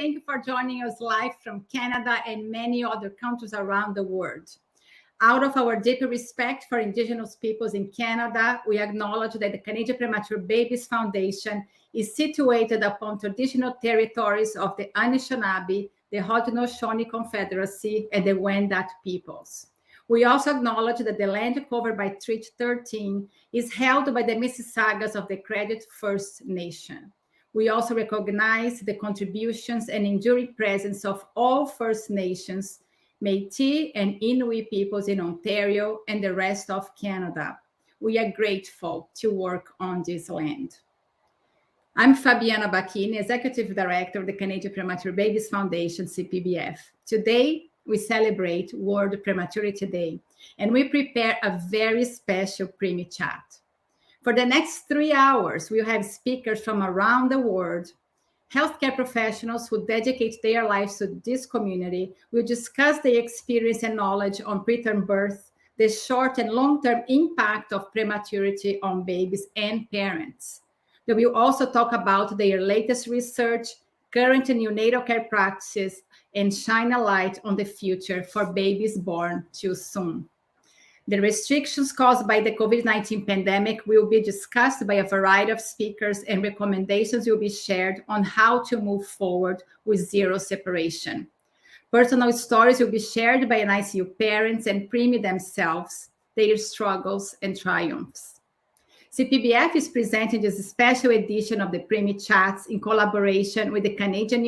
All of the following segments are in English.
thank you for joining us live from Canada and many other countries around the world. Out of our deep respect for Indigenous peoples in Canada, we acknowledge that the Canadian Premature Babies Foundation is situated upon traditional territories of the Anishinaabe, the Haudenosaunee Confederacy, and the Wendat peoples. We also acknowledge that the land covered by Treaty 13 is held by the Mississaugas of the Credit First Nation. We also recognize the contributions and enduring presence of all First Nations, Métis and Inuit peoples in Ontario and the rest of Canada. We are grateful to work on this land. I'm Fabiana Bacchini, Executive Director of the Canadian Premature Babies Foundation, CPBF. Today, we celebrate World Prematurity Day, and we prepare a very special Premi Chat. For the next 3 hours, we'll have speakers from around the world. Healthcare professionals who dedicate their lives to this community will discuss their experience and knowledge on preterm birth, the short and long-term impact of prematurity on babies and parents. They will also talk about their latest research, current neonatal care practices, and shine a light on the future for babies born too soon. The restrictions caused by the COVID-19 pandemic will be discussed by a variety of speakers, and recommendations will be shared on how to move forward with zero separation. Personal stories will be shared by NICU parents and preemie themselves, their struggles and triumphs. CPBF is presenting this special edition of the Premi Chats in collaboration with the Canadian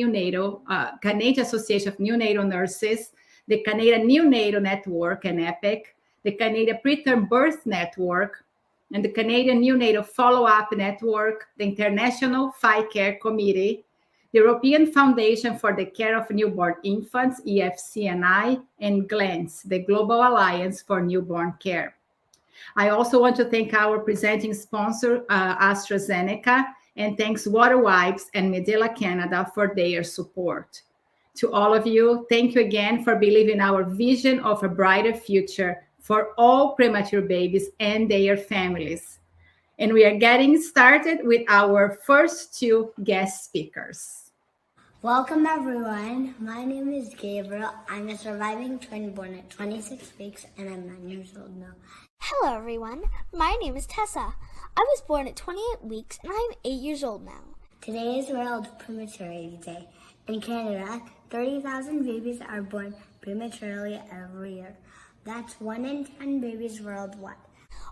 Association of Neonatal Nurses, the Canadian Neonatal Network and EPIC, the Canadian Preterm Birth Network, and the Canadian Neonatal Follow-Up Network, the International Phi Care Committee, the European Foundation for the Care of Newborn Infants, EFCNI, and GLANS, the Global Alliance for Newborn Care. I also want to thank our presenting sponsor, AstraZeneca, and thanks Water Wipes and Medela Canada for their support. To all of you, thank you again for believing our vision of a brighter future for all premature babies and their families. And we are getting started with our first two guest speakers. Welcome, everyone. My name is Gabriel. I'm a surviving twin born at 26 weeks, and I'm 9 years old now. Hello, everyone. My name is Tessa. I was born at 28 weeks, and I'm 8 years old now. Today is World Prematurity Day. In Canada, 30,000 babies are born prematurely every year. That's 1 in 10 babies worldwide.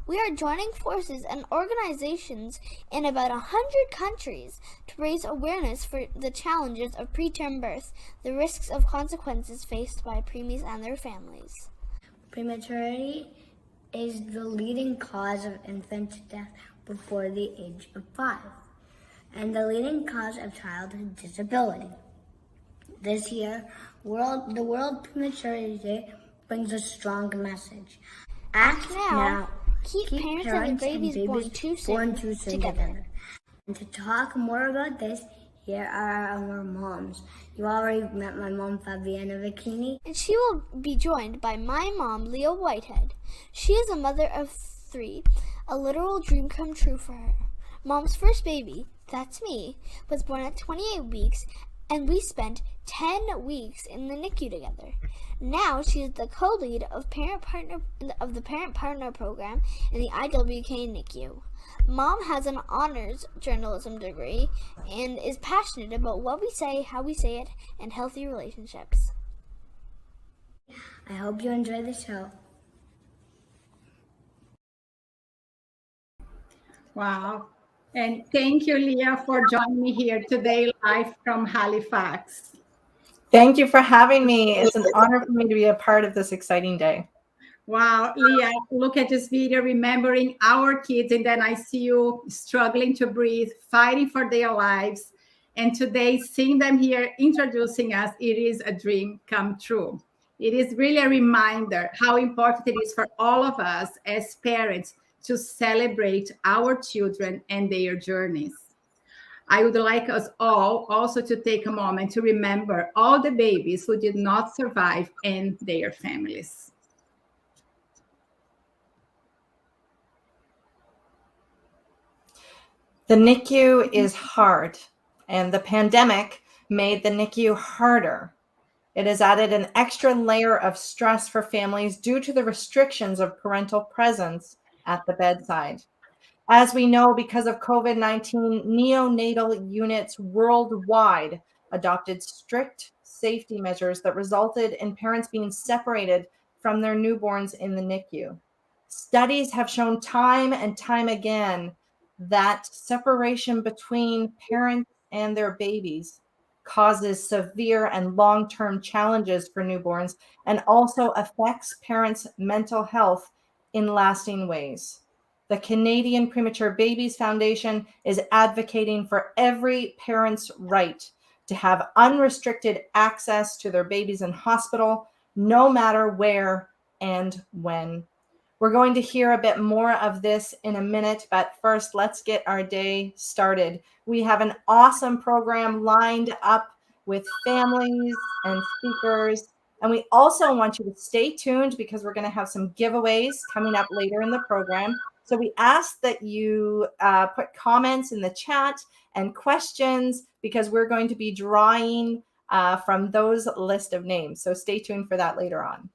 We are joining forces and organizations in about 100 countries to raise awareness for the challenges of preterm birth, the risks of consequences faced by preemies and their families. Prematurity is the leading cause of infant death before the age of 5, and the leading cause of childhood disability. This year, the World Prematurity Day brings a strong message. Act now. Keep parents and babies born too soon together. And to talk more about this, here are our moms. You already met my mom, Fabiana Bacchini. And she will be joined by my mom, Leo Whitehead. She is a mother of 3, a literal dream come true for her. Mom's first baby, that's me, was born at 28 weeks, and we spent 10 weeks in the NICU together. Now she is the co-lead of the Parent Partner Program in the IWK NICU. Mom has an honors journalism degree and is passionate about what we say, how we say it, and healthy relationships. I hope you enjoy the show. Wow. And thank you, Leah, for joining me here today live from Halifax. Thank you for having me. It's an honor for me to be a part of this exciting day. Wow, Leah, look at this video, remembering our kids in the NICU, struggling to breathe, fighting for their lives. And today, seeing them here introducing us, it is a dream come true. It is really a reminder how important it is for all of us as parents to celebrate our children and their journeys. I would like us all also to take a moment to remember all the babies who did not survive and their families. The NICU is hard, and the pandemic made the NICU harder. It has added an extra layer of stress for families due to the restrictions of parental presence at the bedside. As we know, because of COVID-19, neonatal units worldwide adopted strict safety measures that resulted in parents being separated from their newborns in the NICU. Studies have shown time and time again that separation between parents and their babies causes severe and long-term challenges for newborns and also affects parents' mental health in lasting ways. The Canadian Premature Babies Foundation is advocating for every parent's right to have unrestricted access to their babies in hospital, no matter where and when. We're going to hear a bit more of this in a minute, but first, let's get our day started. We have an awesome program lined up with families and speakers, and we also want you to stay tuned because we're going to have some giveaways coming up later in the program. So we ask that you put comments in the chat and questions because we're going to be drawing from those list of names. So stay tuned for that later on.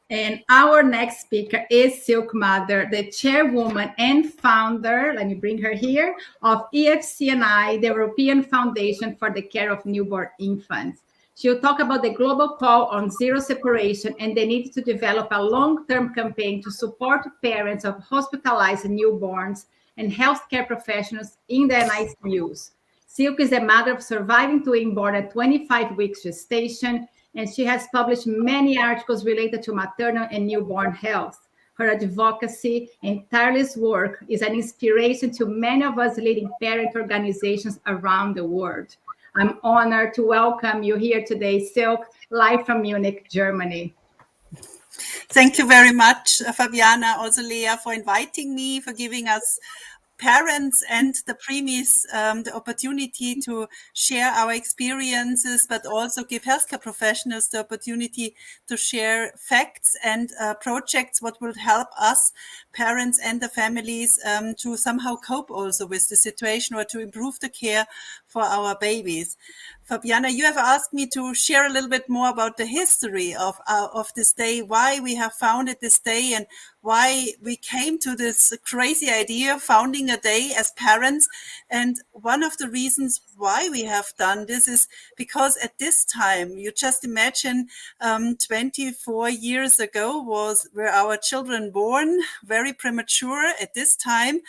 And our next speaker is Silk Mather, the chairwoman and founder, let me bring her here, of EFCNI, the European Foundation for the Care of Newborn Infants. She'll talk about the global call on zero separation and the need to develop a long-term campaign to support parents of hospitalized newborns and healthcare professionals in the NICUs. Silk is the mother of surviving twin born at 25 weeks gestation, and she has published many articles related to maternal and newborn health. Her advocacy and tireless work is an inspiration to many of us leading parent organizations around the world. I'm honored to welcome you here today, Silk, live from Munich, Germany. Thank you very much, Fabiana, also Leah, for inviting me, for giving us parents and the preemies the opportunity to share our experiences, but also give healthcare professionals the opportunity to share facts and projects what will help us, parents and the families, to somehow cope also with the situation or to improve the care for our babies. Fabiana, you have asked me to share a little bit more about the history of this day, why we have founded this day and why we came to this crazy idea of founding a day as parents. And one of the reasons why we have done this is because at this time, you just imagine 24 years ago were our children born, very premature at this time.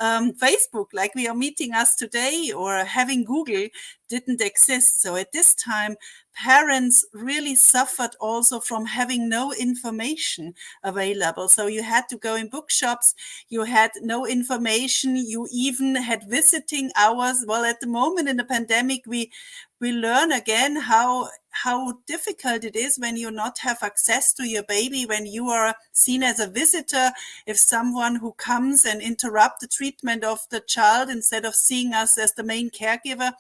Facebook, like we are meeting us today, or having Google, didn't exist. So at this time, parents really suffered also from having no information available. So you had to go in bookshops, you had no information, you even had visiting hours. Well, at the moment in the pandemic, we learn again how difficult it is when you not have access to your baby, when you are seen as a visitor, if someone who comes and interrupt the treatment of the child instead of seeing us as the main caregiver.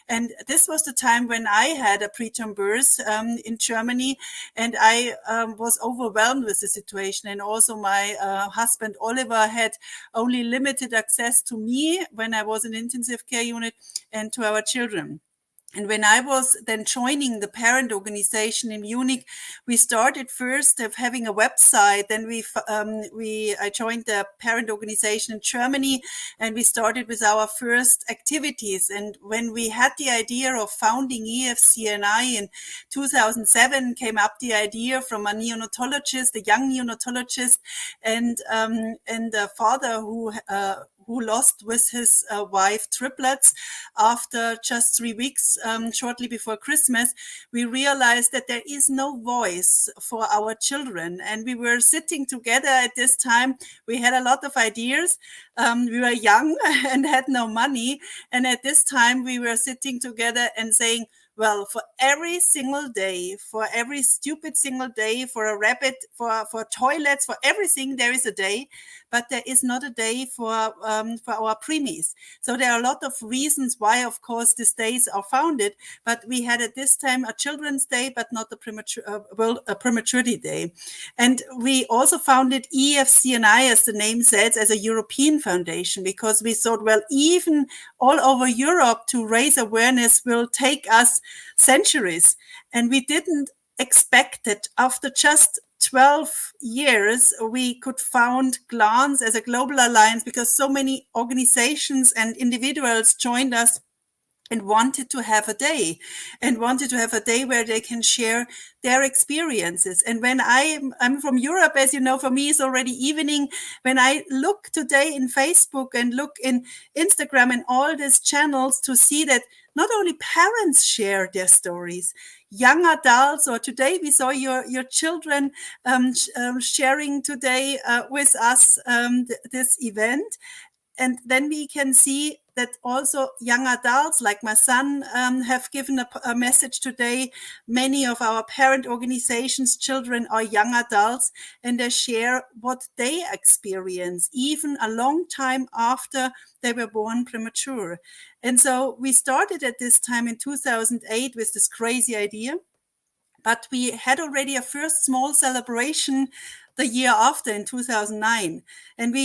And this was the time when I had a preterm birth in Germany, and I was overwhelmed with the situation. And also my husband, Oliver, had only limited access to me when I was in intensive care unit and to our children. And when I was then joining the parent organization in Munich, we started first of having a website. Then I joined the parent organization in Germany, and we started with our first activities. And when we had the idea of founding EFCNI in 2007, came up the idea from a neonatologist, a young neonatologist, and a father who lost with his wife triplets after just 3 weeks, shortly before Christmas. We realized that there is no voice for our children. And we were sitting together at this time. We had a lot of ideas. We were young and had no money. And at this time, we were sitting together and saying, well, for every single day, for every stupid single day, for a rabbit, for toilets, for everything, there is a day, but there is not a day for our preemies. So there are a lot of reasons why, of course, these days are founded, but we had at this time a Children's Day, but not a Prematurity Day. And we also founded EFCNI, as the name says, as a European foundation, because we thought, well, even all over Europe to raise awareness will take us centuries. And we didn't expect that after just 12 years, we could found GLANCE as a global alliance, because so many organizations and individuals joined us and wanted to have a day where they can share their experiences. And when I'm from Europe, as you know, for me it's already evening. When I look today in Facebook and look in Instagram and all these channels to see that not only parents share their stories, young adults, or today we saw your children sharing today with us this event. And then we can see that also young adults like my son have given a message today. Many of our parent organizations' children are young adults, and they share what they experience, even a long time after they were born premature. And so we started at this time in 2008 with this crazy idea. But we had already a first small celebration the year after in 2009. And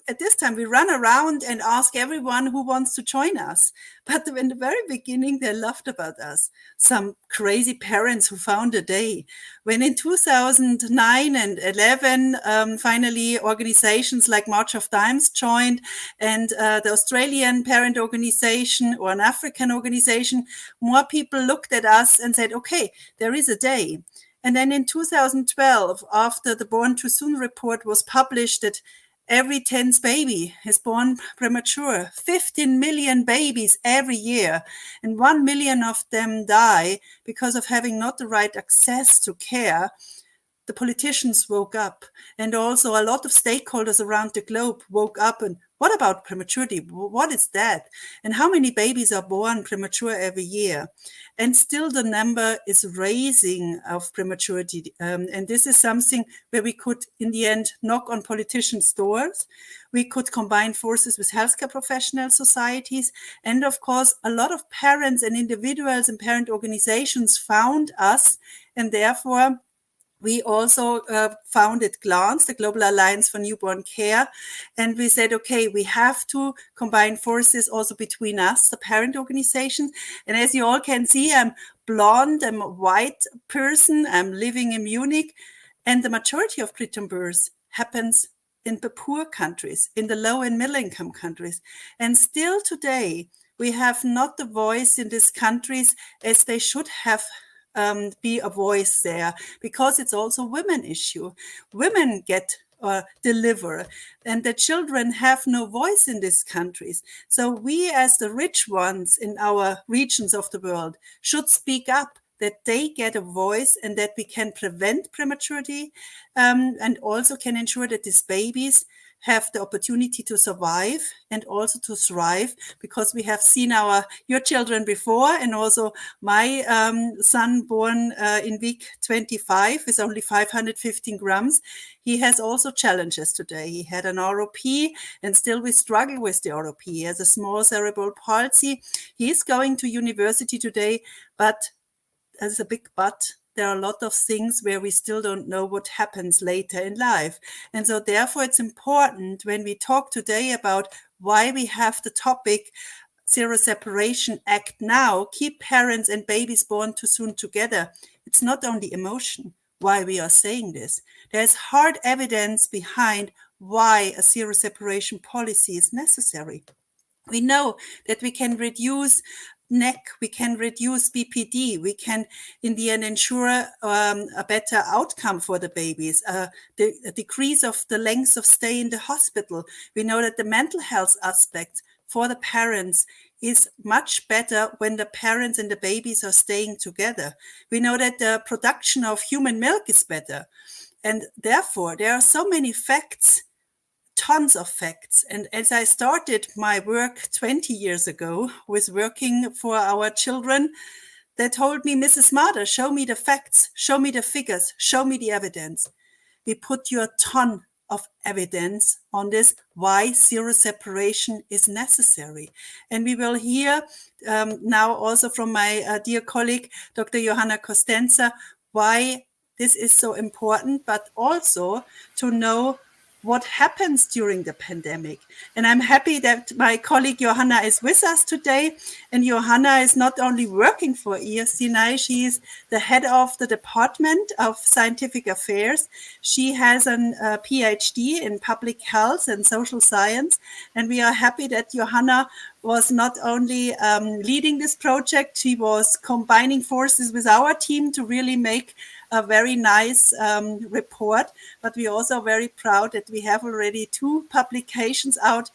at this time, we ran around and asked everyone who wants to join us. But in the very beginning, they laughed about us. Some crazy parents who found a day. When in 2009 and 11, finally, organizations like March of Dimes joined, and the Australian parent organization or an African organization, more people looked at us and said, okay, there is a day. And then in 2012, after the Born Too Soon report was published, that every 10th baby is born premature, 15 million babies every year, and 1 million of them die because of having not the right access to care. The politicians woke up, and also a lot of stakeholders around the globe woke up. And what about prematurity? What is that? And how many babies are born premature every year? And still the number is raising of prematurity. And this is something where we could, in the end, knock on politicians' doors. We could combine forces with healthcare professional societies. And of course, a lot of parents and individuals and parent organizations found us, and therefore we also founded GLANCE, the Global Alliance for Newborn Care. And we said, okay, we have to combine forces also between us, the parent organization. And as you all can see, I'm blonde, I'm a white person, I'm living in Munich. And the majority of preterm births happens in the poor countries, in the low and middle income countries. And still today, we have not the voice in these countries as they should have be a voice there, because it's also a women issue. Women get deliver, and the children have no voice in these countries. So we, as the rich ones in our regions of the world, should speak up, that they get a voice and that we can prevent prematurity, and also can ensure that these babies have the opportunity to survive and also to thrive, because we have seen your children before, and also my son born in week 25 with only 515 grams. He has also challenges today. He had an ROP, and still we struggle with the ROP. He has a small cerebral palsy. He is going to university today, but there's a big but. There are a lot of things where we still don't know what happens later in life. And so therefore it's important when we talk today about why we have the topic Zero Separation Act now, keep parents and babies born too soon together. It's not only emotion why we are saying this. There's hard evidence behind why a zero separation policy is necessary. We know that we can reduce NEC, we can reduce BPD, we can in the end ensure a better outcome for the babies, the decrease of the length of stay in the hospital. We know that the mental health aspect for the parents is much better when the parents and the babies are staying together. We know that the production of human milk is better. And therefore, there are so many facts tons of facts. And as I started my work 20 years ago with working for our children, they told me, Mrs. Marder, show me the facts, show me the figures, show me the evidence. We put you a ton of evidence on this, why zero separation is necessary. And we will hear now also from my dear colleague, Dr. Johanna Costenza, why this is so important, but also to know what happens during the pandemic. And I'm happy that my colleague Johanna is with us today. And Johanna is not only working for EST, she is the head of the Department of Scientific Affairs. She has a PhD in public health and social science. And we are happy that Johanna was not only leading this project, she was combining forces with our team to really make a very nice report, but we're also very proud that we have already 2 publications out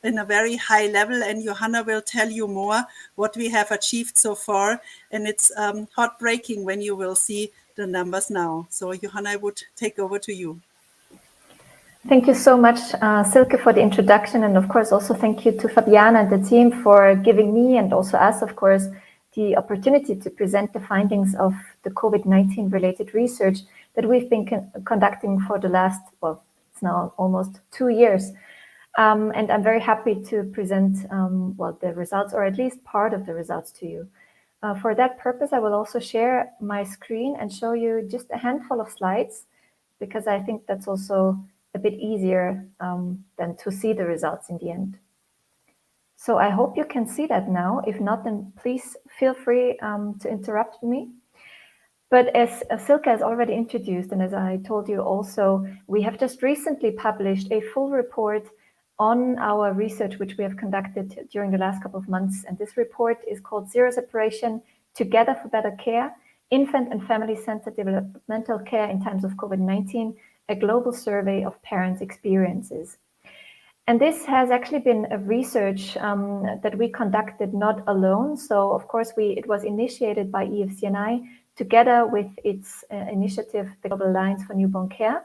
in a very high level, and Johanna will tell you more what we have achieved so far, and it's heartbreaking when you will see the numbers now. So Johanna, I would take over to you. Thank you so much, Silke, for the introduction, and of course also thank you to Fabiana and the team for giving me, and also us, of course, the opportunity to present the findings of the COVID-19 related research that we've been conducting for the last, well, it's now almost 2 years. And I'm very happy to present, well, the results, or at least part of the results to you. For that purpose, I will also share my screen and show you just a handful of slides, because I think that's also a bit easier than to see the results in the end. So I hope you can see that now. If not, then please feel free to interrupt me. But as Silke has already introduced, and as I told you also, we have just recently published a full report on our research, which we have conducted during the last couple of months. And this report is called Zero Separation, Together for Better Care, Infant and Family-Centered Developmental Care in Times of COVID-19, a global survey of parents' experiences. And this has actually been a research that we conducted not alone. So of course, it was initiated by EFCNI together with its initiative, the Global Alliance for Newborn Care.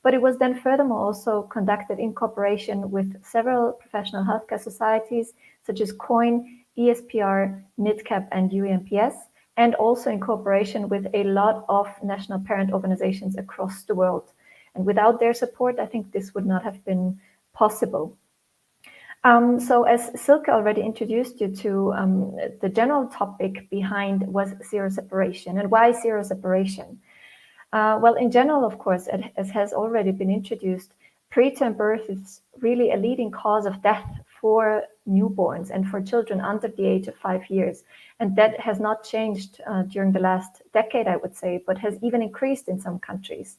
But it was then furthermore also conducted in cooperation with several professional healthcare societies, such as COIN, ESPR, NIDCAP, and UEMPS, and also in cooperation with a lot of national parent organizations across the world. And without their support, I think this would not have been possible. So as Silke already introduced you to, the general topic behind was zero separation. And why zero separation? Well, in general, of course, as has already been introduced, preterm birth is really a leading cause of death for newborns and for children under the age of 5 years. And that has not changed during the last decade, I would say, but has even increased in some countries.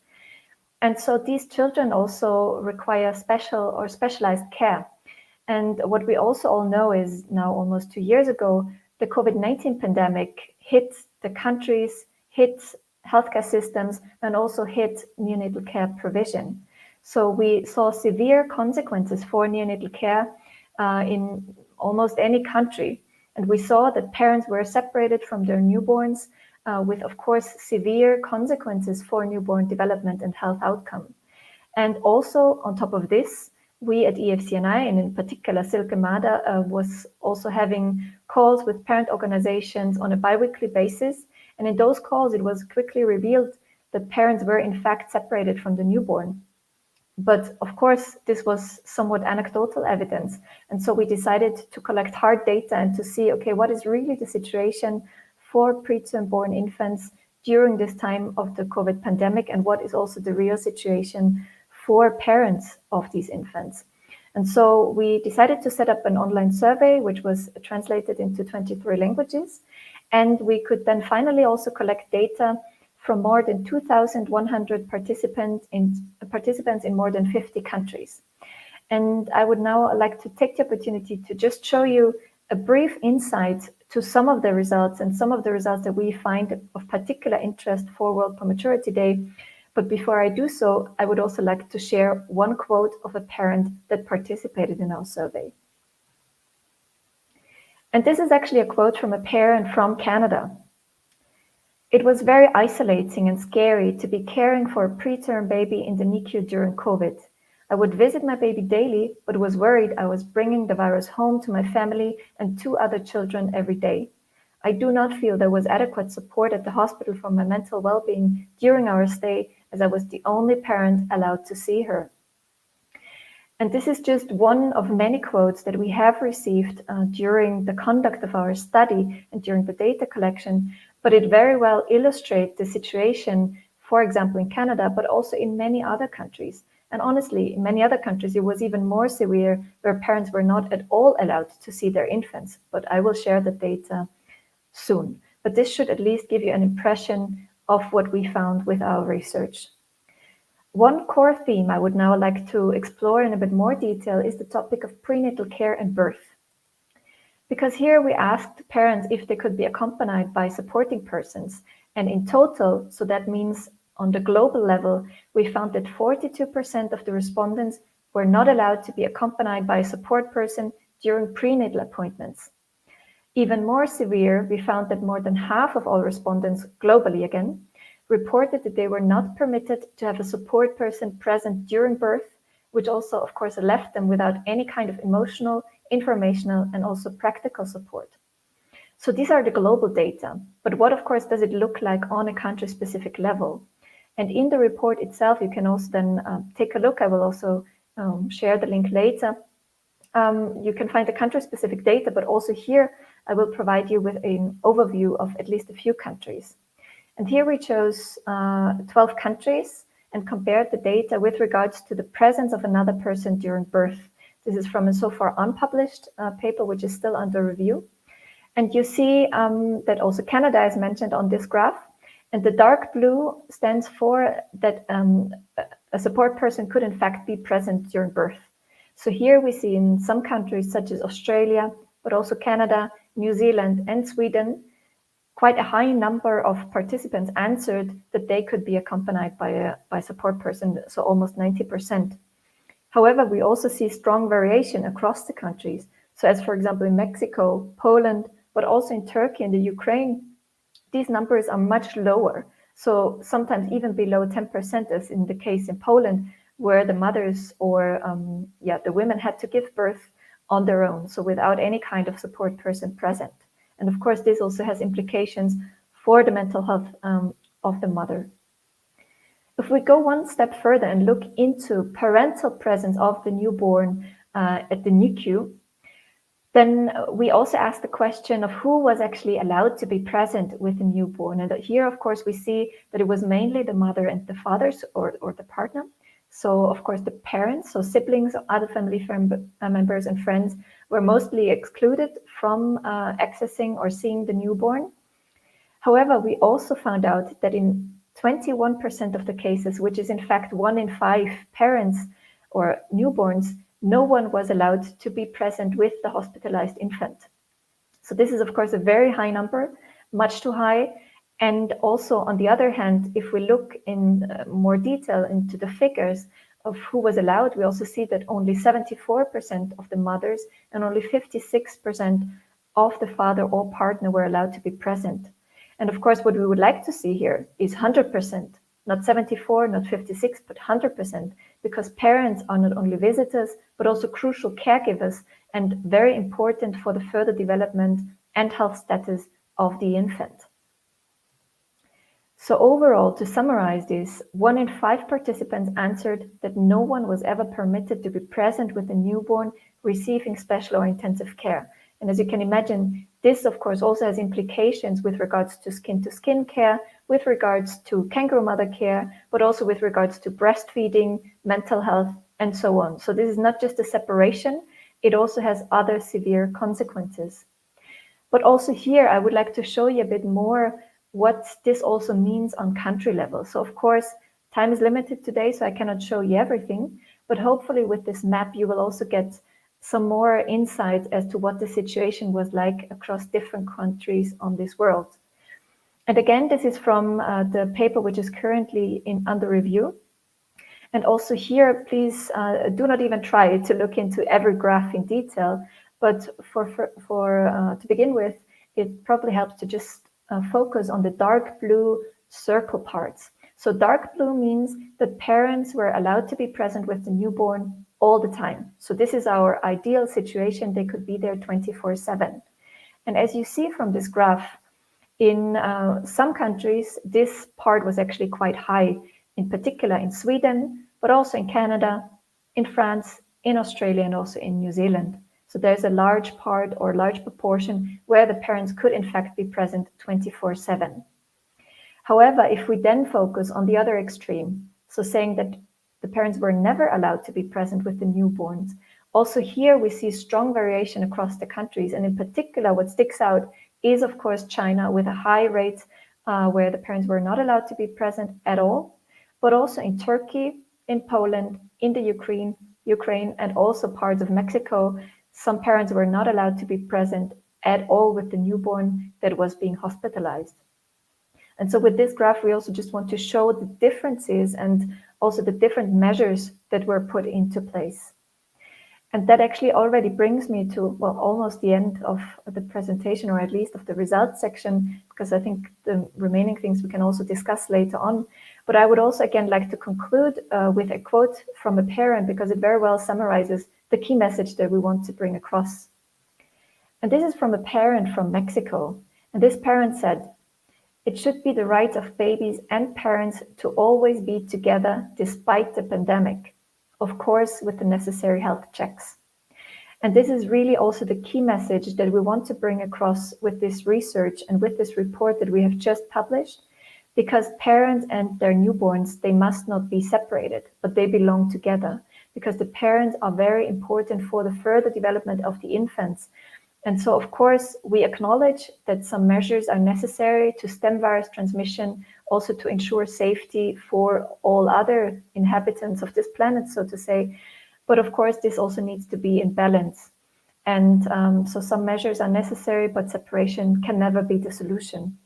And so these children also require special or specialized care. And what we also all know is now almost 2 years ago, the COVID-19 pandemic hit the countries, hit healthcare systems, and also hit neonatal care provision. So we saw severe consequences for neonatal care in almost any country. And we saw that parents were separated from their newborns, with, of course, severe consequences for newborn development and health outcome. And also, on top of this, we at EFCNI, and in particular Silke Marder, was also having calls with parent organizations on a biweekly basis. And in those calls, it was quickly revealed that parents were in fact separated from the newborn. But of course, this was somewhat anecdotal evidence. And so we decided to collect hard data and to see, okay, what is really the situation for preterm born infants during this time of the COVID pandemic, and what is also the real situation for parents of these infants. And so we decided to set up an online survey, which was translated into 23 languages. And we could then finally also collect data from more than 2,100 participants in more than 50 countries. And I would now like to take the opportunity to just show you a brief insight to some of the results and some of the results that we find of particular interest for World Prematurity Day. But before I do so, I would also like to share one quote of a parent that participated in our survey. And this is actually a quote from a parent from Canada. "It was very isolating and scary to be caring for a preterm baby in the NICU during COVID. I would visit my baby daily, but was worried I was bringing the virus home to my family and 2 other children every day. I do not feel there was adequate support at the hospital for my mental well-being during our stay, as I was the only parent allowed to see her. And this is just one of many quotes that we have received during the conduct of our study and during the data collection, but it very well illustrates the situation, for example, in Canada, but also in many other countries. And honestly, in many other countries, it was even more severe, where parents were not at all allowed to see their infants. But I will share the data soon. But this should at least give you an impression of what we found with our research. One core theme I would now like to explore in a bit more detail is the topic of prenatal care and birth. Because here we asked parents if they could be accompanied by supporting persons, and in total, so that means on the global level, we found that 42% of the respondents were not allowed to be accompanied by a support person during prenatal appointments. Even more severe, we found that more than half of all respondents globally again reported that they were not permitted to have a support person present during birth, which also, of course, left them without any kind of emotional, informational, and also practical support. So these are the global data. But what, of course, does it look like on a country-specific level? And in the report itself, you can also then take a look. I will also share the link later. You can find the country-specific data, but also here, I will provide you with an overview of at least a few countries. And here we chose 12 countries and compared the data with regards to the presence of another person during birth. This is from a so far unpublished paper, which is still under review. And you see that also Canada is mentioned on this graph. And the dark blue stands for that a support person could in fact be present during birth. So here we see in some countries such as Australia, but also Canada, New Zealand, and Sweden, quite a high number of participants answered that they could be accompanied by a support person, so almost 90%. However, we also see strong variation across the countries. So as for example, in Mexico, Poland, but also in Turkey and the Ukraine, these numbers are much lower. So sometimes even below 10%, as in the case in Poland, where the mothers or the women had to give birth on their own, so without any kind of support person present. And of course, this also has implications for the mental health of the mother. If we go one step further and look into parental presence of the newborn at the NICU, then we also asked the question of who was actually allowed to be present with the newborn. And here, of course, we see that it was mainly the mother and the fathers or the partner. So, of course, the parents, so siblings, other family members and friends were mostly excluded from accessing or seeing the newborn. However, we also found out that in 21% of the cases, which is in fact 1 in 5 parents or newborns, no one was allowed to be present with the hospitalized infant. So this is, of course, a very high number, much too high. And also, on the other hand, if we look in more detail into the figures of who was allowed, we also see that only 74% of the mothers and only 56% of the father or partner were allowed to be present. And of course, what we would like to see here is 100%, not 74, not 56, but 100%, because parents are not only visitors, but also crucial caregivers and very important for the further development and health status of the infant. So overall, to summarize this, 1 in 5 participants answered that no one was ever permitted to be present with the newborn receiving special or intensive care. And as you can imagine, this, of course, also has implications with regards to skin-to-skin care, with regards to kangaroo mother care, but also with regards to breastfeeding, mental health, and so on. So this is not just a separation, it also has other severe consequences. But also here, I would like to show you a bit more what this also means on country level. So of course, time is limited today, so I cannot show you everything, but hopefully with this map, you will also get some more insights as to what the situation was like across different countries on this world. And again, this is from the paper which is currently under review. And also here, please do not even try to look into every graph in detail, but to begin with, it probably helps to just focus on the dark blue circle parts. So dark blue means that parents were allowed to be present with the newborn all the time. So this is our ideal situation. They could be there 24/7. And as you see from this graph, in some countries, this part was actually quite high, in particular in Sweden, but also in Canada, in France, in Australia, and also in New Zealand. So there's a large part or large proportion where the parents could in fact be present 24/7. However, if we then focus on the other extreme, so saying that the parents were never allowed to be present with the newborns, also here we see strong variation across the countries. And in particular, what sticks out is, of course, China, with a high rate where the parents were not allowed to be present at all, but also in Turkey, in Poland, in the Ukraine, and also parts of Mexico, some parents were not allowed to be present at all with the newborn that was being hospitalized. And so with this graph, we also just want to show the differences and also the different measures that were put into place. And that actually already brings me to, well, almost the end of the presentation, or at least of the results section, because I think the remaining things we can also discuss later on. But I would also again like to conclude with a quote from a parent, because it very well summarizes the key message that we want to bring across. And this is from a parent from Mexico. And this parent said, "It should be the right of babies and parents to always be together despite the pandemic, of course, with the necessary health checks." And this is really also the key message that we want to bring across with this research and with this report that we have just published, because parents and their newborns, they must not be separated, but they belong together, because the parents are very important for the further development of the infants. And so, of course, we acknowledge that some measures are necessary to stem virus transmission, also to ensure safety for all other inhabitants of this planet, so to say. But of course, this also needs to be in balance. And so some measures are necessary, but separation can never be the solution.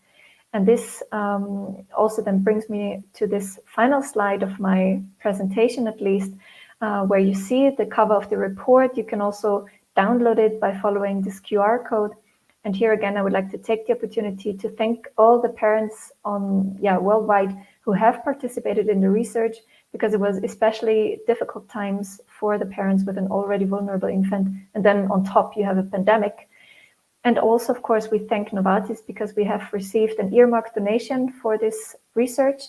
And this also then brings me to this final slide of my presentation, at least, where you see the cover of the report. You can also download it by following this QR code. And here again, I would like to take the opportunity to thank all the parents worldwide who have participated in the research, because it was especially difficult times for the parents with an already vulnerable infant. And then on top, you have a pandemic. And also, of course, we thank Novartis because we have received an earmarked donation for this research.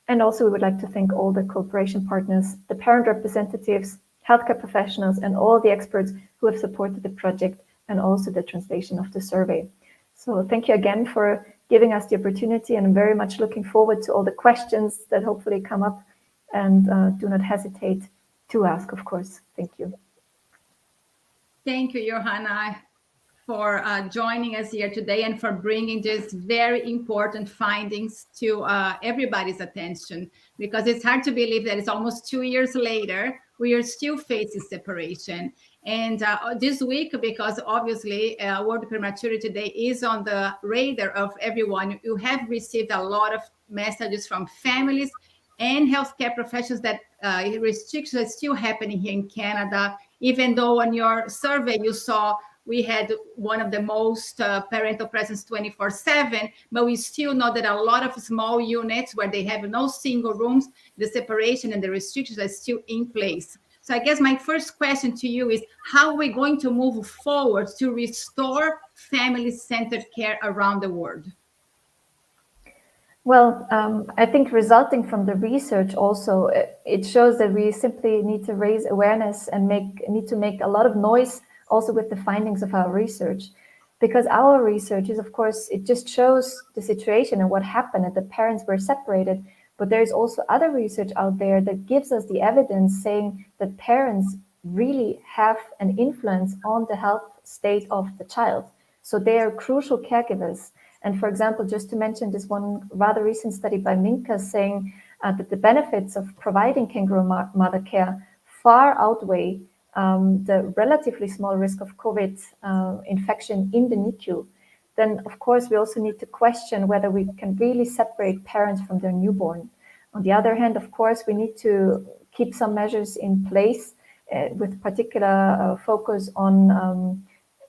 And also, we would like to thank all the cooperation partners, the parent representatives, healthcare professionals, and all the experts who have supported the project and also the translation of the survey. So thank you again for giving us the opportunity, and I'm very much looking forward to all the questions that hopefully come up, and do not hesitate to ask, of course. Thank you. Thank you, Johanna, for joining us here today and for bringing these very important findings to everybody's attention, because it's hard to believe that it's almost 2 years later, we are still facing separation. And this week, because obviously World Prematurity Day is on the radar of everyone, you have received a lot of messages from families and healthcare professionals that restrictions are still happening here in Canada, even though on your survey you saw we had one of the most parental presence 24/7, but we still know that a lot of small units where they have no single rooms, the separation and the restrictions are still in place. So I guess my first question to you is, how are we going to move forward to restore family-centered care around the world? Well, I think resulting from the research also, it shows that we simply need to raise awareness and need to make a lot of noise also with the findings of our research. Because our research is, of course, it just shows the situation and what happened, and the parents were separated. But there's also other research out there that gives us the evidence saying that parents really have an influence on the health state of the child. So they are crucial caregivers. And for example, just to mention this one rather recent study by Minka saying that the benefits of providing kangaroo mother care far outweigh the relatively small risk of COVID infection in the NICU, then of course we also need to question whether we can really separate parents from their newborn. On the other hand, of course, we need to keep some measures in place with particular focus on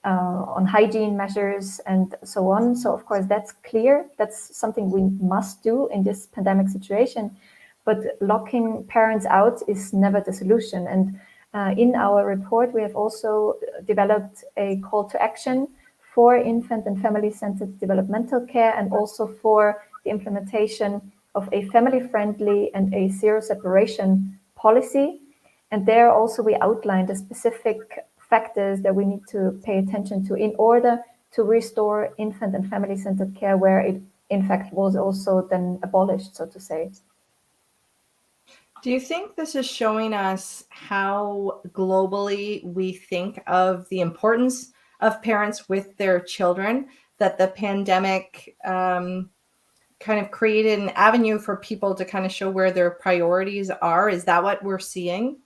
on hygiene measures and so on. So of course that's clear. That's something we must do in this pandemic situation. But locking parents out is never the solution. And in our report, we have also developed a call to action for infant and family-centered developmental care, and also for the implementation of a family-friendly and a zero separation policy. And there also we outlined the specific factors that we need to pay attention to in order to restore infant and family-centered care where it in fact was also then abolished, so to say. Do you think this is showing us how globally we think of the importance of parents with their children, that the pandemic kind of created an avenue for people to kind of show where their priorities are? Is that what we're seeing?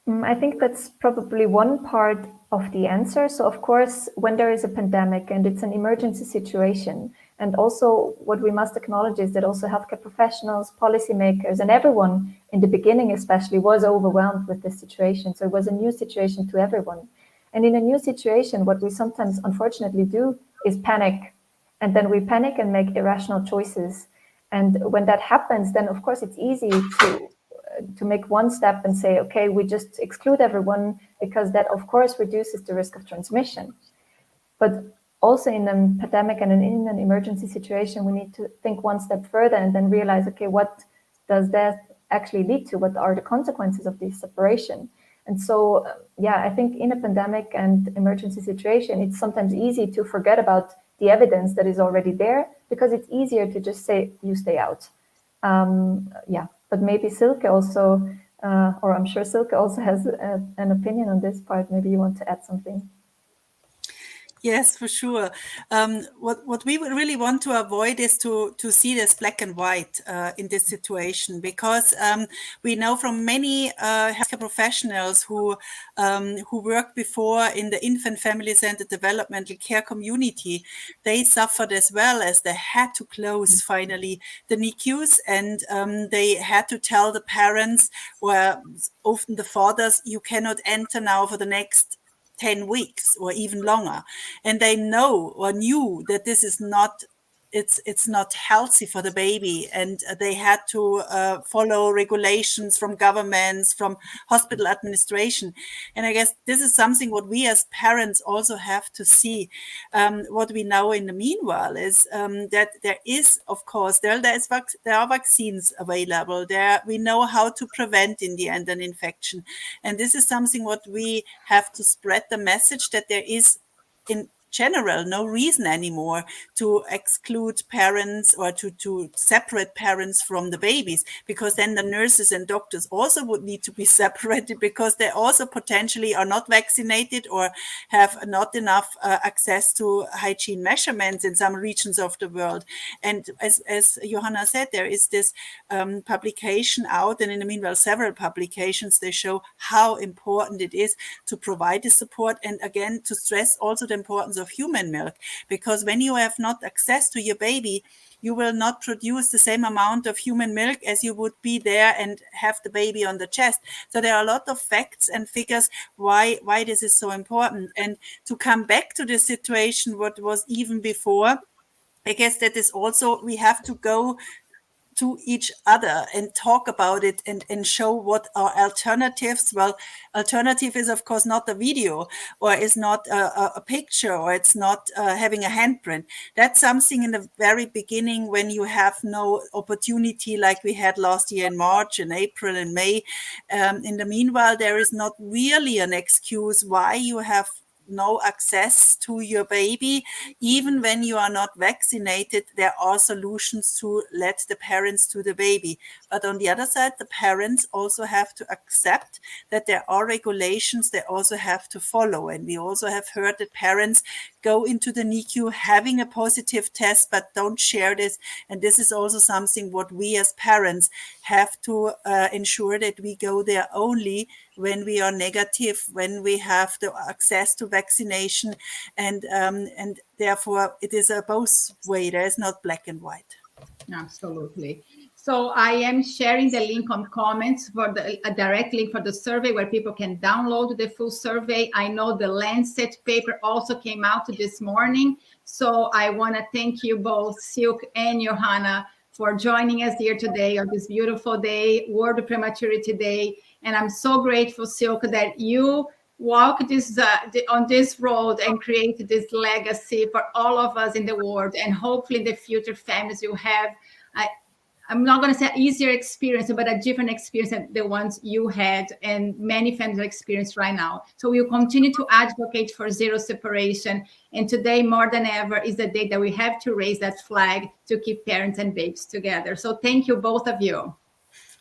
I think that's probably one part of the answer. So, of course, when there is a pandemic and it's an emergency situation, and also what we must acknowledge is that also healthcare professionals, policymakers, and everyone in the beginning especially was overwhelmed with this situation. So it was a new situation to everyone. And in a new situation, what we sometimes unfortunately do is panic. And then we panic and make irrational choices. And when that happens, then of course it's easy to make one step and say, okay, we just exclude everyone, because that of course reduces the risk of transmission. But also in a pandemic and in an emergency situation, we need to think one step further and then realize, okay, what does that actually lead to? What are the consequences of this separation? And so, I think in a pandemic and emergency situation, it's sometimes easy to forget about the evidence that is already there, because it's easier to just say, you stay out. But maybe Silke also, or I'm sure Silke also has an opinion on this part. Maybe you want to add something. Yes, for sure. What we really want to avoid is to see this black and white in this situation, because we know from many healthcare professionals who worked before in the infant family-centered developmental care community, they suffered as well, as they had to close finally the NICUs, and they had to tell the parents, or often the fathers, you cannot enter now for the next 10 weeks or even longer. And they know or knew that this is not, it's not healthy for the baby. And they had to follow regulations from governments, from hospital administration. And I guess this is something what we as parents also have to see. What we know in the meanwhile is that there is, of course, there are vaccines available. We know how to prevent in the end an infection. And this is something what we have to spread the message, that there is in general no reason anymore to exclude parents or to separate parents from the babies, because then the nurses and doctors also would need to be separated, because they also potentially are not vaccinated or have not enough access to hygiene measurements in some regions of the world. And as Johanna said, there is this publication out, and in the meanwhile several publications, they show how important it is to provide the support, and again to stress also the importance of human milk, because when you have not access to your baby, you will not produce the same amount of human milk as you would be there and have the baby on the chest. So there are a lot of facts and figures why this is so important. And to come back to the situation what was even before, I guess that is also, we have to go to each other and talk about it and show what are alternatives. Well, alternative is of course not a video, or is not a picture, or it's not having a handprint. That's something in the very beginning, when you have no opportunity, like we had last year in March and April and May. In the meanwhile, there is not really an excuse why you have no access to your baby. Even when you are not vaccinated, there are solutions to let the parents to the baby. But on the other side, the parents also have to accept that there are regulations they also have to follow. And we also have heard that parents go into the NICU having a positive test, but don't share this. And this is also something what we as parents have to ensure, that we go there only when we are negative, when we have the access to vaccination, and therefore it is a both way. There is not black and white. Absolutely. So I am sharing the link on comments for a direct link for the survey where people can download the full survey. I know the Lancet paper also came out this morning. So I want to thank you both, Silk and Johanna, for joining us here today on this beautiful day, World Prematurity Day. And I'm so grateful, Silk, that you walk this on this road and create this legacy for all of us in the world, and hopefully in the future families will have I'm not going to say easier experience, but a different experience than the ones you had and many families are experiencing right now. So we will continue to advocate for zero separation. And today, more than ever, is the day that we have to raise that flag to keep parents and babies together. So thank you, both of you.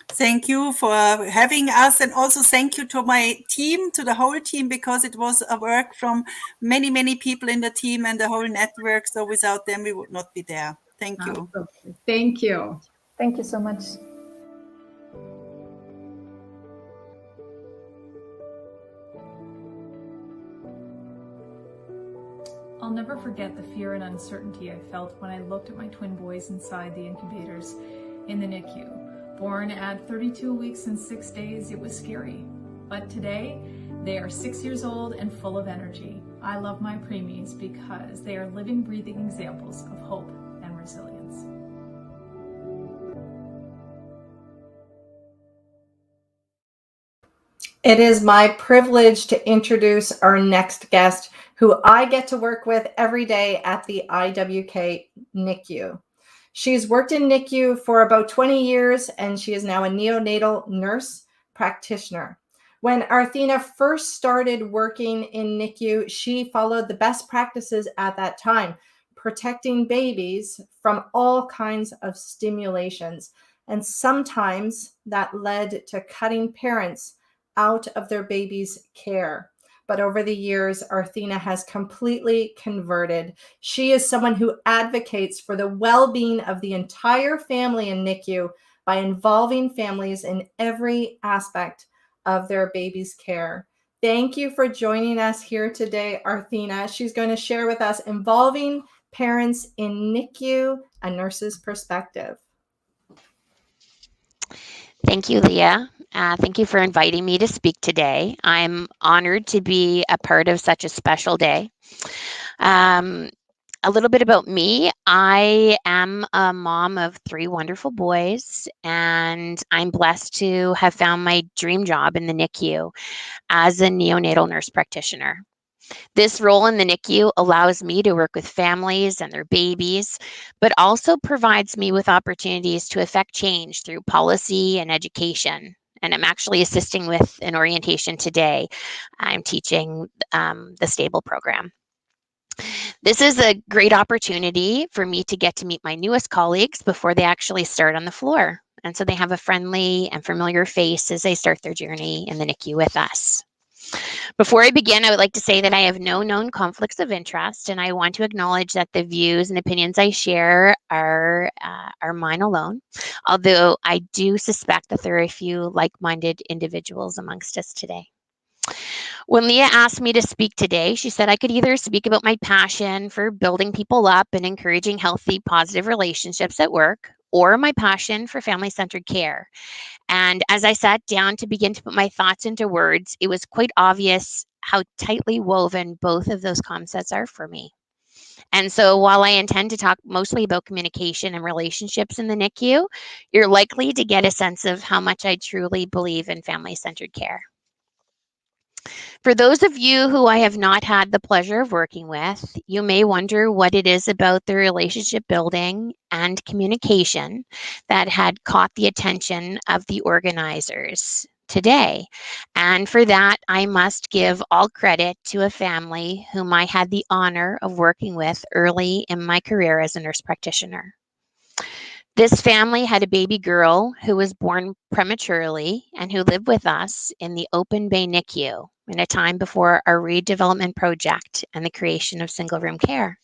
Thank you for having us, and also thank you to my team, to the whole team, because it was a work from many, many people in the team and the whole network. So without them, we would not be there. Thank you. Thank you. Thank you so much. I'll never forget the fear and uncertainty I felt when I looked at my twin boys inside the incubators in the NICU. Born at 32 weeks and 6 days, it was scary. But today, they are 6 years old and full of energy. I love my preemies because they are living, breathing examples of hope and resilience. It is my privilege to introduce our next guest, who I get to work with every day at the IWK NICU. She's worked in NICU for about 20 years, and she is now a neonatal nurse practitioner. When Arthina first started working in NICU, she followed the best practices at that time, protecting babies from all kinds of stimulations. And sometimes that led to cutting parents out of their baby's care. But over the years, Arthina has completely converted. She is someone who advocates for the well-being of the entire family in NICU by involving families in every aspect of their baby's care. Thank you for joining us here today, Arthina. She's going to share with us involving parents in NICU, a nurse's perspective. Thank you, Leah. Thank you for inviting me to speak today. I'm honored to be a part of such a special day. A little bit about me. I am a mom of 3 wonderful boys, and I'm blessed to have found my dream job in the NICU as a neonatal nurse practitioner. This role in the NICU allows me to work with families and their babies, but also provides me with opportunities to affect change through policy and education. And I'm actually assisting with an orientation today. I'm teaching the STABLE program. This is a great opportunity for me to get to meet my newest colleagues before they actually start on the floor. And so they have a friendly and familiar face as they start their journey in the NICU with us. Before I begin, I would like to say that I have no known conflicts of interest, and I want to acknowledge that the views and opinions I share are mine alone, although I do suspect that there are a few like-minded individuals amongst us today. When Leah asked me to speak today, she said I could either speak about my passion for building people up and encouraging healthy, positive relationships at work, or my passion for family-centered care. And as I sat down to begin to put my thoughts into words, it was quite obvious how tightly woven both of those concepts are for me. And so while I intend to talk mostly about communication and relationships in the NICU, you're likely to get a sense of how much I truly believe in family-centered care. For those of you who I have not had the pleasure of working with, you may wonder what it is about the relationship building and communication that had caught the attention of the organizers today. And for that, I must give all credit to a family whom I had the honor of working with early in my career as a nurse practitioner. This family had a baby girl who was born prematurely and who lived with us in the Open Bay NICU in a time before our redevelopment project and the creation of single room care.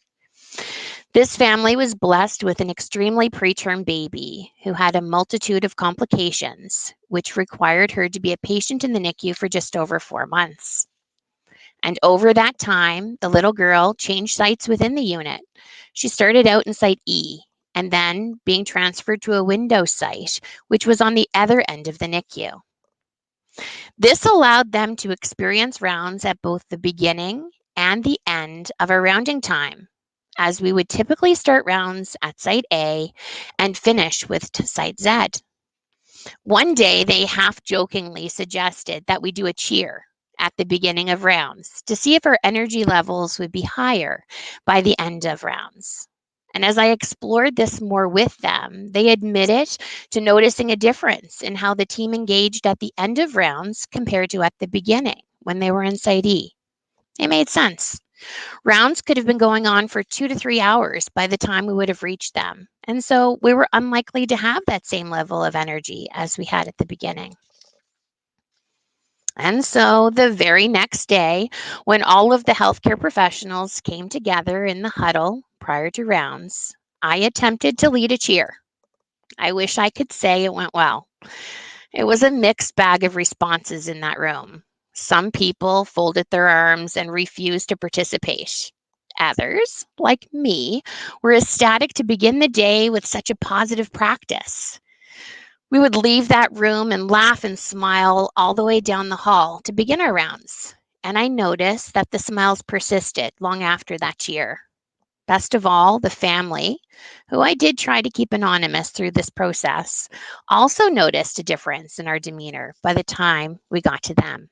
This family was blessed with an extremely preterm baby who had a multitude of complications, which required her to be a patient in the NICU for just over 4 months. And over that time, the little girl changed sites within the unit. She started out in Site E and then being transferred to a window site, which was on the other end of the NICU. This allowed them to experience rounds at both the beginning and the end of our rounding time, as we would typically start rounds at Site A and finish with Site Z. One day, they half-jokingly suggested that we do a cheer at the beginning of rounds to see if our energy levels would be higher by the end of rounds. And as I explored this more with them, they admitted to noticing a difference in how the team engaged at the end of rounds compared to at the beginning when they were in Site E. It made sense. Rounds could have been going on for 2 to 3 hours by the time we would have reached them. And so we were unlikely to have that same level of energy as we had at the beginning. And so the very next day, when all of the healthcare professionals came together in the huddle prior to rounds, I attempted to lead a cheer. I wish I could say it went well. It was a mixed bag of responses in that room. Some people folded their arms and refused to participate. Others, like me, were ecstatic to begin the day with such a positive practice. We would leave that room and laugh and smile all the way down the hall to begin our rounds. And I noticed that the smiles persisted long after that cheer. Best of all, the family, who I did try to keep anonymous through this process, also noticed a difference in our demeanor by the time we got to them.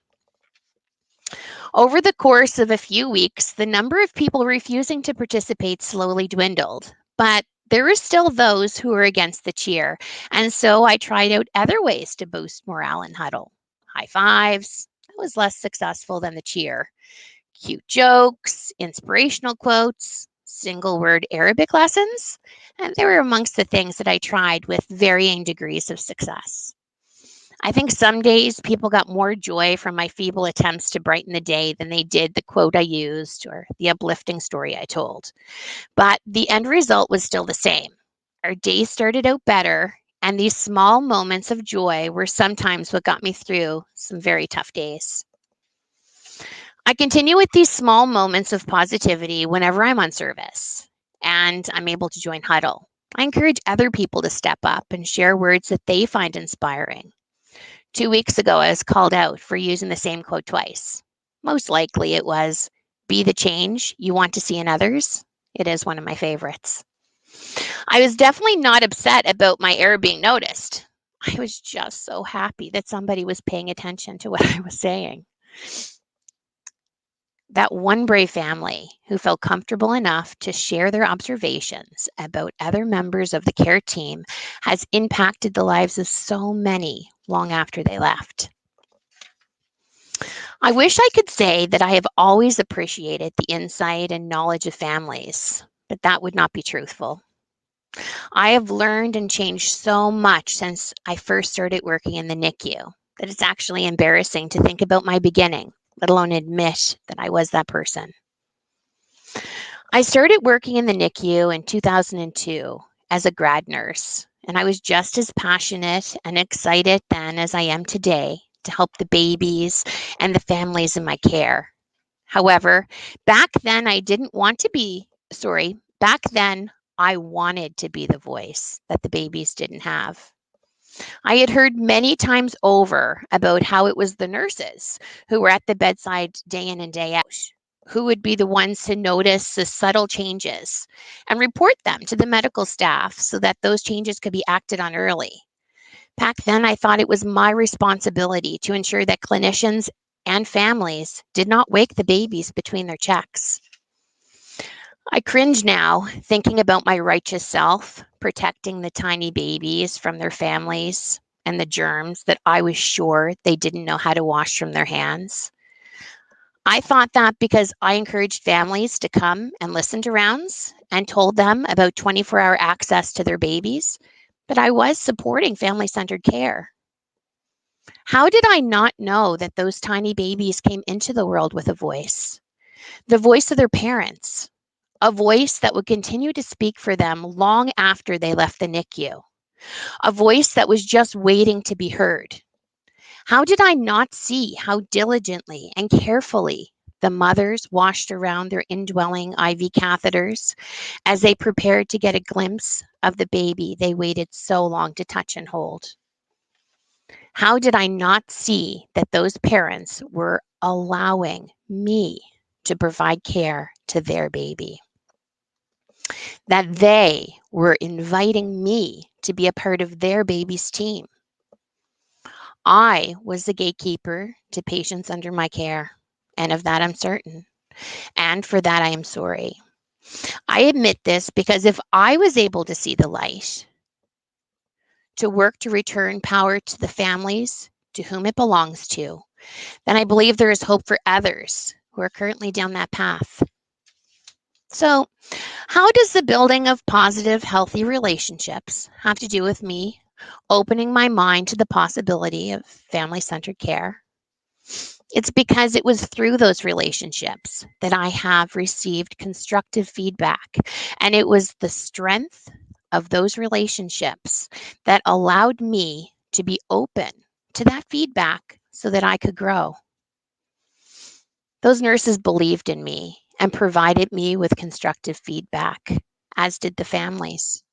Over the course of a few weeks, the number of people refusing to participate slowly dwindled, but there were still those who were against the cheer, and so I tried out other ways to boost morale in huddle. High fives. That was less successful than the cheer. Cute jokes, inspirational quotes, single word Arabic lessons, and they were amongst the things that I tried with varying degrees of success. I think some days people got more joy from my feeble attempts to brighten the day than they did the quote I used or the uplifting story I told. But the end result was still the same. Our day started out better, and these small moments of joy were sometimes what got me through some very tough days. I continue with these small moments of positivity whenever I'm on service and I'm able to join huddle. I encourage other people to step up and share words that they find inspiring. 2 weeks ago, I was called out for using the same quote twice. Most likely it was, "Be the change you want to see in others." It is one of my favorites. I was definitely not upset about my error being noticed. I was just so happy that somebody was paying attention to what I was saying. That one brave family who felt comfortable enough to share their observations about other members of the care team has impacted the lives of so many long after they left. I wish I could say that I have always appreciated the insight and knowledge of families, but that would not be truthful. I have learned and changed so much since I first started working in the NICU that it's actually embarrassing to think about my beginning, let alone admit that I was that person. I started working in the NICU in 2002 as a grad nurse, and I was just as passionate and excited then as I am today to help the babies and the families in my care. However, back then I wanted to be the voice that the babies didn't have. I had heard many times over about how it was the nurses who were at the bedside day in and day out, who would be the ones to notice the subtle changes and report them to the medical staff so that those changes could be acted on early. Back then, I thought it was my responsibility to ensure that clinicians and families did not wake the babies between their checks. I cringe now, thinking about my righteous self, protecting the tiny babies from their families and the germs that I was sure they didn't know how to wash from their hands. I thought that because I encouraged families to come and listen to rounds and told them about 24-hour access to their babies, that I was supporting family-centered care. How did I not know that those tiny babies came into the world with a voice? The voice of their parents. A voice that would continue to speak for them long after they left the NICU. A voice that was just waiting to be heard. How did I not see how diligently and carefully The mothers washed around their indwelling IV catheters as they prepared to get a glimpse of the baby they waited so long to touch and hold. How did I not see that those parents were allowing me to provide care to their baby? That they were inviting me to be a part of their baby's team. I was the gatekeeper to patients under my care, and of that I'm certain. And for that I am sorry. I admit this because if I was able to see the light, to work to return power to the families to whom it belongs to, then I believe there is hope for others who are currently down that path. So, how does the building of positive, healthy relationships have to do with me opening my mind to the possibility of family-centered care? It's because it was through those relationships that I have received constructive feedback, and it was the strength of those relationships that allowed me to be open to that feedback so that I could grow. Those nurses believed in me and provided me with constructive feedback, as did the families.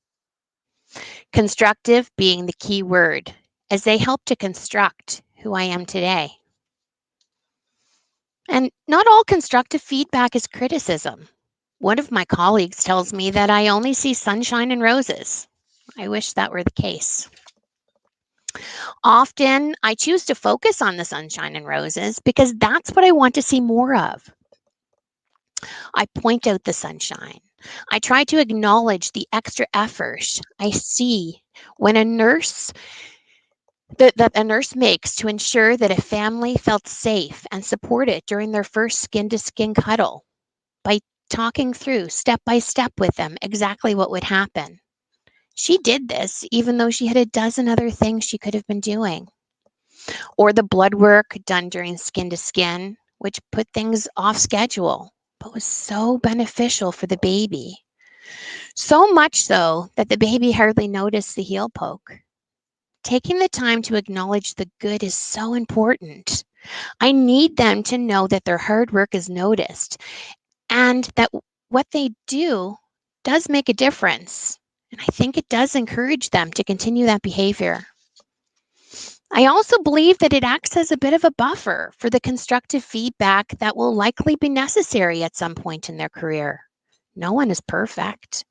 Constructive being the key word, as they helped to construct who I am today. And not all constructive feedback is criticism. One of my colleagues tells me that I only see sunshine and roses. I wish that were the case. Often, I choose to focus on the sunshine and roses because that's what I want to see more of. I point out the sunshine. I try to acknowledge the extra effort I see when a nurse that a nurse makes to ensure that a family felt safe and supported during their first skin-to-skin cuddle by talking through step by step with them exactly what would happen. She did this even though she had a dozen other things she could have been doing. Or the blood work done during skin-to-skin, which put things off schedule, but was so beneficial for the baby. So much so that the baby hardly noticed the heel poke. Taking the time to acknowledge the good is so important. I need them to know that their hard work is noticed and that what they do does make a difference. And I think it does encourage them to continue that behavior. I also believe that it acts as a bit of a buffer for the constructive feedback that will likely be necessary at some point in their career. No one is perfect,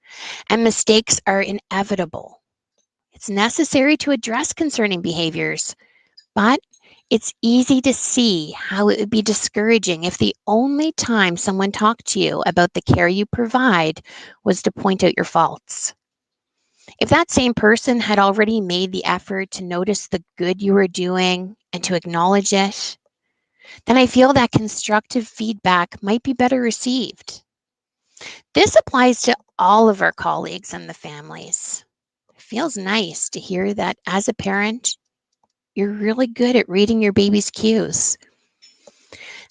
and mistakes are inevitable. It's necessary to address concerning behaviors, but it's easy to see how it would be discouraging if the only time someone talked to you about the care you provide was to point out your faults. If that same person had already made the effort to notice the good you were doing and to acknowledge it, then I feel that constructive feedback might be better received. This applies to all of our colleagues and the families. It feels nice to hear that as a parent, you're really good at reading your baby's cues.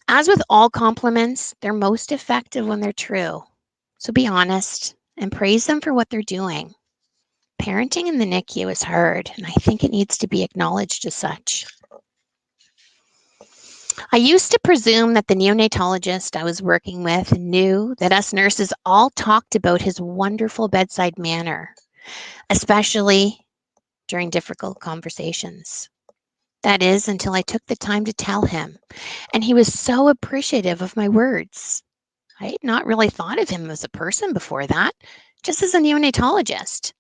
As with all compliments, they're most effective when they're true. So be honest and praise them for what they're doing. Parenting in the NICU is hard, and I think it needs to be acknowledged as such. I used to presume that the neonatologist I was working with knew that us nurses all talked about his wonderful bedside manner, especially during difficult conversations. That is, until I took the time to tell him, and he was so appreciative of my words. I had not really thought of him as a person before that, just as a neonatologist.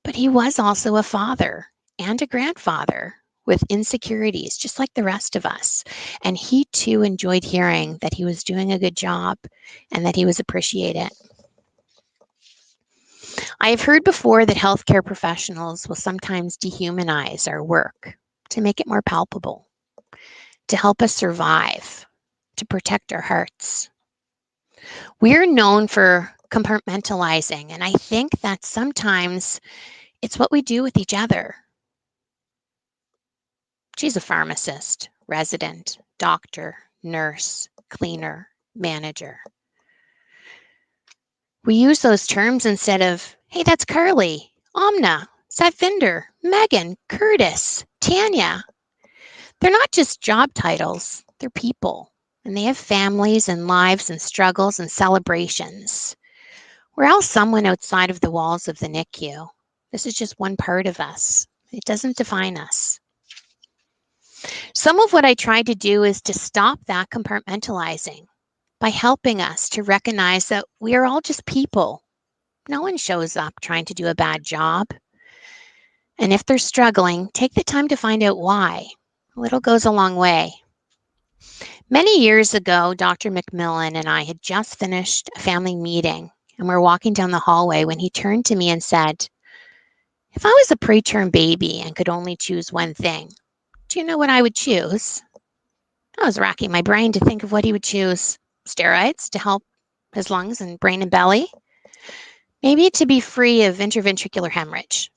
But he was also a father and a grandfather with insecurities, just like the rest of us. And he too enjoyed hearing that he was doing a good job and that he was appreciated. I have heard before that healthcare professionals will sometimes dehumanize our work to make it more palpable, to help us survive, to protect our hearts. We're known for compartmentalizing, and I think that sometimes it's what we do with each other. She's a pharmacist, resident, doctor, nurse, cleaner, manager. We use those terms instead of, hey, that's Carly, Amna, Satvinder, Megan, Curtis, Tanya. They're not just job titles, they're people. and they have families and lives and struggles and celebrations. We're all someone outside of the walls of the NICU. This is just one part of us. It doesn't define us. Some of what I tried to do is to stop that compartmentalizing by helping us to recognize that we are all just people. No one shows up trying to do a bad job. And if they're struggling, take the time to find out why. A little goes a long way. Many years ago, Dr. McMillan and I had just finished a family meeting, and we're walking down the hallway when he turned to me and said, "If I was a preterm baby and could only choose one thing, do you know what I would choose?" I was racking my brain to think of what he would choose. Steroids to help his lungs and brain and belly. Maybe to be free of intraventricular hemorrhage.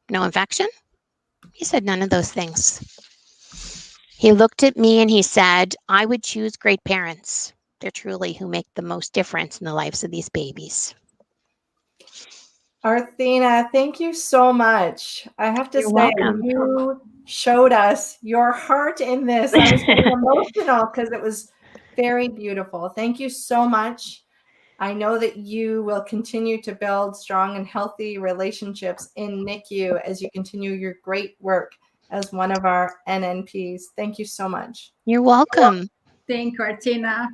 No infection? He said none of those things. He looked at me and he said, "I would choose great parents. They're truly who make the most difference in the lives of these babies." Arthena, thank you so much. I have to You're say, welcome. you showed us your heart in this. I was getting emotional because it was very beautiful. Thank you so much. I know that you will continue to build strong and healthy relationships in NICU as you continue your great work as one of our NNPs. Thank you so much. You're welcome. Thank you, Artina.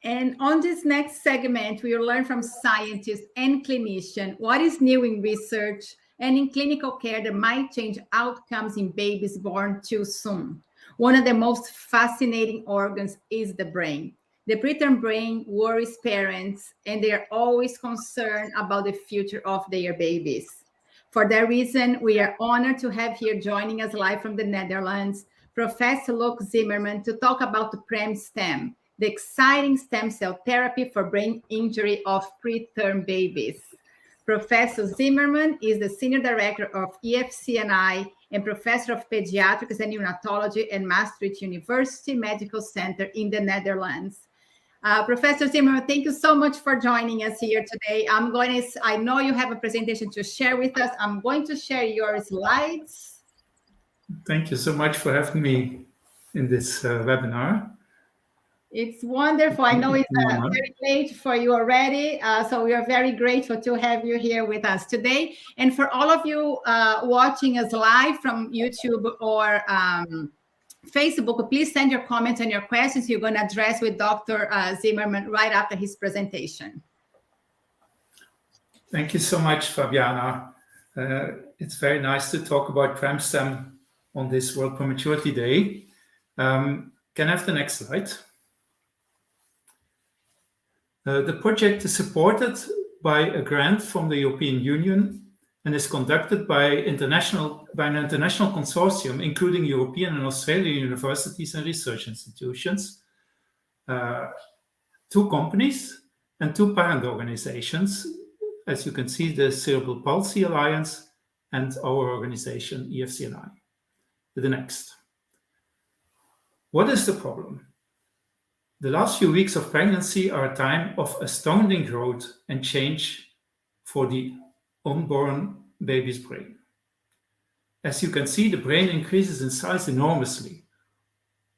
And on this next segment, we will learn from scientists and clinicians what is new in research and in clinical care that might change outcomes in babies born too soon. One of the most fascinating organs is the brain. The preterm brain worries parents, and they are always concerned about the future of their babies. For that reason, we are honored to have here joining us live from the Netherlands, Professor Luc Zimmerman, to talk about the PremStem, the exciting stem cell therapy for brain injury of preterm babies. Professor Zimmerman is the Senior Director of EFCNI and Professor of Pediatrics and Neonatology at Maastricht University Medical Center in the Netherlands. Professor Zimmerman, thank you so much for joining us here today. I know you have a presentation to share with us. I'm going to share your slides. Thank you so much for having me in this webinar. It's wonderful. I know it's very late for you already. So we are very grateful to have you here with us today. And for all of you watching us live from YouTube or Facebook, please send your comments and your questions you're going to address with Dr. Zimmerman right after his presentation. Thank you so much, Fabiana. It's very nice to talk about PremStem on this World Prematurity Day. Can I have the next slide? The project is supported by a grant from the European Union and is conducted by an international consortium, including European and Australian universities and research institutions, 2 companies, and 2 parent organizations. As you can see, the Cerebral Palsy Alliance and our organization, EFCNI. The next. What is the problem? The last few weeks of pregnancy are a time of astounding growth and change for the unborn baby's brain. As you can see, the brain increases in size enormously,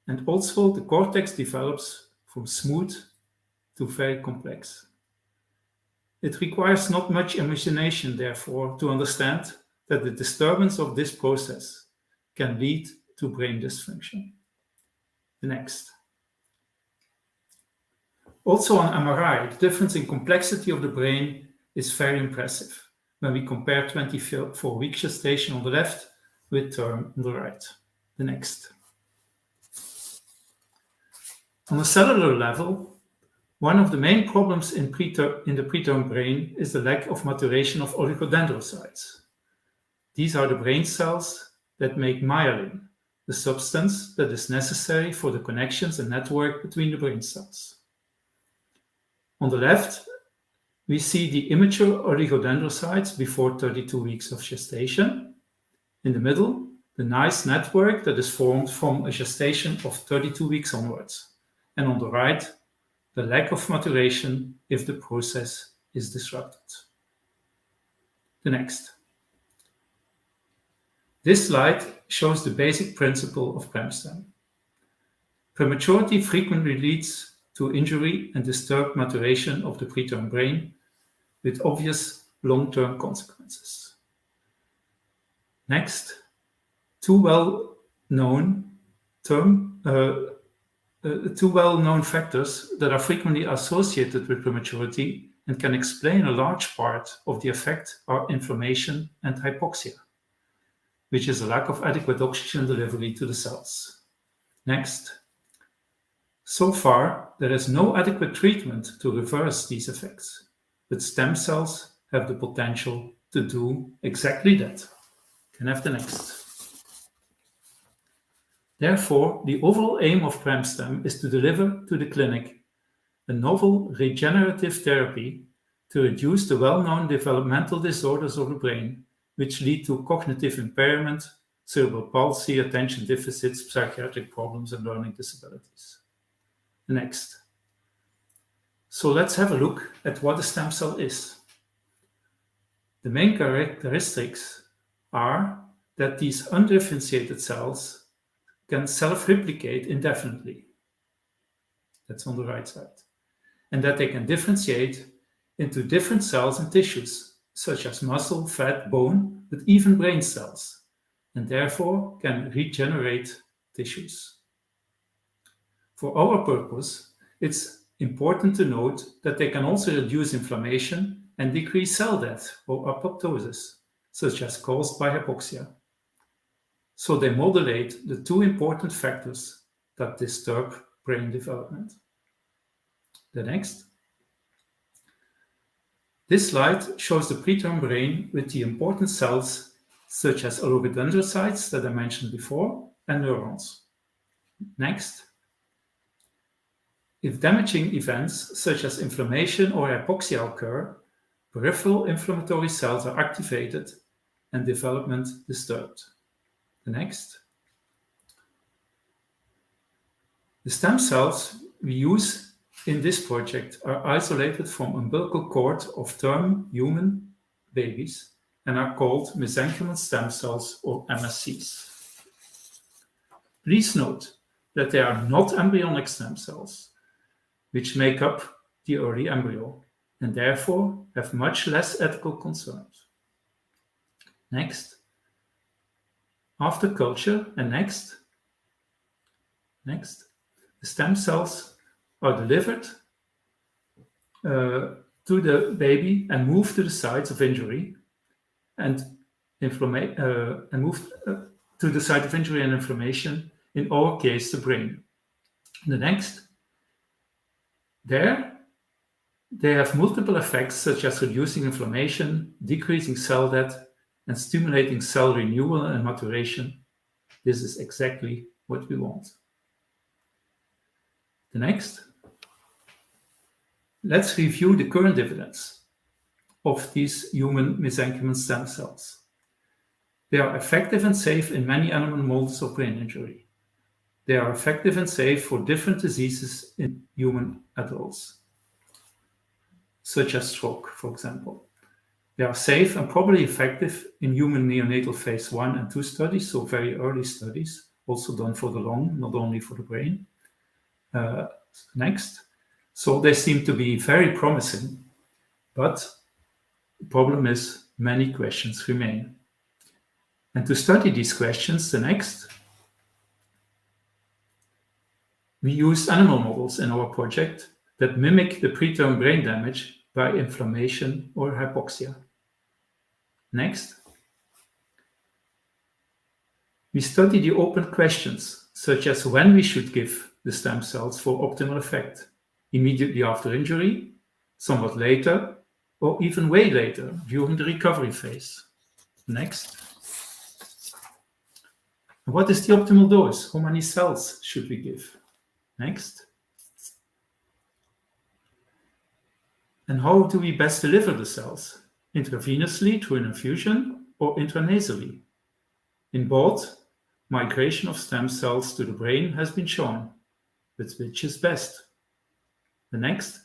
and also the cortex develops from smooth to very complex. It requires not much imagination, therefore, to understand that the disturbance of this process can lead to brain dysfunction. The next. Also on MRI, the difference in complexity of the brain is very impressive when we compare 24-week gestation on the left with term on the right. The next. On a cellular level, one of the main problems in the preterm brain is the lack of maturation of oligodendrocytes. These are the brain cells that make myelin, the substance that is necessary for the connections and network between the brain cells. On the left, we see the immature oligodendrocytes before 32 weeks of gestation. In the middle, the nice network that is formed from a gestation of 32 weeks onwards. And on the right, the lack of maturation if the process is disrupted. The next. This slide shows the basic principle of PremStem. Prematurity frequently leads to injury and disturbed maturation of the preterm brain with obvious long-term consequences. Next, two well-known factors that are frequently associated with prematurity and can explain a large part of the effect are inflammation and hypoxia, which is a lack of adequate oxygen delivery to the cells. Next, so far, there is no adequate treatment to reverse these effects, but stem cells have the potential to do exactly that. Can I have the next? Therefore, the overall aim of PremStem is to deliver to the clinic a novel regenerative therapy to reduce the well-known developmental disorders of the brain, which lead to cognitive impairment, cerebral palsy, attention deficits, psychiatric problems, and learning disabilities. Next. So let's have a look at what a stem cell is. The main characteristics are that these undifferentiated cells can self-replicate indefinitely. That's on the right side. And that they can differentiate into different cells and tissues, such as muscle, fat, bone, but even brain cells, and therefore can regenerate tissues. For our purpose, it's important to note that they can also reduce inflammation and decrease cell death or apoptosis, such as caused by hypoxia. So they modulate the two important factors that disturb brain development. The next. This slide shows the preterm brain with the important cells such as oligodendrocytes that I mentioned before and neurons. Next. If damaging events such as inflammation or hypoxia occur, peripheral inflammatory cells are activated and development disturbed. The next. The stem cells we use in this project are isolated from umbilical cord of term human babies and are called mesenchymal stem cells or MSCs. Please note that they are not embryonic stem cells, which make up the early embryo and therefore have much less ethical concerns. Next. After culture and next, the stem cells are delivered to the baby and moved to the sites of injury and moved to the site of injury and inflammation, in our case, the brain. The next, there, they have multiple effects such as reducing inflammation, decreasing cell death, and stimulating cell renewal and maturation. This is exactly what we want. The next. Let's review the current evidence of these human mesenchymal stem cells. They are effective and safe in many animal models of brain injury. They are effective and safe for different diseases in human adults, such as stroke, for example. They are safe and probably effective in human neonatal phase 1 and 2 studies, so very early studies, also done for the lung, not only for the brain. Next. So they seem to be very promising, but the problem is many questions remain. And to study these questions, the next, we use animal models in our project that mimic the preterm brain damage by inflammation or hypoxia. Next, we study the open questions, such as when we should give the stem cells for optimal effect, immediately after injury, somewhat later, or even way later during the recovery phase. Next. What is the optimal dose? How many cells should we give? Next. And how do we best deliver the cells? Intravenously through an infusion or intranasally? In both, migration of stem cells to the brain has been shown, but which is best? The next.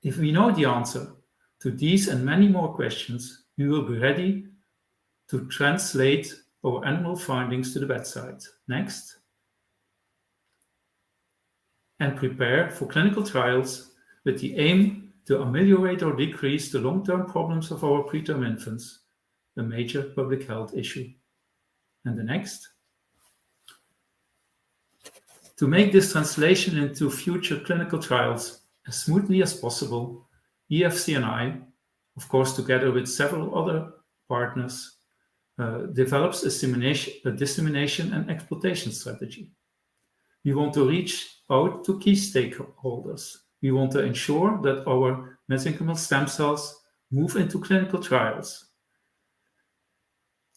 If we know the answer to these and many more questions, we will be ready to translate our animal findings to the bedside. Next. And prepare for clinical trials with the aim to ameliorate or decrease the long-term problems of our preterm infants, a major public health issue. And the next. To make this translation into future clinical trials as smoothly as possible, EFCNI, of course together with several other partners, develops a dissemination and exploitation strategy. We want to reach out to key stakeholders. We want to ensure that our mesenchymal stem cells move into clinical trials.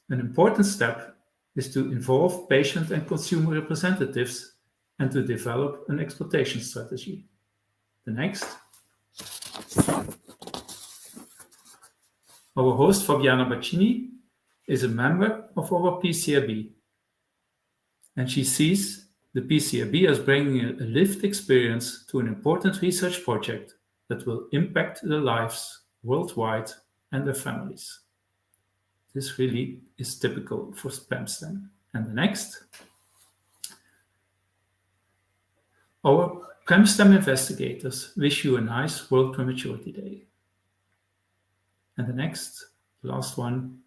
An important step is to involve patient and consumer representatives and to develop an exploitation strategy. The next. Our host, Fabiana Baccini, is a member of our PCRB, and she sees the PCRB as bringing a lived experience to an important research project that will impact their lives worldwide and their families. This really is typical for PremStem. And the next. Our PremStem investigators wish you a nice World Prematurity Day. And the next, last one.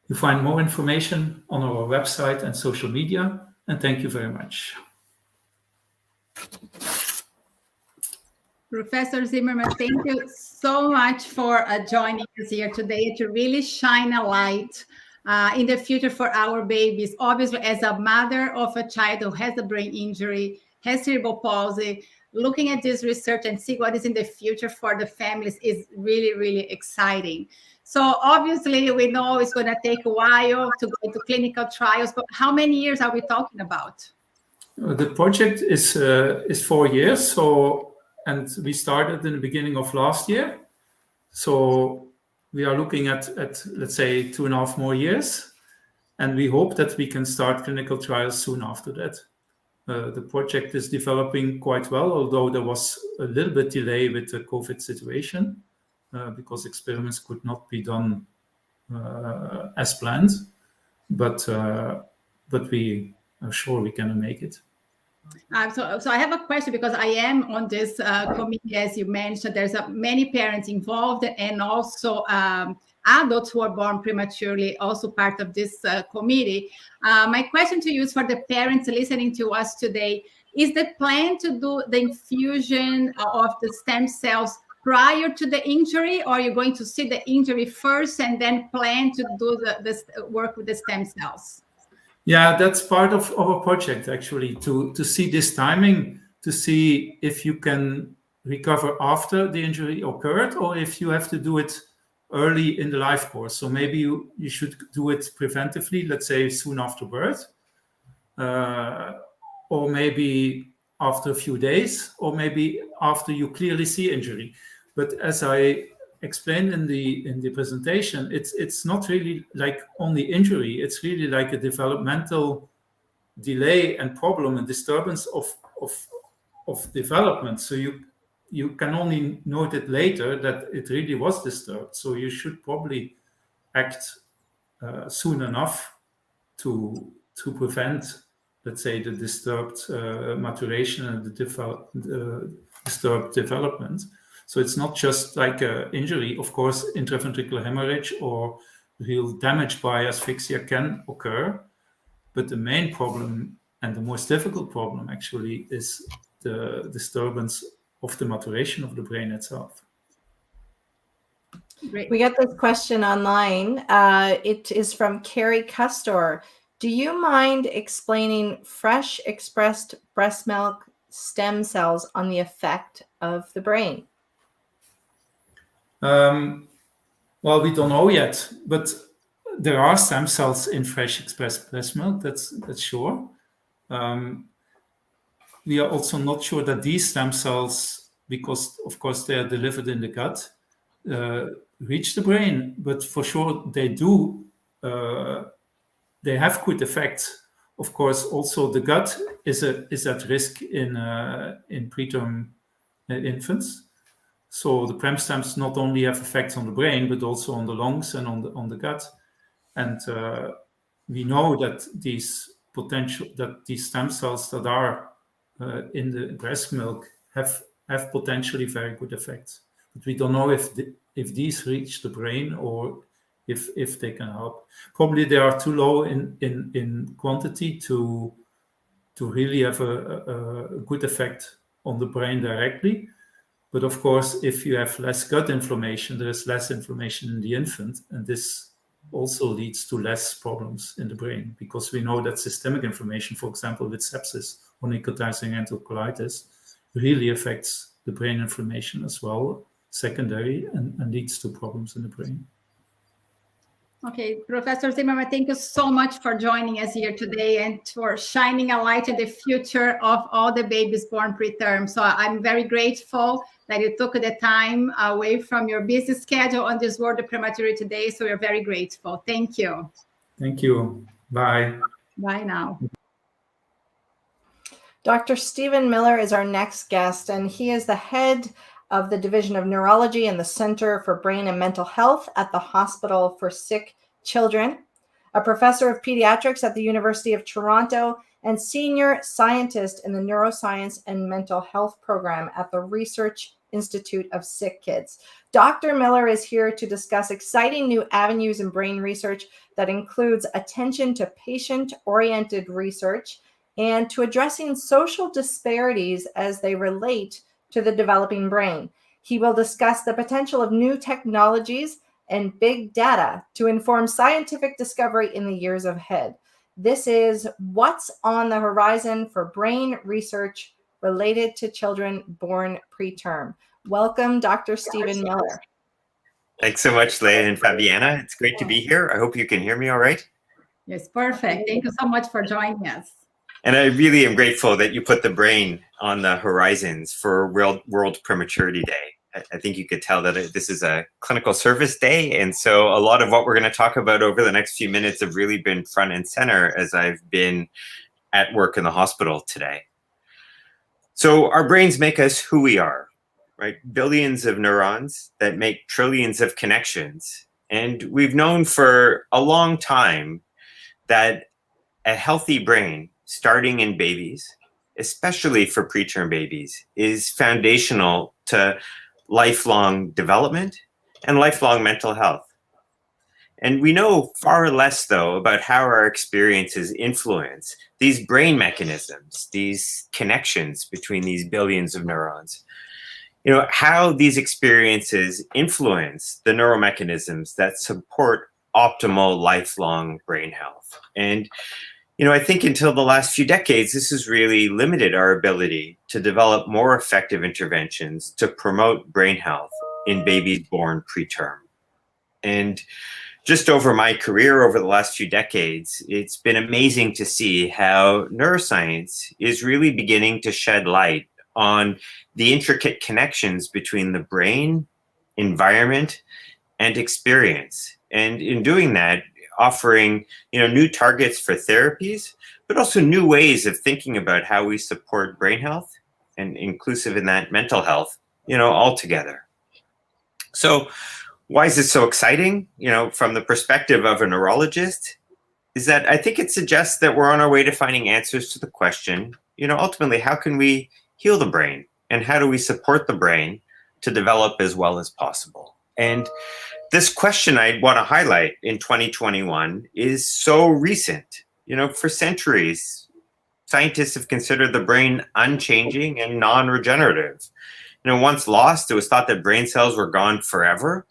You find more information on our website and social media, and thank you very much. Professor Zimmerman, thank you so much for joining us here today to really shine a light in the future for our babies. Obviously, as a mother of a child who has a brain injury, has cerebral palsy, looking at this research and see what is in the future for the families is really, really exciting. So obviously, we know it's going to take a while to go into clinical trials, but how many years are we talking about? The project is 4 years, and we started in the beginning of last year. So we are looking at let's say 2.5 more years, and we hope that we can start clinical trials soon after that. The project is developing quite well, although there was a little bit delay with the COVID situation because experiments could not be done as planned. But we are sure we can make it. So I have a question because I am on this committee, as you mentioned. There's many parents involved and also adults who are born prematurely, also part of this committee. My question to you is for the parents listening to us today, is the plan to do the infusion of the stem cells prior to the injury, or are you going to see the injury first and then plan to do this work with the stem cells? Yeah, that's part of our project, actually, to see this timing, to see if you can recover after the injury occurred or if you have to do it early in the life course. So maybe you should do it preventively, let's say soon after birth, or maybe after a few days, or maybe after you clearly see injury. But as I explained in the presentation, it's not really like only injury. It's really like a developmental delay and problem and disturbance of development. So you can only note it later that it really was disturbed. So you should probably act soon enough to prevent, let's say, the disturbed maturation and the disturbed development. So it's not just like an injury. Of course, intraventricular hemorrhage or real damage by asphyxia can occur. But the main problem and the most difficult problem actually is the disturbance of the maturation of the brain itself. Great. We got this question online. It is from Carrie Custor. Do you mind explaining fresh expressed breast milk stem cells on the effect of the brain? Well, we don't know yet, but there are stem cells in fresh expressed breast milk, that's sure. We are also not sure that these stem cells, because of course they are delivered in the gut, reach the brain, but for sure they do. They have good effects. Of course, also the gut is at risk in preterm infants. So the prem stems not only have effects on the brain, but also on the lungs and on the gut. And we know that these stem cells that are in the breast milk have potentially very good effects. But we don't know if these reach the brain or if they can help. Probably they are too low in quantity to really have a good effect on the brain directly. But of course, if you have less gut inflammation, there is less inflammation in the infant, and this also leads to less problems in the brain, because we know that systemic inflammation, for example, with sepsis or nicotizing enterocolitis, really affects the brain inflammation as well, secondary, and leads to problems in the brain. Okay, Professor Zimmerman, thank you so much for joining us here today and for shining a light on the future of all the babies born preterm. So I'm very grateful that you took the time away from your busy schedule on this World Prematurity Day. So we're very grateful. Thank you. Thank you. Bye. Bye now. Dr. Stephen Miller is our next guest, and he is the head of the Division of Neurology and the Center for Brain and Mental Health at the Hospital for Sick Children, a professor of pediatrics at the University of Toronto, and senior scientist in the Neuroscience and Mental Health program at the Research Institute of Sick Kids. Dr. Miller is here to discuss exciting new avenues in brain research that includes attention to patient-oriented research and to addressing social disparities as they relate to the developing brain. He will discuss the potential of new technologies and big data to inform scientific discovery in the years ahead. This is What's on the Horizon for Brain Research Related to Children Born Preterm. Welcome, Dr. Stephen Miller. Thanks so much, Leah and Fabiana. It's great to be here. I hope you can hear me all right. Yes, perfect. Thank you so much for joining us. And I really am grateful that you put the brain on the horizons for World Prematurity Day. I think you could tell that this is a clinical service day. And so a lot of what we're going to talk about over the next few minutes have really been front and center as I've been at work in the hospital today. So our brains make us who we are, right? Billions of neurons that make trillions of connections. And we've known for a long time that a healthy brain, starting in babies, especially for preterm babies, is foundational to lifelong development and lifelong mental health. And we know far less, though, about how our experiences influence these brain mechanisms, these connections between these billions of neurons. You know, how these experiences influence the neuromechanisms that support optimal lifelong brain health. And you know, I think until the last few decades, this has really limited our ability to develop more effective interventions to promote brain health in babies born preterm. And just over my career over the last few decades, it's been amazing to see how neuroscience is really beginning to shed light on the intricate connections between the brain, environment, and experience. And in doing that, offering, you know, new targets for therapies, but also new ways of thinking about how we support brain health, and inclusive in that mental health, you know, all together. So why is this so exciting? You know, from the perspective of a neurologist, is that I think it suggests that we're on our way to finding answers to the question, you know, ultimately, how can we heal the brain? And how do we support the brain to develop as well as possible? And this question I want to highlight in 2021 is so recent. You know, for centuries, scientists have considered the brain unchanging and non-regenerative. You know, once lost, it was thought that brain cells were gone forever.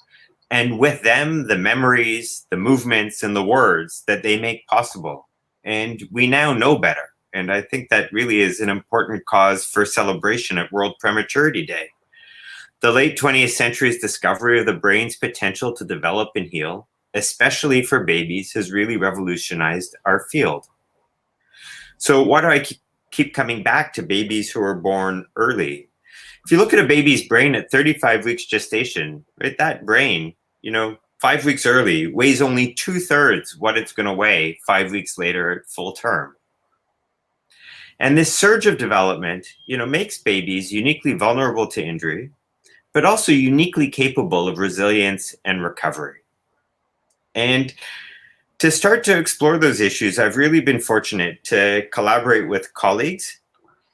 And with them, the memories, the movements, and the words that they make possible. And we now know better. And I think that really is an important cause for celebration at World Prematurity Day. The late 20th century's discovery of the brain's potential to develop and heal, especially for babies, has really revolutionized our field. So why do I keep coming back to babies who are born early? If you look at a baby's brain at 35 weeks gestation, right, that brain, you know, 5 weeks early weighs only 2/3 what it's going to weigh 5 weeks later at full term. And this surge of development, you know, makes babies uniquely vulnerable to injury, but also uniquely capable of resilience and recovery. And To start to explore those issues, I've really been fortunate to collaborate with colleagues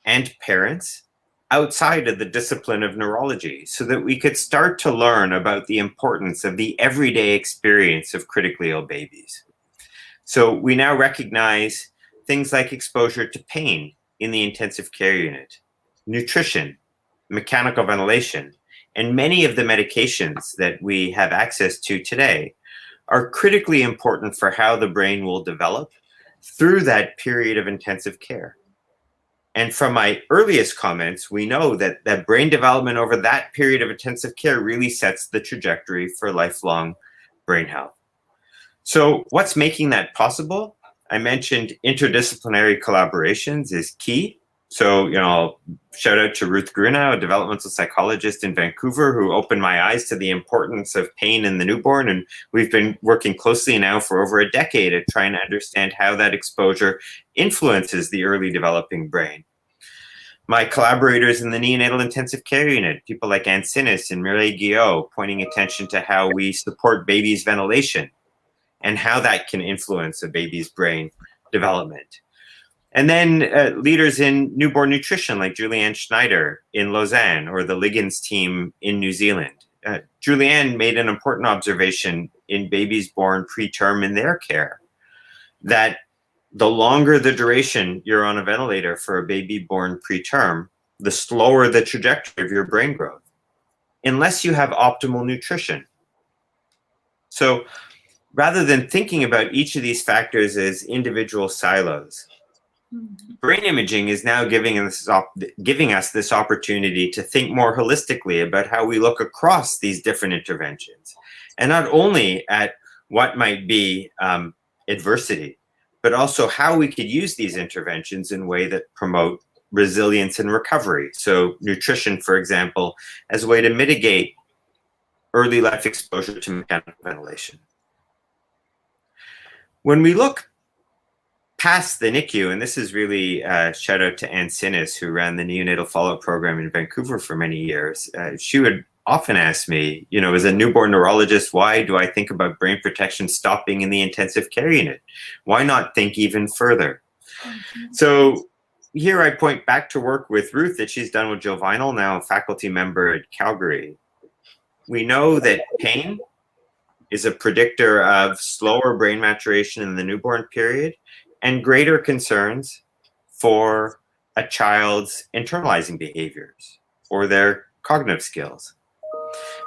and parents outside of the discipline of neurology so that we could start to learn about the importance of the everyday experience of critically ill babies. So we now recognize things like exposure to pain in the intensive care unit, nutrition, mechanical ventilation, and many of the medications that we have access to today are critically important for how the brain will develop through that period of intensive care. And from my earliest comments, we know that brain development over that period of intensive care really sets the trajectory for lifelong brain health. So what's making that possible? I mentioned interdisciplinary collaborations is key. So, I'll shout out to Ruth Grunau, a developmental psychologist in Vancouver, who opened my eyes to the importance of pain in the newborn. And we've been working closely now for over a decade at trying to understand how that exposure influences the early developing brain. My collaborators in the neonatal intensive care unit, people like Anne Sinnis and Mireille Guillot, pointing attention to how we support babies' ventilation and how that can influence a baby's brain development. And then leaders in newborn nutrition like Julianne Schneider in Lausanne or the Liggins team in New Zealand. Julianne made an important observation in babies born preterm in their care, that the longer the duration you're on a ventilator for a baby born preterm, the slower the trajectory of your brain growth, unless you have optimal nutrition. So rather than thinking about each of these factors as individual silos, brain imaging is now giving us this opportunity to think more holistically about how we look across these different interventions, and not only at what might be adversity, but also how we could use these interventions in a way that promote resilience and recovery. So nutrition, for example, as a way to mitigate early life exposure to mechanical ventilation. When we look past the NICU, and this is really a shout out to Anne Sinnis, who ran the neonatal follow-up program in Vancouver for many years. She would often ask me, as a newborn neurologist, why do I think about brain protection stopping in the intensive care unit? Why not think even further? So here I point back to work with Ruth that she's done with Jill Vinal, now a faculty member at Calgary. We know that pain is a predictor of slower brain maturation in the newborn period and greater concerns for a child's internalizing behaviors or their cognitive skills.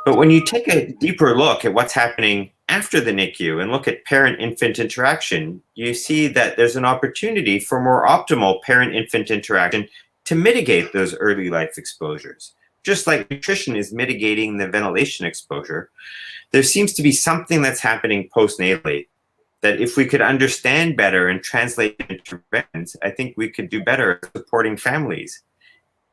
But when you take a deeper look at what's happening after the NICU and look at parent-infant interaction, you see that there's an opportunity for more optimal parent-infant interaction to mitigate those early life exposures. Just like nutrition is mitigating the ventilation exposure, there seems to be something that's happening postnatally that if we could understand better and translate interventions, I think we could do better at supporting families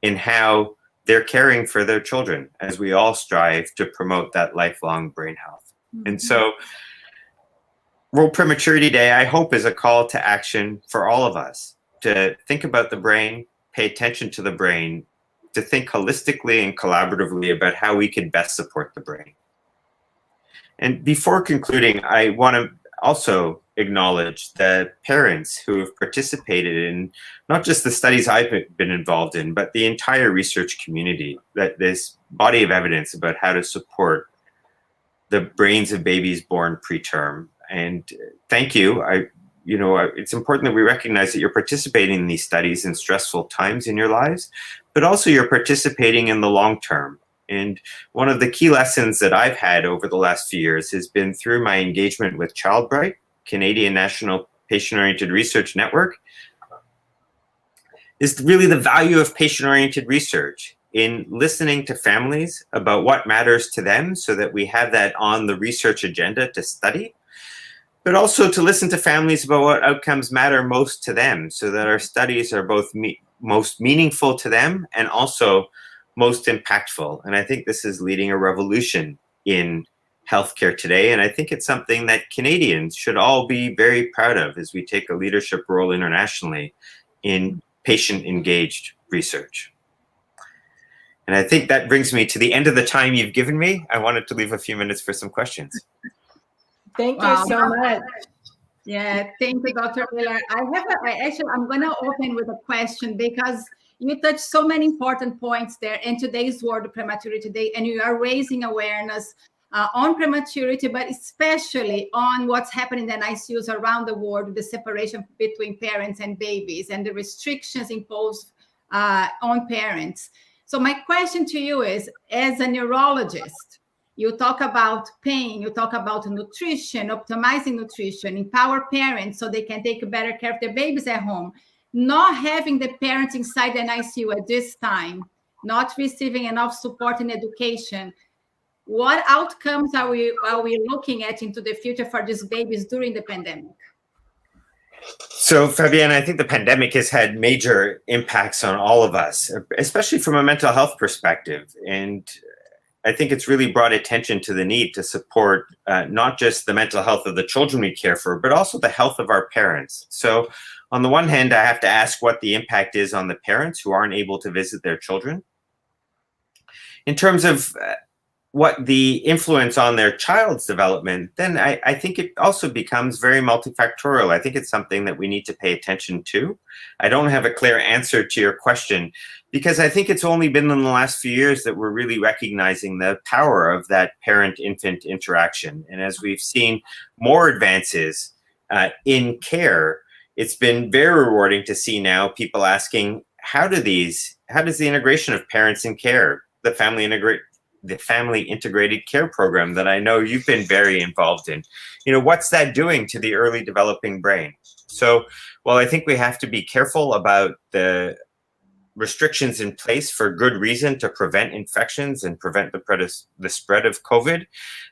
in how they're caring for their children as we all strive to promote that lifelong brain health. And so World Prematurity Day, I hope, is a call to action for all of us to think about the brain, pay attention to the brain, to think holistically and collaboratively about how we can best support the brain. And before concluding, I want to also acknowledge the parents who have participated in not just the studies I've been involved in, but the entire research community, that this body of evidence about how to support the brains of babies born preterm. And thank you. It's important that we recognize that you're participating in these studies in stressful times in your lives, but also you're participating in the long term. And one of the key lessons that I've had over the last few years has been through my engagement with ChildBright, Canadian National Patient-Oriented Research Network, is really the value of patient-oriented research in listening to families about what matters to them so that we have that on the research agenda to study, but also to listen to families about what outcomes matter most to them so that our studies are both most meaningful to them and also most impactful. And I think this is leading a revolution in healthcare today. And I think it's something that Canadians should all be very proud of as we take a leadership role internationally in patient-engaged research. And I think that brings me to the end of the time you've given me. I wanted to leave a few minutes for some questions. Thank you so much. Yeah, thank you, Dr. Miller. I'm going to open with a question because you touched so many important points there in today's World Prematurity Day, and you are raising awareness on prematurity, but especially on what's happening in the NICUs around the world, the separation between parents and babies and the restrictions imposed on parents. So my question to you is, as a neurologist, you talk about pain, you talk about nutrition, optimizing nutrition, empower parents so they can take better care of their babies at home. Not having the parents inside the NICU at this time, not receiving enough support and education. What outcomes are we looking at into the future for these babies during the pandemic? So, Fabienne, I think the pandemic has had major impacts on all of us, especially from a mental health perspective. And I think it's really brought attention to the need to support not just the mental health of the children we care for, but also the health of our parents. So on the one hand, I have to ask what the impact is on the parents who aren't able to visit their children. In terms of what the influence on their child's development, then I think it also becomes very multifactorial. I think it's something that we need to pay attention to. I don't have a clear answer to your question because I think it's only been in the last few years that we're really recognizing the power of that parent-infant interaction. And as we've seen more advances in care, it's been very rewarding to see now people asking, how does the integration of parents in care, the family integrated care program that I know you've been very involved in, what's that doing to the early developing brain? So, well, I think we have to be careful about the restrictions in place for good reason to prevent infections and prevent the spread of COVID.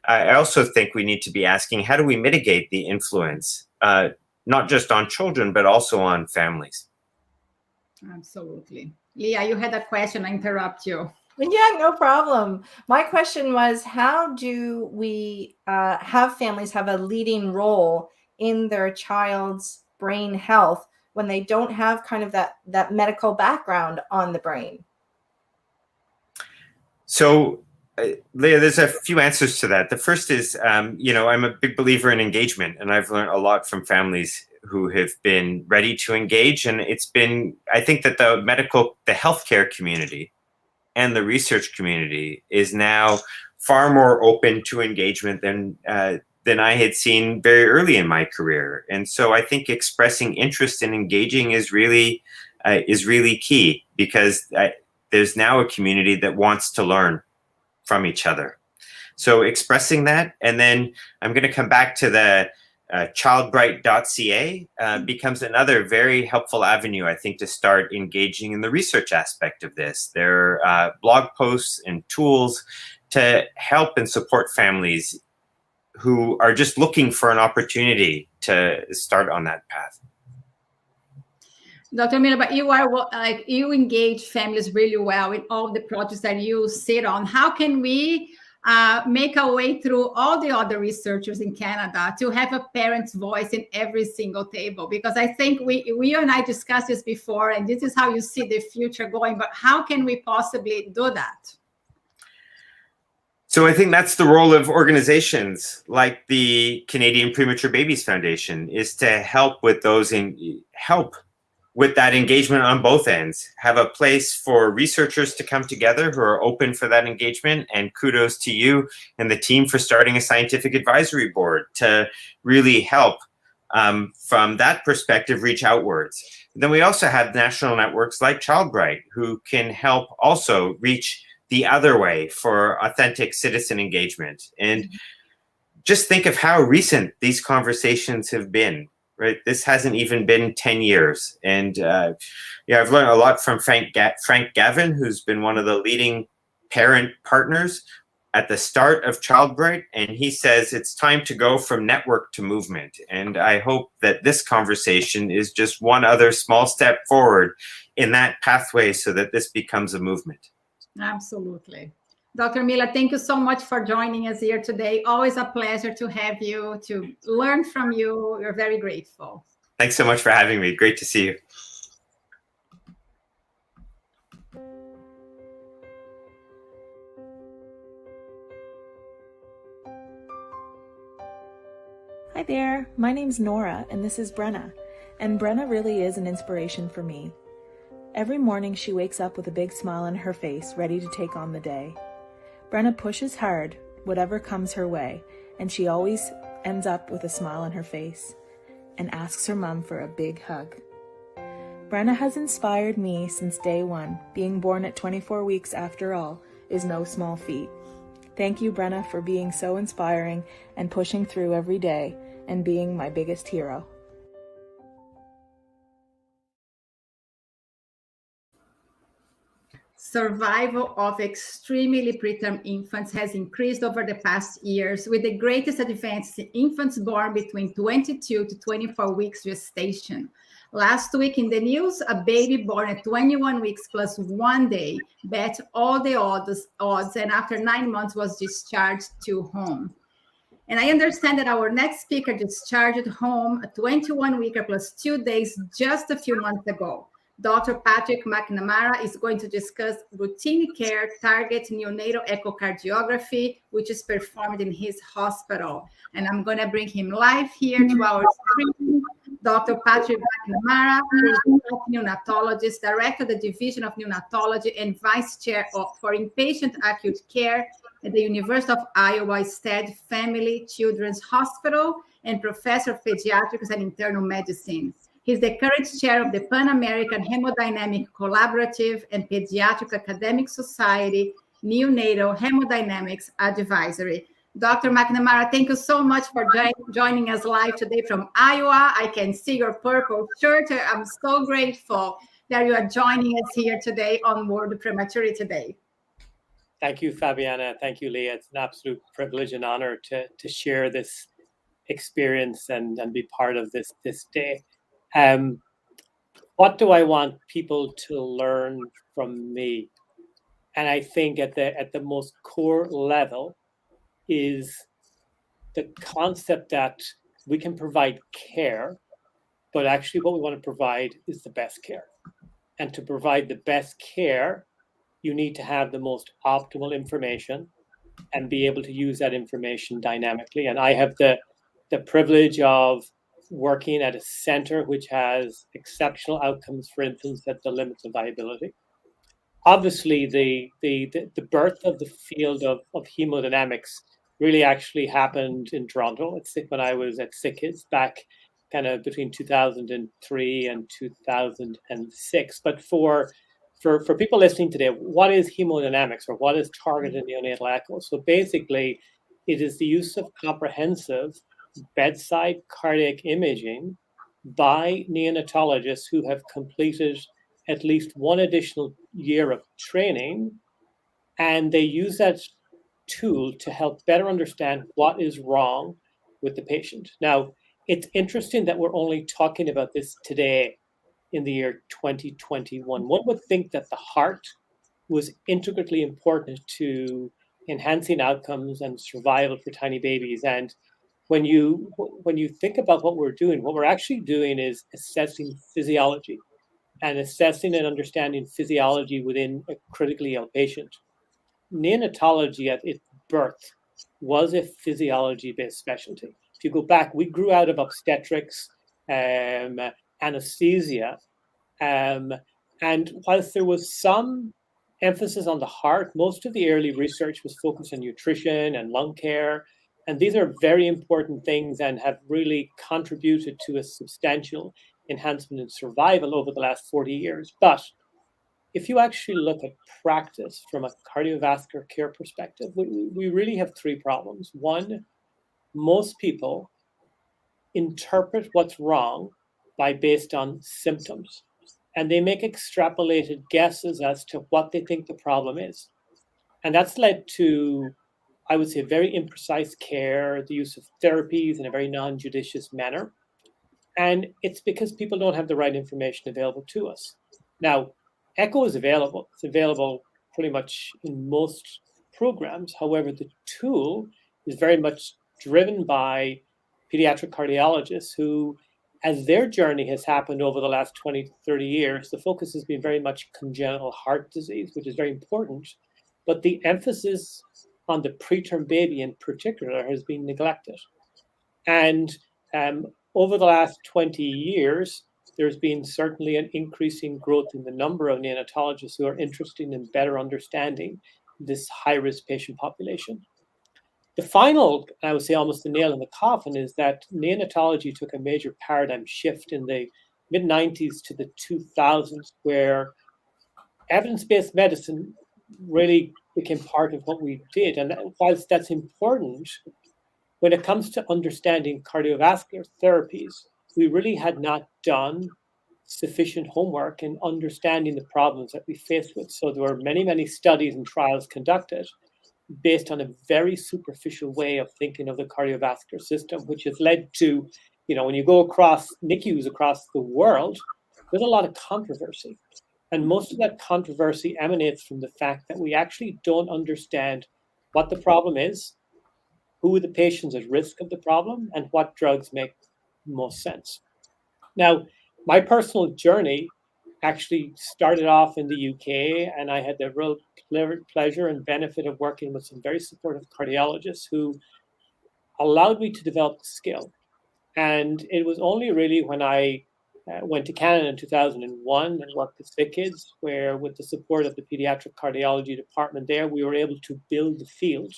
I also think we need to be asking, how do we mitigate the influence, not just on children, but also on families? Absolutely. Leah, you had a question. I interrupt you. Yeah, no problem. My question was, how do we have families have a leading role in their child's brain health when they don't have kind of that medical background on the brain? So, Leah, there's a few answers to that. The first is, I'm a big believer in engagement, and I've learned a lot from families who have been ready to engage. And I think that the healthcare community and the research community is now far more open to engagement than I had seen very early in my career. And so I think expressing interest in engaging is really key, because there's now a community that wants to learn from each other. So expressing that, and then I'm going to come back to the childbright.ca becomes another very helpful avenue, I think, to start engaging in the research aspect of this. There are blog posts and tools to help and support families who are just looking for an opportunity to start on that path. Dr. Miller, but you engage families really well in all the projects that you sit on. How can we make our way through all the other researchers in Canada to have a parent's voice in every single table? Because I think we and I discussed this before, and this is how you see the future going, but how can we possibly do that? So I think that's the role of organizations like the Canadian Premature Babies Foundation, is to help with with that engagement on both ends, have a place for researchers to come together who are open for that engagement. And kudos to you and the team for starting a scientific advisory board to really help from that perspective reach outwards. And then we also have national networks like ChildBright who can help also reach the other way for authentic citizen engagement. And just think of how recent these conversations have been. Right, this hasn't even been 10 years, and I've learned a lot from Frank Gavin, who's been one of the leading parent partners at the start of ChildBright, and he says it's time to go from network to movement. And I hope that this conversation is just one other small step forward in that pathway, so that this becomes a movement. Absolutely. Dr. Miller, thank you so much for joining us here today. Always a pleasure to have you, to learn from you. We're very grateful. Thanks so much for having me. Great to see you. Hi there, my name's Nora and this is Brenna. And Brenna really is an inspiration for me. Every morning she wakes up with a big smile on her face, ready to take on the day. Brenna pushes hard, whatever comes her way, and she always ends up with a smile on her face and asks her mom for a big hug. Brenna has inspired me since day one. Being born at 24 weeks after all is no small feat. Thank you, Brenna, for being so inspiring and pushing through every day and being my biggest hero. Survival of extremely preterm infants has increased over the past years, with the greatest advance in infants born between 22 to 24 weeks gestation. Last week in the news, a baby born at 21 weeks plus 1 day bet all the odds and after 9 months was discharged to home. And I understand that our next speaker discharged home a 21-weeker plus 2 days just a few months ago. Dr. Patrick McNamara is going to discuss routine care target neonatal echocardiography, which is performed in his hospital. And I'm going to bring him live here to our screen. Dr. Patrick McNamara, who is a neonatologist, director of the Division of Neonatology and vice chair for inpatient acute care at the University of Iowa Stead Family Children's Hospital and professor of pediatrics and internal medicine. He's the current chair of the Pan American Hemodynamic Collaborative and Pediatric Academic Society Neonatal Hemodynamics Advisory. Dr. McNamara, thank you so much for joining us live today from Iowa. I can see your purple shirt. I'm so grateful that you are joining us here today on World Prematurity Day. Thank you, Fabiana. Thank you, Leah. It's an absolute privilege and honor to share this experience and be part of this day. What do I want people to learn from me? And I think at the most core level is the concept that we can provide care, but actually what we want to provide is the best care. And to provide the best care, you need to have the most optimal information and be able to use that information dynamically. And I have the privilege of working at a center which has exceptional outcomes for infants at the limits of viability. Obviously, the birth of the field of hemodynamics really actually happened in Toronto when I was at SickKids back kind of between 2003 and 2006. But for people listening today, what is hemodynamics or what is targeted neonatal echo? So basically, it is the use of comprehensive bedside cardiac imaging by neonatologists who have completed at least one additional year of training, and they use that tool to help better understand what is wrong with the patient. Now, it's interesting that we're only talking about this today in the year 2021. One would think that the heart was intricately important to enhancing outcomes and survival for tiny babies. And when you think about what we're actually doing is assessing physiology and assessing and understanding physiology within a critically ill patient. Neonatology at its birth was a physiology-based specialty. If you go back, we grew out of obstetrics, anesthesia, and whilst there was some emphasis on the heart, most of the early research was focused on nutrition and lung care. And these are very important things and have really contributed to a substantial enhancement in survival over the last 40 years. But if you actually look at practice from a cardiovascular care perspective, we really have three problems. One, most people interpret what's wrong based on symptoms, and they make extrapolated guesses as to what they think the problem is. And that's led to, I would say, very imprecise care, the use of therapies in a very non-judicious manner. And it's because people don't have the right information available to us. Now, echo is available. It's available pretty much in most programs. However, the tool is very much driven by pediatric cardiologists who, as their journey has happened over the last 20, 30 years, the focus has been very much congenital heart disease, which is very important. But the emphasis on the preterm baby in particular has been neglected. And over the last 20 years, there's been certainly an increasing growth in the number of neonatologists who are interested in better understanding this high-risk patient population. The final, I would say almost the nail in the coffin, is that neonatology took a major paradigm shift in the mid-90s to the 2000s, where evidence-based medicine really became part of what we did. And whilst that's important, when it comes to understanding cardiovascular therapies, we really had not done sufficient homework in understanding the problems that we face with. So there were many, many studies and trials conducted based on a very superficial way of thinking of the cardiovascular system, which has led to, when you go across NICUs across the world, there's a lot of controversy. And most of that controversy emanates from the fact that we actually don't understand what the problem is, who are the patients at risk of the problem, and what drugs make most sense. Now, my personal journey actually started off in the UK, and I had the real pleasure and benefit of working with some very supportive cardiologists who allowed me to develop the skill. And it was only really when I went to Canada in 2001 and worked with sick kids, where with the support of the pediatric cardiology department there, we were able to build the field,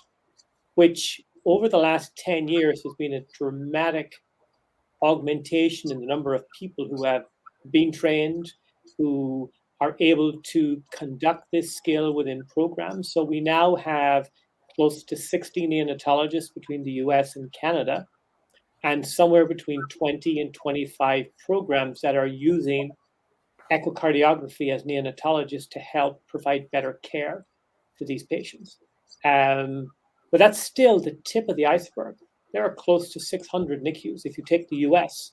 which over the last 10 years has been a dramatic augmentation in the number of people who have been trained, who are able to conduct this skill within programs. So we now have close to 60 neonatologists between the US and Canada, and somewhere between 20 and 25 programs that are using echocardiography as neonatologists to help provide better care to these patients. But that's still the tip of the iceberg. There are close to 600 NICUs. If you take the US,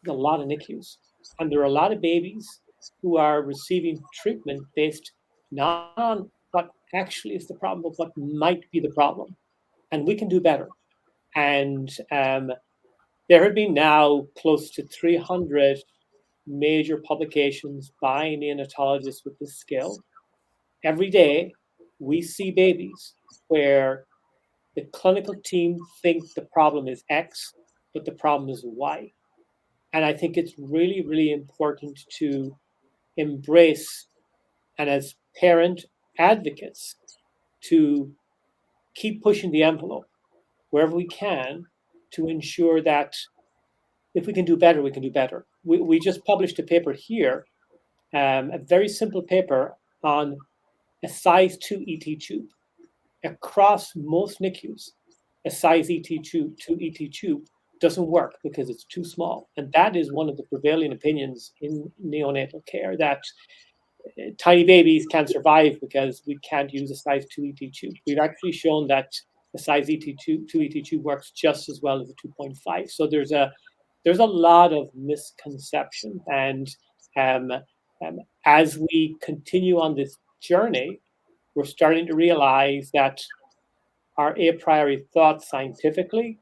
there's a lot of NICUs. And there are a lot of babies who are receiving treatment based not on what actually is the problem, but what might be the problem. And we can do better. And there have been now close to 300 major publications by neonatologists with this skill. Every day, we see babies where the clinical team think the problem is X, but the problem is Y. And I think it's really, really important to embrace, and as parent advocates, to keep pushing the envelope wherever we can to ensure that if we can do better, we can do better. We just published a paper here, a very simple paper on a size 2 ET tube. Across most NICUs, a size 2 ET tube doesn't work because it's too small. And that is one of the prevailing opinions in neonatal care, that tiny babies can't survive because we can't use a size 2 ET tube. We've actually shown that the size 2 ET tube works just as well as a 2.5. So there's a lot of misconception. And as we continue on this journey, we're starting to realize that our a priori thoughts scientifically,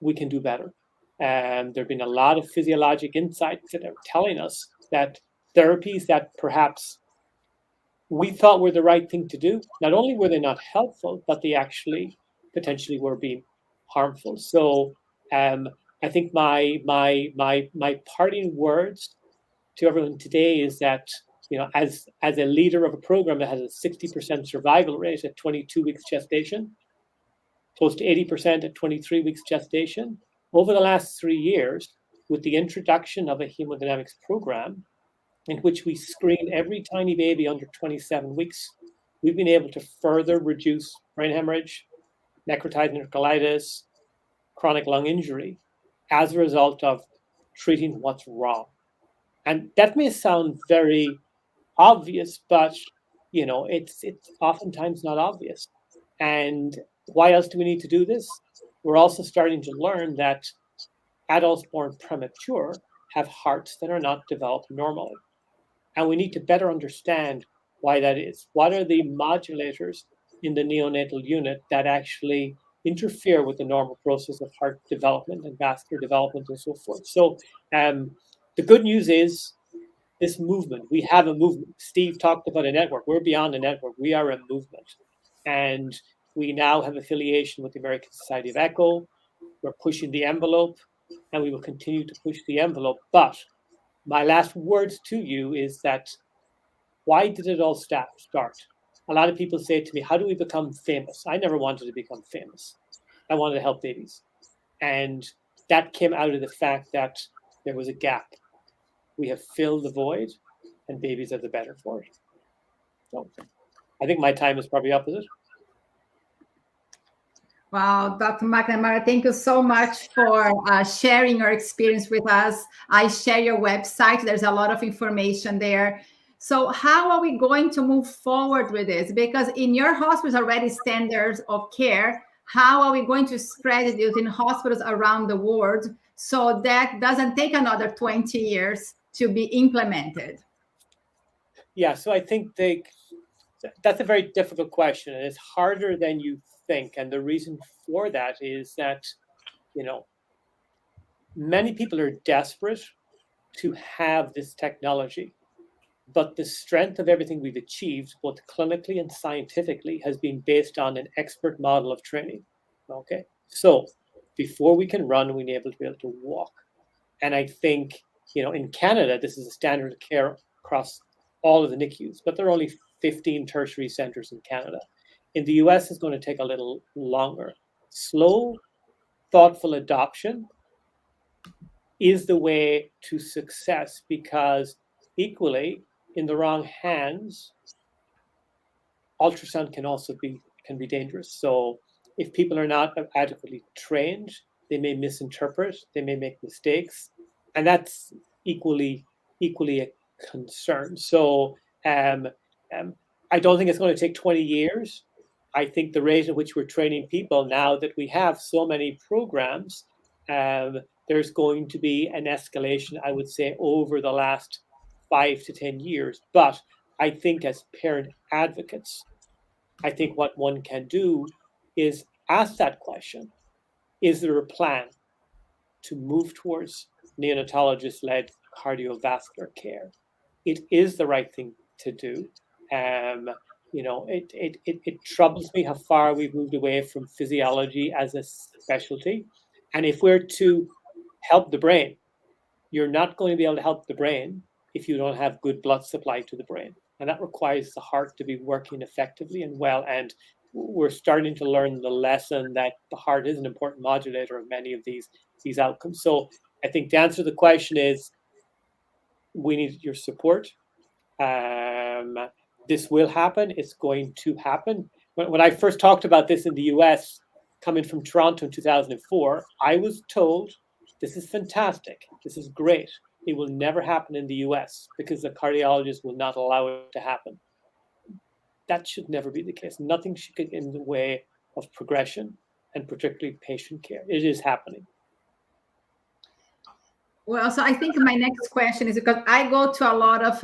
we can do better. And there have been a lot of physiologic insights that are telling us that therapies that perhaps we thought were the right thing to do, not only were they not helpful, but they actually potentially were being harmful. So I think my parting words to everyone today is that, as a leader of a program that has a 60% survival rate at 22 weeks gestation, close to 80% at 23 weeks gestation, over the last 3 years, with the introduction of a hemodynamics program in which we screen every tiny baby under 27 weeks, we've been able to further reduce brain hemorrhage, necrotizing enterocolitis, chronic lung injury as a result of treating what's wrong. And that may sound very obvious, but it's oftentimes not obvious. And why else do we need to do this? We're also starting to learn that adults born premature have hearts that are not developed normally. And we need to better understand why that is. What are the modulators in the neonatal unit that actually interfere with the normal process of heart development and vascular development and so forth? So the good news is this movement. We have a movement. Steve talked about a network. We're beyond a network. We are a movement. And we now have affiliation with the American Society of Echo. We're pushing the envelope. and we will continue to push the envelope. But my last words to you is that why did it all start? A lot of people say to me, how do we become famous? I never wanted to become famous. I wanted to help babies. And that came out of the fact that there was a gap. We have filled the void, and babies are the better for it. So I think my time is probably up, is it? Wow, Dr. McNamara, thank you so much for sharing your experience with us. I share your website. There's a lot of information there. So how are we going to move forward with this? Because in your hospital already standards of care, how are we going to spread it in hospitals around the world so that doesn't take another 20 years to be implemented? Yeah, so I think that's a very difficult question, and it's harder than you think. And the reason for that is that, many people are desperate to have this technology, but the strength of everything we've achieved, both clinically and scientifically, has been based on an expert model of training. Okay, so before we can run, we need to be able to walk. And I think, in Canada, this is a standard of care across all of the NICUs, but there are only 15 tertiary centers in Canada. In the US, it's going to take a little longer. Slow, thoughtful adoption is the way to success, because equally, in the wrong hands, ultrasound can be dangerous. So if people are not adequately trained, they may misinterpret, they may make mistakes, and that's equally a concern. So I don't think it's going to take 20 years. I think the rate at which we're training people, now that we have so many programs, there's going to be an escalation, I would say, over the last 5 to 10 years. But I think as parent advocates, I think what one can do is ask that question. Is there a plan to move towards neonatologist-led cardiovascular care? It is the right thing to do. It troubles me how far we've moved away from physiology as a specialty. And if we're to help the brain, you're not going to be able to help the brain if you don't have good blood supply to the brain. And that requires the heart to be working effectively and well. And we're starting to learn the lesson that the heart is an important modulator of many of these outcomes. So I think the answer to the question is, we need your support. This will happen. It's going to happen. When I first talked about this in the US, coming from Toronto in 2004, I was told, this is fantastic. This is great. It will never happen in the US because the cardiologist will not allow it to happen. That should never be the case. Nothing should get in the way of progression, and particularly patient care. It is happening. Well, so I think my next question is, because I go to a lot of,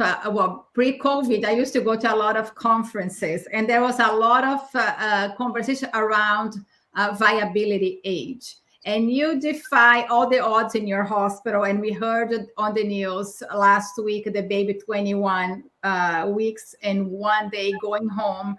pre-COVID, I used to go to a lot of conferences, and there was a lot of conversation around viability age. And you defy all the odds in your hospital. And we heard on the news last week, the baby 21 weeks and 1 day going home.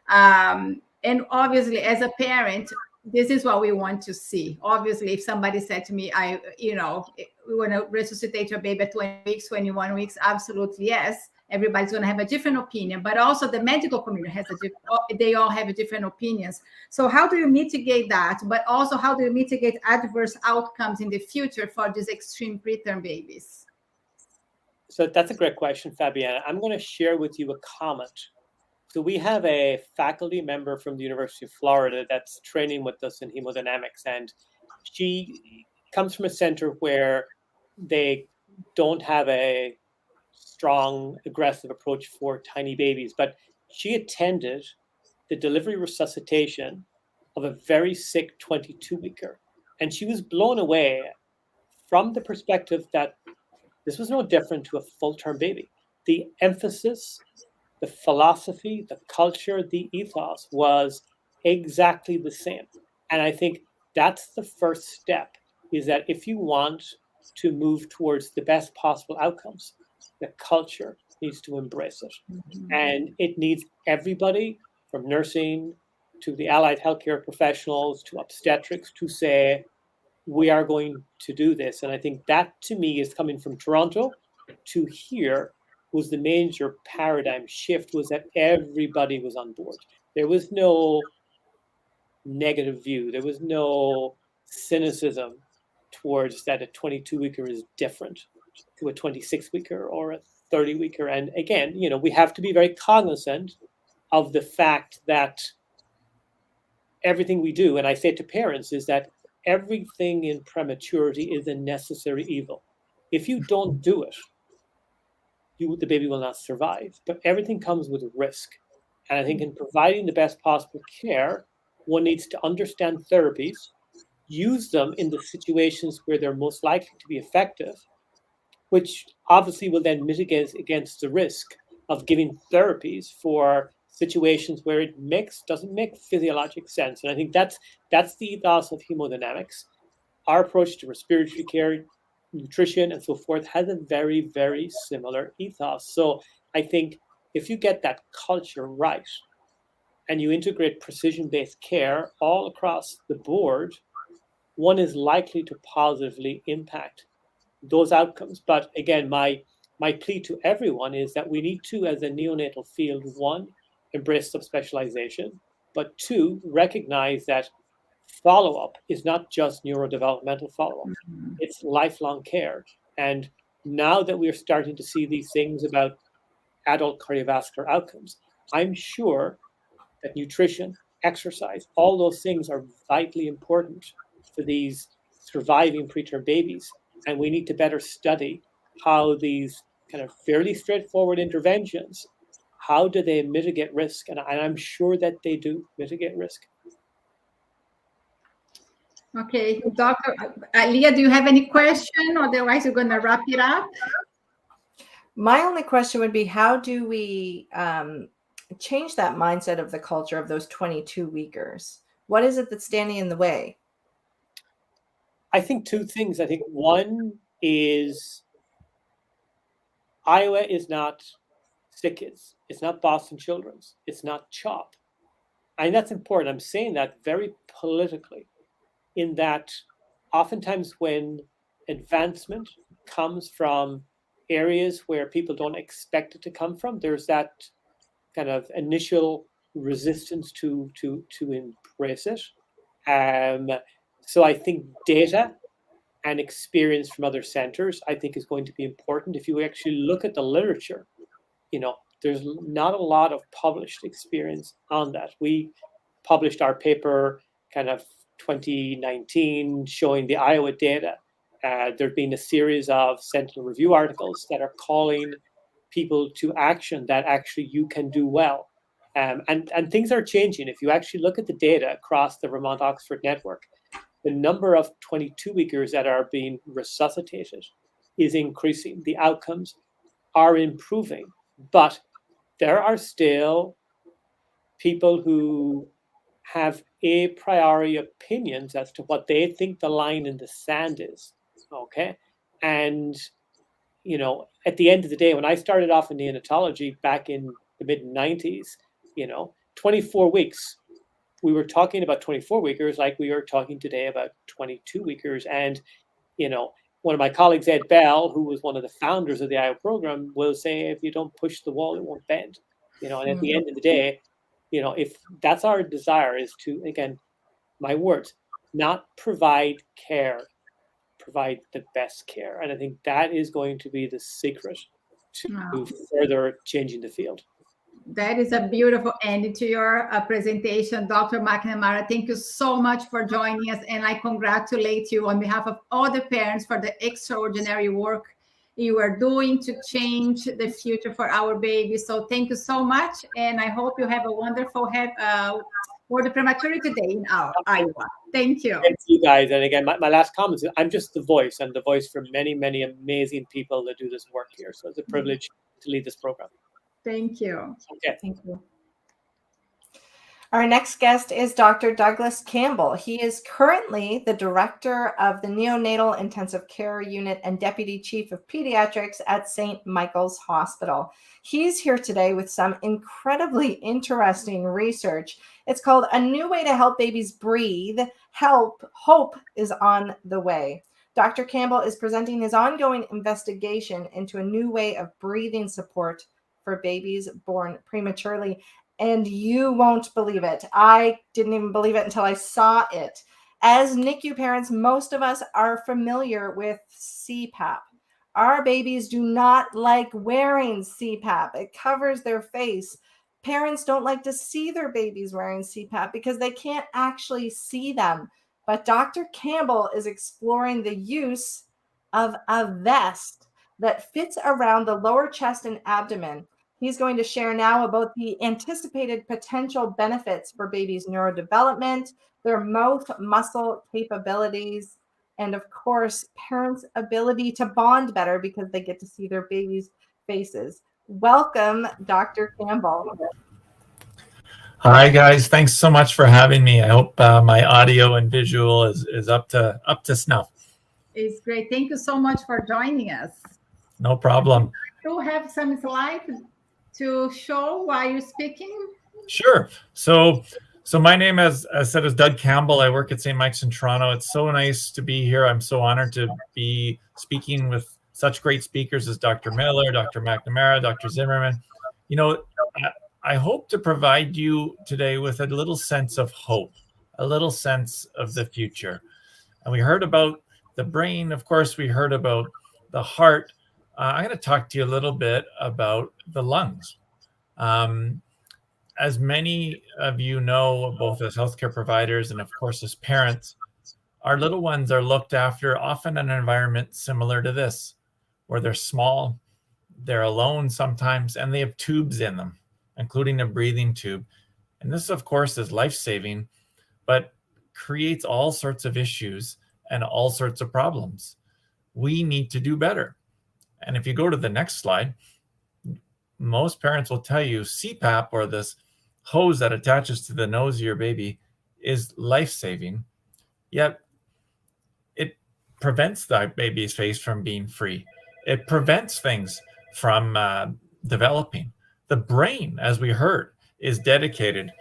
And obviously, as a parent, this is what we want to see. Obviously, if somebody said to me, we want to resuscitate your baby at 20 weeks, 21 weeks, absolutely yes. Everybody's going to have a different opinion, but also the medical community they all have different opinions. So how do you mitigate that? But also, how do you mitigate adverse outcomes in the future for these extreme preterm babies? So that's a great question, Fabiana. I'm going to share with you a comment. So we have a faculty member from the University of Florida that's training with us in hemodynamics, and she comes from a center where they don't have a strong, aggressive approach for tiny babies, but she attended the delivery resuscitation of a very sick 22-weeker, and she was blown away from the perspective that this was no different to a full-term baby. The emphasis, the philosophy, the culture, the ethos was exactly the same. And I think that's the first step, is that if you want to move towards the best possible outcomes, the culture needs to embrace it. Mm-hmm. And it needs everybody from nursing to the allied healthcare professionals to obstetrics to say, we are going to do this. And I think that, to me, is coming from Toronto to here was the major paradigm shift, was that everybody was on board. There was no negative view. There was no cynicism towards that a 22-weeker is different to a 26-weeker or a 30-weeker. And again, we have to be very cognizant of the fact that everything we do, and I say to parents, is that everything in prematurity is a necessary evil. If you don't do it, the baby will not survive. But everything comes with risk. And I think in providing the best possible care, one needs to understand therapies, use them in the situations where they're most likely to be effective, which obviously will then mitigate against the risk of giving therapies for situations where it doesn't make physiologic sense. And I think that's the ethos of hemodynamics. Our approach to respiratory care, nutrition, and so forth has a very, very similar ethos. So I think if you get that culture right and you integrate precision-based care all across the board, one is likely to positively impact those outcomes. But again, my plea to everyone is that we need to, as a neonatal field, one, embrace subspecialization, but two, recognize that follow-up is not just neurodevelopmental follow-up. It's lifelong care. And now that we're starting to see these things about adult cardiovascular outcomes, I'm sure that nutrition, exercise, all those things are vitally important for these surviving preterm babies. And we need to better study how these kind of fairly straightforward interventions, how do they mitigate risk? And I'm sure that they do mitigate risk. Okay, Dr. Leah, do you have any question? Otherwise, we're going to wrap it up. My only question would be, how do we change that mindset of the culture of those 22-weekers? What is it that's standing in the way? I think two things. I think one is Iowa is not Sick Kids. It's not Boston Children's. It's not CHOP. And that's important. I'm saying that very politically, in that oftentimes when advancement comes from areas where people don't expect it to come from, there's that kind of initial resistance to embrace it. So I think data and experience from other centers, I think, is going to be important. If you actually look at the literature, there's not a lot of published experience on that. We published our paper kind of 2019 showing the Iowa data. There's been a series of Sentinel Review articles that are calling people to action that actually you can do well. And things are changing. If you actually look at the data across the Vermont-Oxford network, the number of 22-weekers that are being resuscitated is increasing. The outcomes are improving. But there are still people who have a priori opinions as to what they think the line in the sand is. Okay. And, at the end of the day, when I started off in neonatology back in the mid-90s, 24 weeks, we were talking about 24-weekers like we are talking today about 22-weekers. And, one of my colleagues, Ed Bell, who was one of the founders of the Iowa program, will say, if you don't push the wall, it won't bend. And at the end of the day, if that's our desire, is to, again, my words, not provide care, provide the best care. And I think that is going to be the secret to further changing the field. That is a beautiful end to your presentation, Dr. McNamara. Thank you so much for joining us. And I congratulate you on behalf of all the parents for the extraordinary work you are doing to change the future for our babies. So thank you so much. And I hope you have a wonderful World Prematurity Day in Iowa. Thank you. Thank you, guys. And again, my last comment is I'm just the voice. I'm the voice for many, many amazing people that do this work here. So it's a privilege to lead this program. Thank you. Okay. Thank you. Our next guest is Dr. Douglas Campbell. He is currently the director of the Neonatal Intensive Care Unit and Deputy Chief of Pediatrics at St. Michael's Hospital. He's here today with some incredibly interesting research. It's called A New Way to Help Babies Breathe. Hope is on the way. Dr. Campbell is presenting his ongoing investigation into a new way of breathing support for babies born prematurely. And you won't believe it. I didn't even believe it until I saw it. As NICU parents, most of us are familiar with CPAP. Our babies do not like wearing CPAP. It covers their face. Parents don't like to see their babies wearing CPAP because they can't actually see them. But Dr. Campbell is exploring the use of a vest that fits around the lower chest and abdomen. He's going to share now about the anticipated potential benefits for babies' neurodevelopment, their mouth muscle capabilities, and of course, parents' ability to bond better because they get to see their babies' faces. Welcome, Dr. Campbell. Hi, guys. Thanks so much for having me. I hope my audio and visual is up to snuff. It's great. Thank you so much for joining us. No problem. Do you have some slides to show while you're speaking? Sure. So my name, as said, is Doug Campbell. I work at St. Mike's in Toronto. It's so nice to be here. I'm so honored to be speaking with such great speakers as Dr. Miller, Dr. McNamara, Dr. Zimmerman. You know, I hope to provide you today with a little sense of hope, a little sense of the future. And we heard about the brain. Of course, we heard about the heart. I'm going to talk to you a little bit about the lungs. As many of you know, both as healthcare providers and of course as parents, our little ones are looked after often in an environment similar to this, where they're small, they're alone sometimes, and they have tubes in them, including a breathing tube. And this, of course, is life-saving, but creates all sorts of issues and all sorts of problems. We need to do better. And if you go to the next slide, most parents will tell you CPAP, or this hose that attaches to the nose of your baby, is life-saving, yet it prevents the baby's face from being free. It prevents things from developing. The brain, as we heard, is dedicated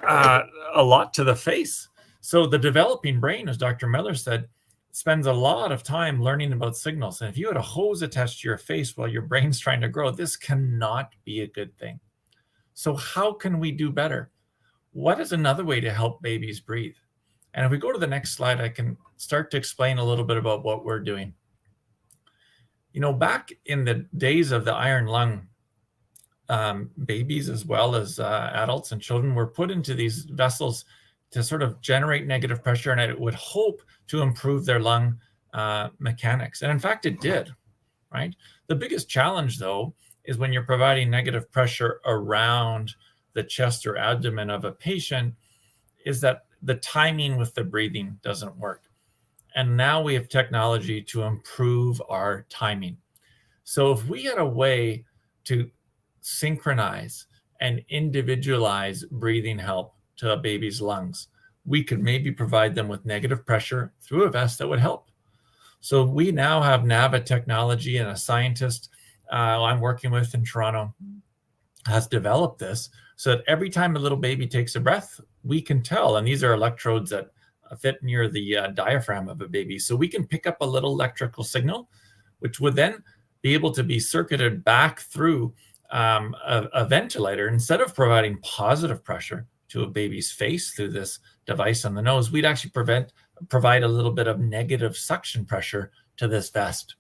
a lot to the face. So the developing brain, as Dr. Miller said, spends a lot of time learning about signals. And if you had a hose attached to your face while your brain's trying to grow, this cannot be a good thing. So how can we do better? What is another way to help babies breathe? And if we go to the next slide, I can start to explain a little bit about what we're doing. You know, back in the days of the iron lung, babies as well as adults and children were put into these vessels to sort of generate negative pressure, and it would hope to improve their lung mechanics. And in fact, it did, right? The biggest challenge, though, is when you're providing negative pressure around the chest or abdomen of a patient, is that the timing with the breathing doesn't work. And now we have technology to improve our timing. So if we had a way to synchronize and individualize breathing help to a baby's lungs, we could maybe provide them with negative pressure through a vest that would help. So we now have NAVA technology, and a scientist I'm working with in Toronto has developed this so that every time a little baby takes a breath, we can tell. And these are electrodes that fit near the diaphragm of a baby. So we can pick up a little electrical signal, which would then be able to be circuited back through a ventilator. Instead of providing positive pressure to a baby's face through this device on the nose, we'd actually provide a little bit of negative suction pressure to this vest.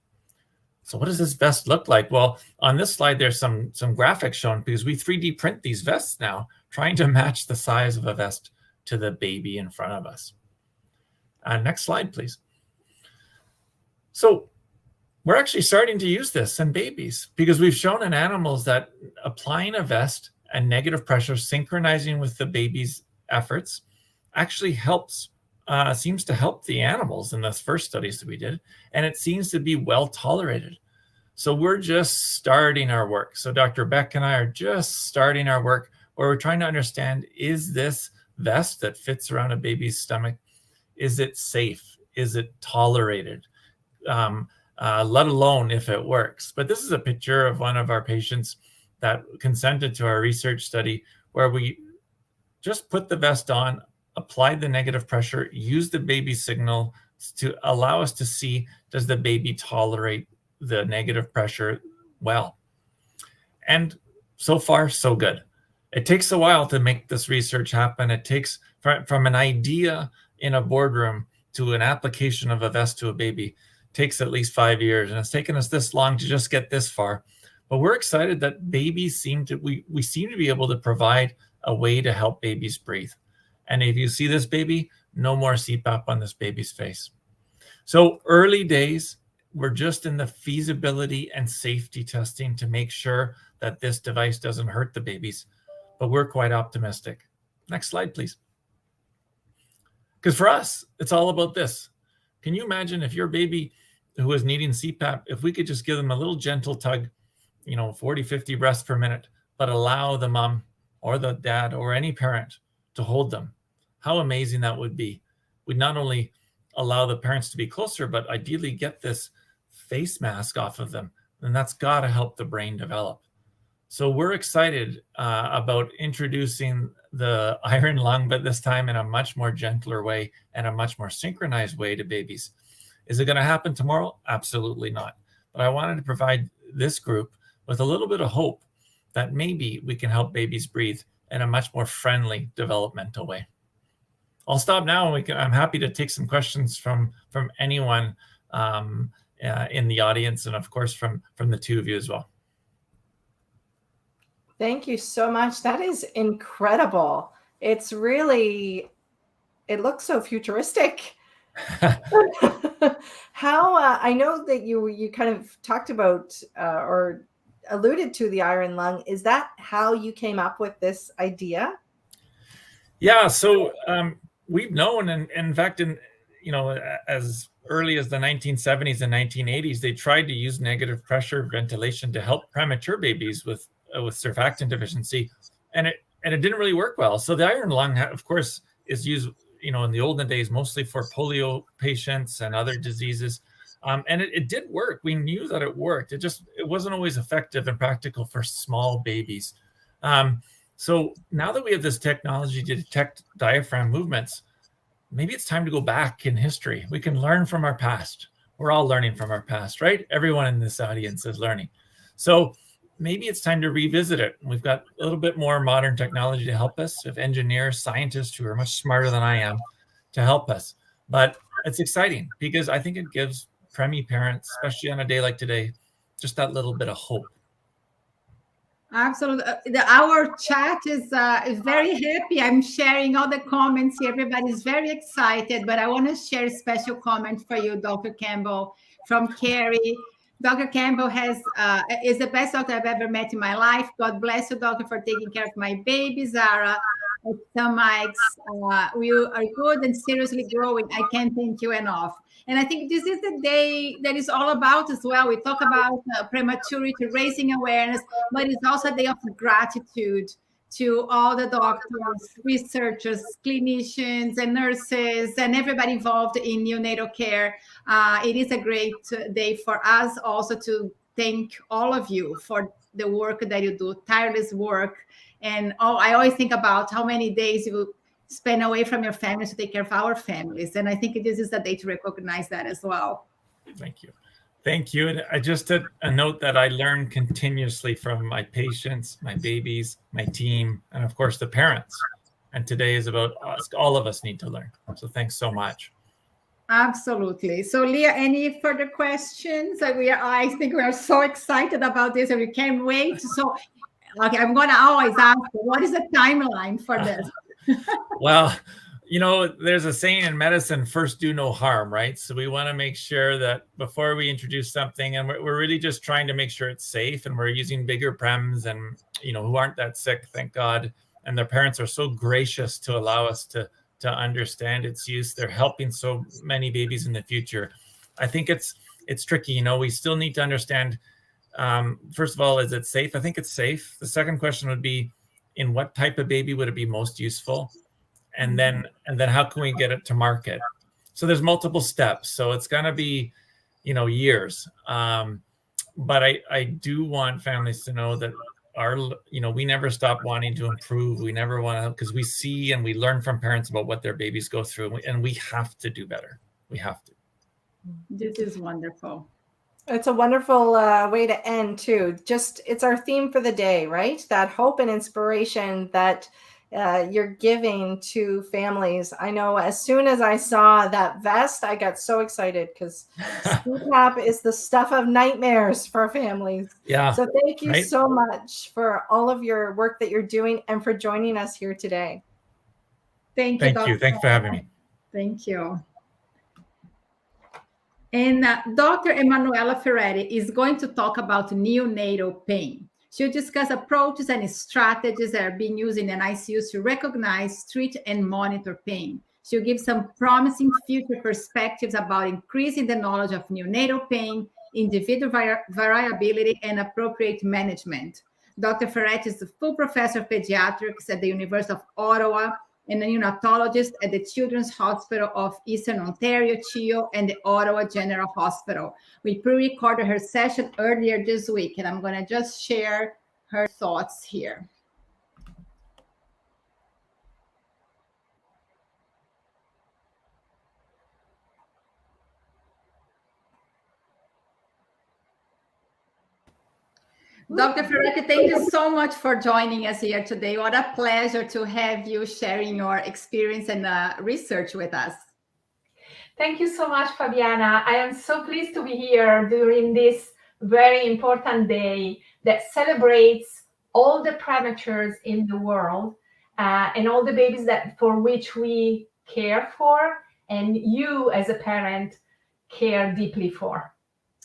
So what does this vest look like? Well, on this slide, there's some graphics shown because we 3D print these vests now, trying to match the size of a vest to the baby in front of us. Next slide, please. So we're actually starting to use this in babies because we've shown in animals that applying a vest and negative pressure synchronizing with the baby's efforts actually helps, seems to help the animals in the first studies that we did, and it seems to be well tolerated. So we're just starting our work. So Dr. Beck and I are just starting our work where we're trying to understand, is this vest that fits around a baby's stomach, is it safe? Is it tolerated? Let alone if it works. But this is a picture of one of our patients that consented to our research study, where we just put the vest on, applied the negative pressure, used the baby signal to allow us to see, does the baby tolerate the negative pressure well? And so far, so good. It takes a while to make this research happen. It takes from an idea in a boardroom to an application of a vest to a baby, takes at least 5 years. And it's taken us this long to just get this far. But we're excited that babies we seem to be able to provide a way to help babies breathe. And if you see this baby, no more CPAP on this baby's face. So early days, we're just in the feasibility and safety testing to make sure that this device doesn't hurt the babies, but we're quite optimistic. Next slide, please. Because for us, it's all about this. Can you imagine if your baby who is needing CPAP, if we could just give them a little gentle tug, 40, 50 breaths per minute, but allow the mom or the dad or any parent to hold them? How amazing that would be. We'd not only allow the parents to be closer, but ideally get this face mask off of them. And that's got to help the brain develop. So we're excited about introducing the iron lung, but this time in a much more gentler way and a much more synchronized way to babies. Is it going to happen tomorrow? Absolutely not. But I wanted to provide this group with a little bit of hope that maybe we can help babies breathe in a much more friendly developmental way. I'll stop now. I'm happy to take some questions from anyone in the audience, and of course from the two of you as well. Thank you so much. That is incredible. It looks so futuristic. How I know that you kind of talked about or alluded to the iron lung. Is that how you came up with this idea? Yeah, so we've known, and in fact, as early as the 1970s and 1980s, they tried to use negative pressure ventilation to help premature babies with surfactant deficiency, and it didn't really work well. So the iron lung, of course, is used, in the olden days, mostly for polio patients and other diseases. And it did work. We knew that it worked. It wasn't always effective and practical for small babies. So now that we have this technology to detect diaphragm movements, maybe it's time to go back in history. We can learn from our past. We're all learning from our past, right? Everyone in this audience is learning. So maybe it's time to revisit it. We've got a little bit more modern technology to help us, of engineers, scientists who are much smarter than I am to help us. But it's exciting because I think it gives preemie parents, especially on a day like today, just that little bit of hope. Absolutely. Our chat is very happy. I'm sharing all the comments here. Everybody's very excited, but I want to share a special comment for you, Dr. Campbell, from Carrie. Dr. Campbell is the best doctor I've ever met in my life. God bless you, doctor, for taking care of my baby, Zara. Some mics, you are good and seriously growing. I can't thank you enough. And I think this is the day that is all about as well. We talk about prematurity, raising awareness, but it's also a day of gratitude to all the doctors, researchers, clinicians, and nurses, and everybody involved in neonatal care. It is a great day for us also to thank all of you for the work that you do, tireless work. And I always think about how many days you spend away from your families to take care of our families. And I think this is a day to recognize that as well. Thank you. Thank you. And I just a note that I learn continuously from my patients, my babies, my team, and of course the parents. And today is about us. All of us need to learn. So thanks so much. Absolutely. So Leah, any further questions? I think we are so excited about this and we can't wait. So, okay, I'm going to always ask, what is the timeline for this? Well, there's a saying in medicine, first do no harm, right? So we want to make sure that before we introduce something, and we're really just trying to make sure it's safe, and we're using bigger prems and, who aren't that sick, thank God. And their parents are so gracious to allow us to understand its use. They're helping so many babies in the future. I think it's tricky. We still need to understand, first of all, is it safe? I think it's safe. The second question would be, in what type of baby would it be most useful, and then how can we get it to market. So there's multiple steps. So it's going to be, years. But I do want families to know that we never stop wanting to improve. We never want to, because we see and we learn from parents about what their babies go through, and we have to do better. We have to. This is wonderful. It's a wonderful way to end too. It's our theme for the day, right? That hope and inspiration that you're giving to families. I know as soon as I saw that vest, I got so excited because CPAP is the stuff of nightmares for families. Yeah. So thank you so much for all of your work that you're doing and for joining us here today. Thank you, Dr. Thanks for having me. Thank you. And Dr. Emanuela Ferretti is going to talk about neonatal pain. She'll discuss approaches and strategies that are being used in NICUs to recognize, treat, and monitor pain. She'll give some promising future perspectives about increasing the knowledge of neonatal pain, individual variability, and appropriate management. Dr. Ferretti is a full professor of pediatrics at the University of Ottawa and a neonatologist at the Children's Hospital of Eastern Ontario, CHEO, and the Ottawa General Hospital. We pre-recorded her session earlier this week, and I'm going to just share her thoughts here. Dr. Ferretti, thank you so much for joining us here today. What a pleasure to have you sharing your experience and research with us. Thank you so much, Fabiana. I am so pleased to be here during this very important day that celebrates all the prematures in the world and all the babies for which we care for and you as a parent care deeply for.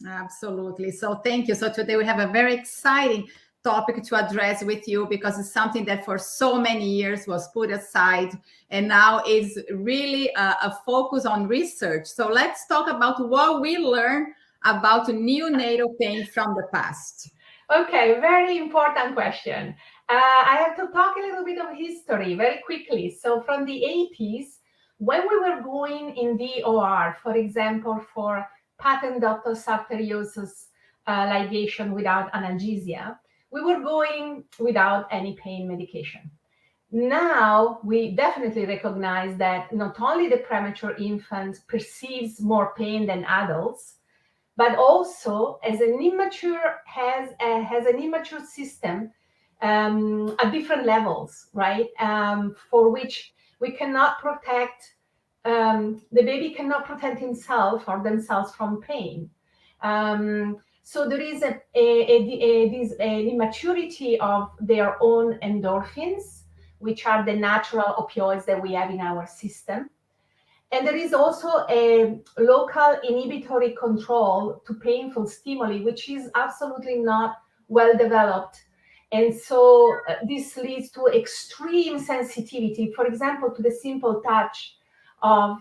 Absolutely. So thank you. So today we have a very exciting topic to address with you because it's something that for so many years was put aside and now is really a focus on research. So let's talk about what we learned about neonatal pain from the past. Okay, very important question. I have to talk a little bit of history very quickly. So from the 80s, when we were going in the OR, for example, for patent ductal sarteriosus ligation without analgesia, we were going without any pain medication. Now, we definitely recognize that not only the premature infant perceives more pain than adults, but also as an immature has an immature system at different levels, right? For which we cannot protect, the baby cannot protect himself or themselves from pain. So there is an immaturity of their own endorphins, which are the natural opioids that we have in our system. And there is also a local inhibitory control to painful stimuli, which is absolutely not well developed. And so this leads to extreme sensitivity, for example, to the simple touch of,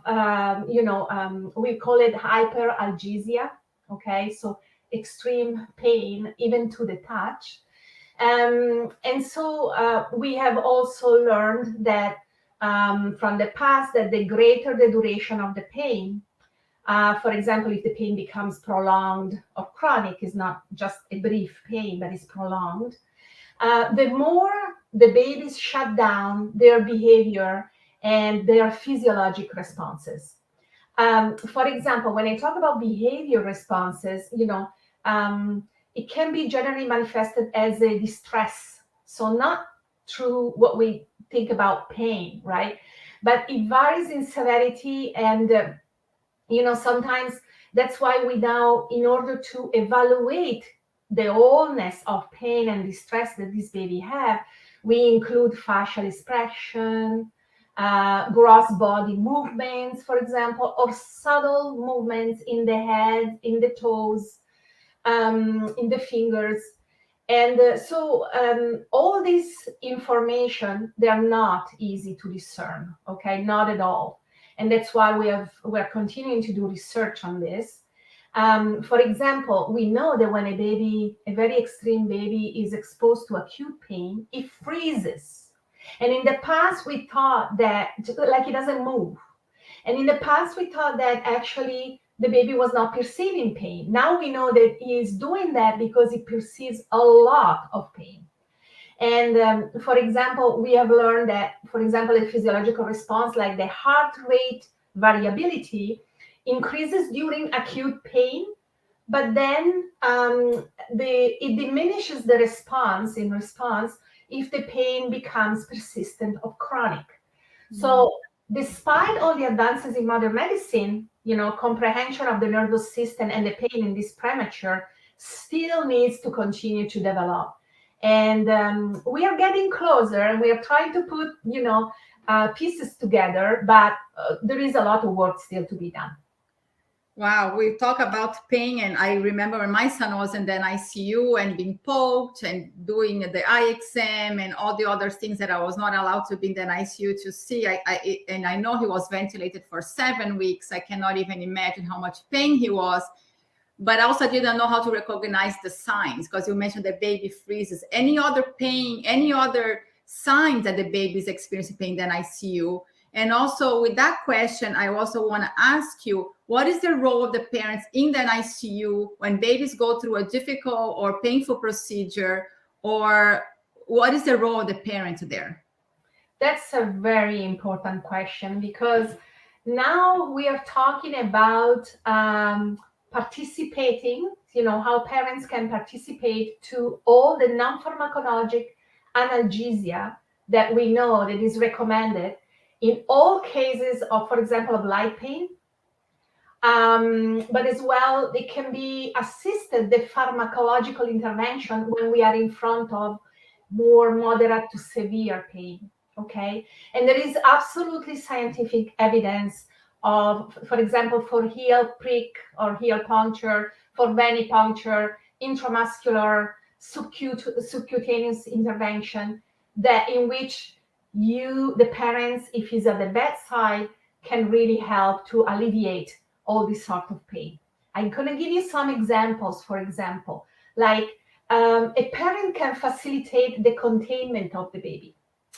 we call it hyperalgesia, okay? So extreme pain, even to the touch. And so we have also learned that from the past that the greater the duration of the pain, for example, if the pain becomes prolonged or chronic, is not just a brief pain, but is prolonged, the more the babies shut down their behavior and their physiologic responses. For example, when I talk about behavior responses, it can be generally manifested as a distress. So not through what we think about pain, right? But it varies in severity and, sometimes that's why we now, in order to evaluate the wholeness of pain and distress that this baby have, we include facial expression, gross body movements, for example, or subtle movements in the head, in the toes, in the fingers. And so all this information, they are not easy to discern, okay? Not at all. And that's why we're continuing to do research on this. For example, we know that when a very extreme baby is exposed to acute pain, it freezes. And in the past, we thought that, like, it doesn't move. And in the past, we thought that actually the baby was not perceiving pain. Now we know that he is doing that because he perceives a lot of pain. And for example, we have learned that, for example, a physiological response like the heart rate variability increases during acute pain, but then it diminishes the response if the pain becomes persistent or chronic. So despite all the advances in modern medicine, comprehension of the nervous system and the pain in this premature still needs to continue to develop. And we are getting closer, and we are trying to put, pieces together, but there is a lot of work still to be done. Wow, we talk about pain, and I remember when my son was in the ICU and being poked and doing the eye exam and all the other things that I was not allowed to be in the ICU to see. And I know he was ventilated for 7 weeks. I cannot even imagine how much pain he was. But I also didn't know how to recognize the signs, because you mentioned the baby freezes. Any other pain, any other signs that the baby is experiencing pain in the ICU? And also with that question, I also want to ask you, what is the role of the parents in the ICU when babies go through a difficult or painful procedure, or what is the role of the parent there? That's a very important question, because now we are talking about participating, how parents can participate to all the non-pharmacologic analgesia that we know that is recommended in all cases of, for example, of light pain. But as well, it can be assisted, the pharmacological intervention, when we are in front of more moderate to severe pain. Okay. And there is absolutely scientific evidence of, for example, for heel prick or heel puncture, for venipuncture, intramuscular, subcutaneous intervention, that in which the parents, if he's at the bedside, can really help to alleviate all this sort of pain. I'm going to give you some examples. For example, like a parent can facilitate the containment of the baby.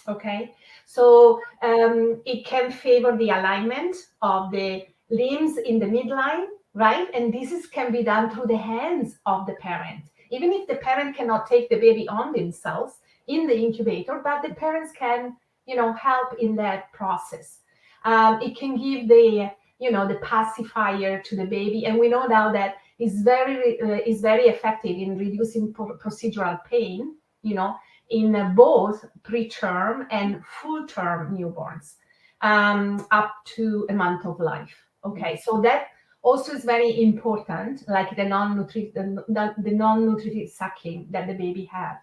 Okay, so it can favor the alignment of the limbs in the midline, right? And this can be done through the hands of the parent, even if the parent cannot take the baby on themselves in the incubator, but the parents can, help in that process. It can give the pacifier to the baby, and we know now that is very effective in reducing procedural pain, in both preterm and full-term newborns, up to a month of life. Okay, so that also is very important, like the non-nutritive sucking that the baby has.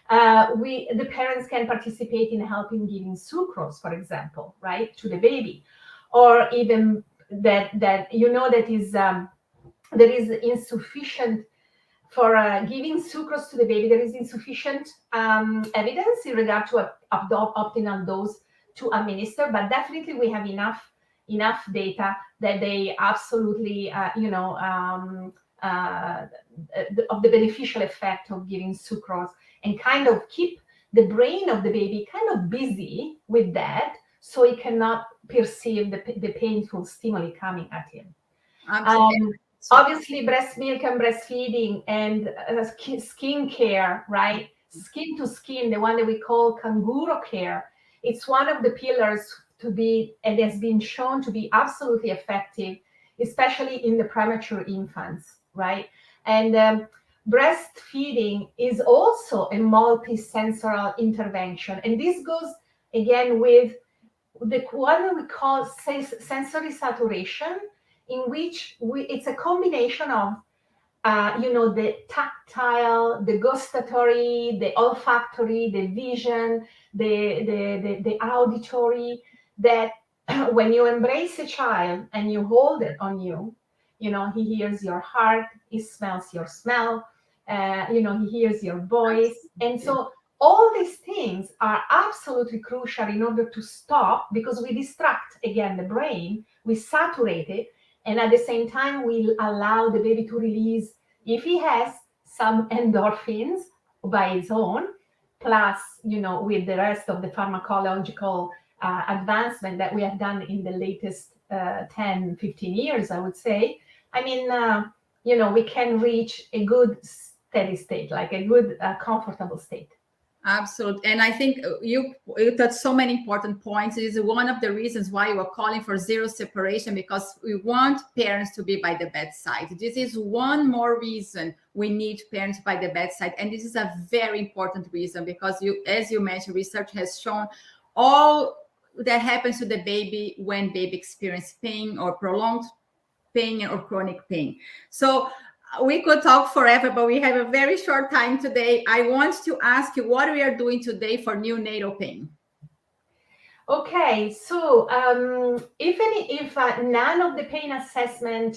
The parents can participate in helping giving sucrose, for example, right, to the baby, or even that is there is insufficient for giving sucrose to the baby. There is insufficient evidence in regard to optimal dose to administer, but definitely we have enough data that they absolutely of the beneficial effect of giving sucrose, and kind of keep the brain of the baby kind of busy with that, so he cannot perceive the painful stimuli coming at him. Obviously, breast milk and breastfeeding and skin care, right? Skin to skin, the one that we call kangaroo care. It's one of the pillars to be, and has been shown to be absolutely effective, especially in the premature infants, right? And breastfeeding is also a multi-sensorial intervention. And this goes again with the one we call sensory saturation, in which it's a combination of, the tactile, the gustatory, the olfactory, the vision, the auditory, that when you embrace a child and you hold it on you, he hears your heart, he smells your smell, he hears your voice. And so all these things are absolutely crucial in order to stop, because we distract, again, the brain, we saturate it, And at the same time, we allow the baby to release, if he has, some endorphins by his own, plus, with the rest of the pharmacological advancement that we have done in the latest 10, 15 years, I would say. I mean, we can reach a good steady state, like a good, comfortable state. Absolutely. And I think you touched so many important points. It is one of the reasons why we're calling for zero separation, because we want parents to be by the bedside. This is one more reason we need parents by the bedside. And this is a very important reason, because as you mentioned, research has shown all that happens to the baby when baby experiences pain or prolonged pain or chronic pain. So we could talk forever, but we have a very short time today. I want to ask you what we are doing today for neonatal pain. Okay, so even if none of the pain assessment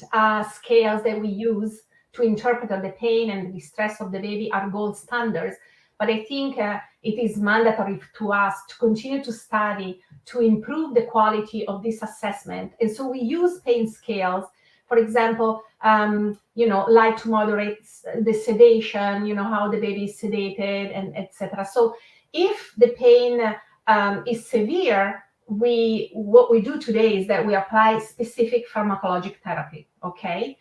scales that we use to interpret the pain and the stress of the baby are gold standards, but I think it is mandatory to us to continue to study to improve the quality of this assessment. And so we use pain scales, for example, light to moderate the sedation, how the baby is sedated, and etc. So if the pain is severe, what we do today is that we apply specific pharmacologic therapy. Okay,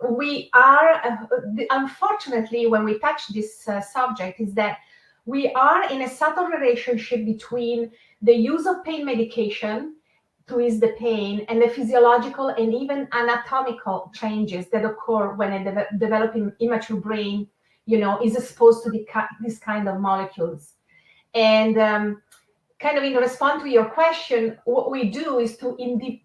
we are unfortunately, when we touch this subject, is that we are in a subtle relationship between the use of pain medication to ease the pain and the physiological and even anatomical changes that occur when a developing immature brain, is exposed to this kind of molecules. And kind of in response to your question, what we do is to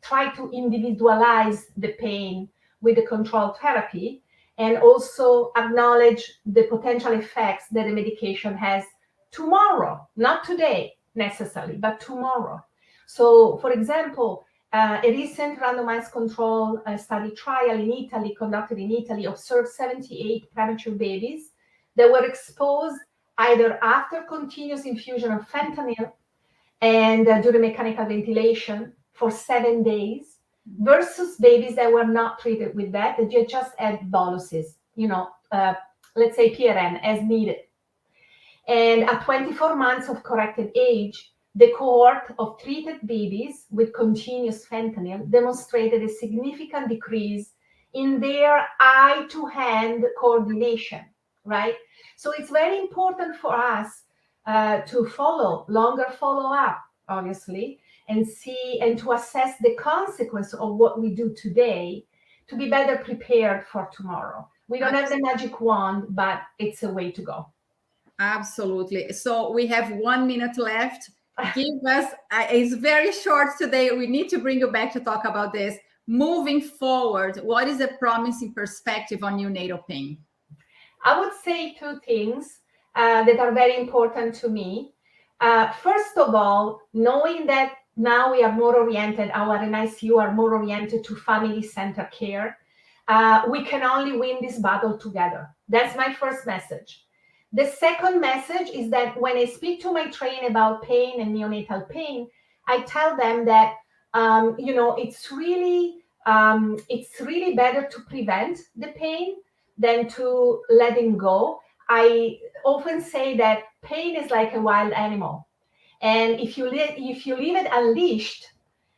try to individualize the pain with the control therapy, and also acknowledge the potential effects that the medication has tomorrow, not today necessarily, but tomorrow. So, for example, a recent randomized control study trial in Italy, conducted in Italy, observed 78 premature babies that were exposed either after continuous infusion of fentanyl and during mechanical ventilation for 7 days, versus babies that were not treated with that just had boluses, let's say PRN as needed. And at 24 months of corrected age, the cohort of treated babies with continuous fentanyl demonstrated a significant decrease in their eye-to-hand coordination, right? So it's very important for us to follow longer follow-up, obviously, and see and to assess the consequence of what we do today to be better prepared for tomorrow. We don't have the magic wand, but it's a way to go. Absolutely. So we have 1 minute left. Give us, it's very short today. We need to bring you back to talk about this. Moving forward, what is a promising perspective on neonatal pain? I would say two things that are very important to me. First of all, knowing that now we are more oriented, our NICU are more oriented to family-centered care, we can only win this battle together. That's my first message. The second message is that when I speak to my train about pain and neonatal pain, I tell them that it's really better to prevent the pain than to letting go. I often say that pain is like a wild animal, and if you leave it unleashed,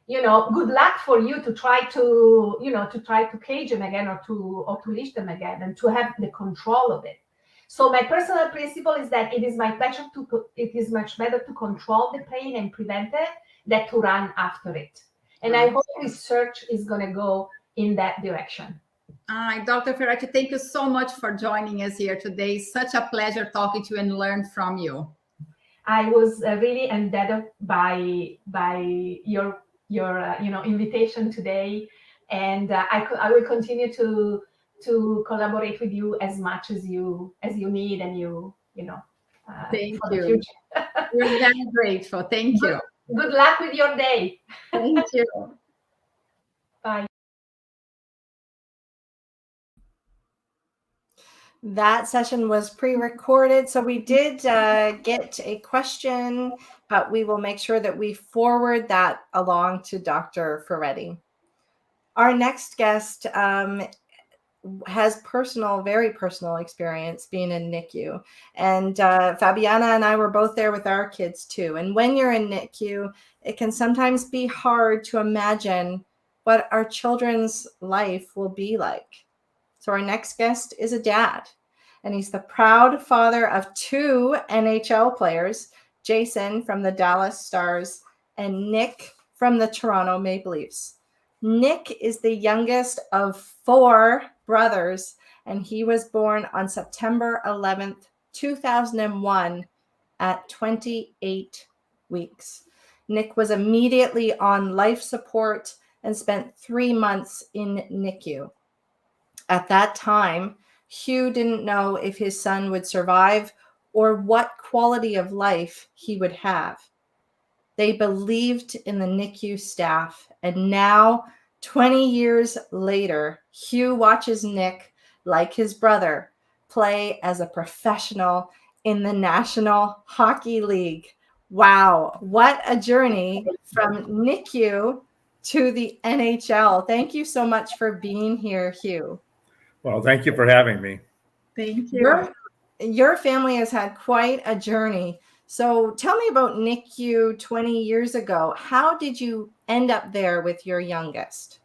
good luck for you to try to cage them again or to leash them again and to have the control of it. So my personal principle is that it is much better to control the pain and prevent it than to run after it. And I hope research is going to go in that direction. Dr. Ferracci, thank you so much for joining us here today. Such a pleasure talking to you and learn from you. I was really indebted by your invitation today, and I will continue to collaborate with you as much as you need, and thank for you. The future. We're very grateful. Thank you. Good luck with your day. Thank you. Bye. That session was pre-recorded, so we did get a question, but we will make sure that we forward that along to Dr. Ferretti. Our next guest has very personal experience being in NICU. And Fabiana and I were both there with our kids too. And when you're in NICU, it can sometimes be hard to imagine what our children's life will be like. So our next guest is a dad, and he's the proud father of 2 NHL players, Jason from the Dallas Stars and Nick from the Toronto Maple Leafs. Nick is the youngest of 4 brothers, and he was born on September 11th, 2001 at 28 weeks. Nick was immediately on life support and spent 3 months in NICU. At that time, Hugh didn't know if his son would survive or what quality of life he would have. They believed in the NICU staff, and now, 20 years later, Hugh watches Nick, like his brother, play as a professional in the National Hockey League. Wow, what a journey from NICU to the NHL. Thank you so much for being here, Hugh. Well, thank you for having me. Thank you. Your family has had quite a journey. So tell me about NICU 20 years ago. How did you end up there with your youngest?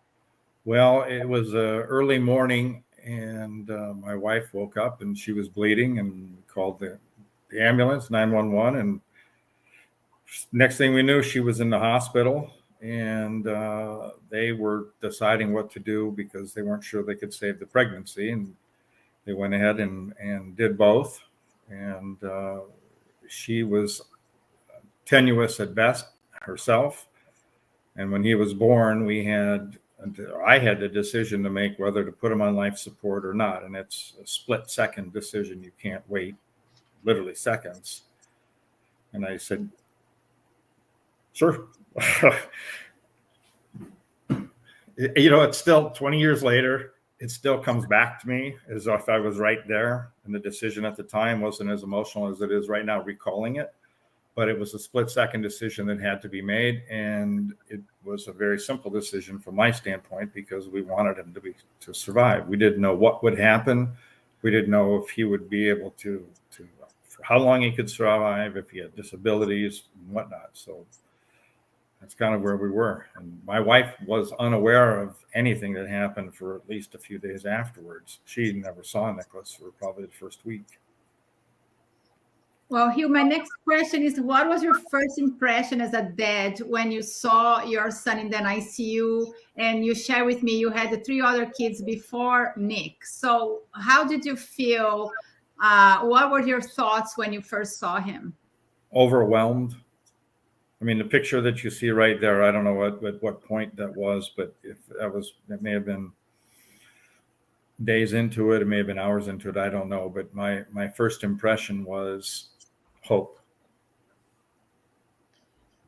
Well, it was early morning, and my wife woke up and she was bleeding, and called the ambulance, 911. And next thing we knew, she was in the hospital, and they were deciding what to do because they weren't sure they could save the pregnancy. And they went ahead and did both. And she was tenuous at best herself. And when he was born, I had the decision to make whether to put him on life support or not. And it's a split-second decision. You can't wait literally seconds. And I said, sure. It's still 20 years later. It still comes back to me as if I was right there. And the decision at the time wasn't as emotional as it is right now, recalling it. But it was a split-second decision that had to be made. And it was a very simple decision from my standpoint, because we wanted him to survive. We didn't know what would happen. We didn't know if he would be able to for how long he could survive, if he had disabilities and whatnot. So that's kind of where we were. And my wife was unaware of anything that happened for at least a few days afterwards. She never saw Nicholas for probably the first week. Well, Hugh, my next question is, what was your first impression as a dad when you saw your son in the ICU? And you share with me you had 3 other kids before Nick. So how did you feel? What were your thoughts when you first saw him? Overwhelmed. I mean, the picture that you see right there, I don't know what point that was, but it may have been days into it, it may have been hours into it, I don't know. But my first impression was hope.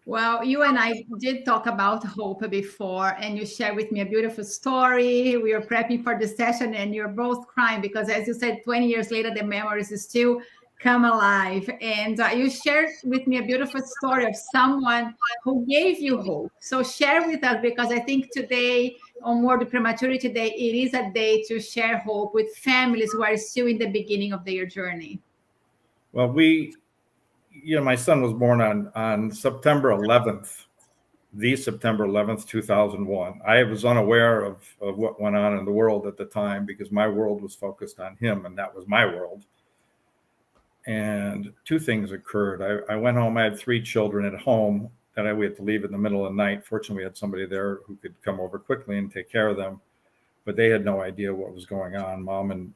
Well, you and I did talk about hope before, and you shared with me a beautiful story. We were prepping for the session, and you're both crying because, as you said, 20 years later, the memories still come alive. And you shared with me a beautiful story of someone who gave you hope. So share with us, because I think today on World Prematurity Day, it is a day to share hope with families who are still in the beginning of their journey. Well, my son was born on September 11th, the September 11th, 2001. I was unaware of what went on in the world at the time, because my world was focused on him, and that was my world. And 2 things occurred. I went home. I had 3 children at home that we had to leave in the middle of the night. Fortunately, we had somebody there who could come over quickly and take care of them, but they had no idea what was going on. Mom and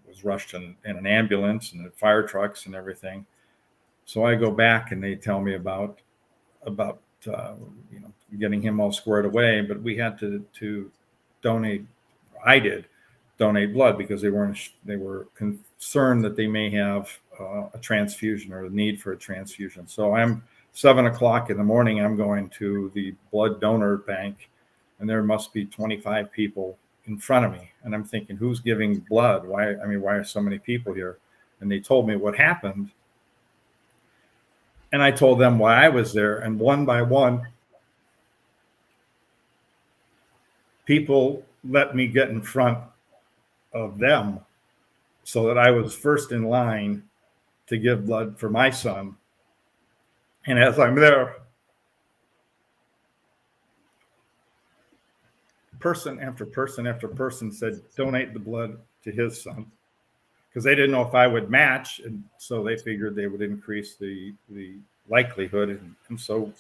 was rushed in an ambulance and fire trucks and everything. So I go back, and they tell me about getting him all squared away. But we had to donate. I did donate blood, because they were concerned that they may have a transfusion or a need for a transfusion. So I'm 7 o'clock in the morning. I'm going to the blood donor bank, and there must be 25 people in front of me. And I'm thinking, who's giving blood? Why are so many people here? And they told me what happened. And I told them why I was there. And one by one, people let me get in front of them so that I was first in line to give blood for my son. And as I'm there, person after person after person said, donate the blood to his son, because they didn't know if I would match. And so they figured they would increase the likelihood. And so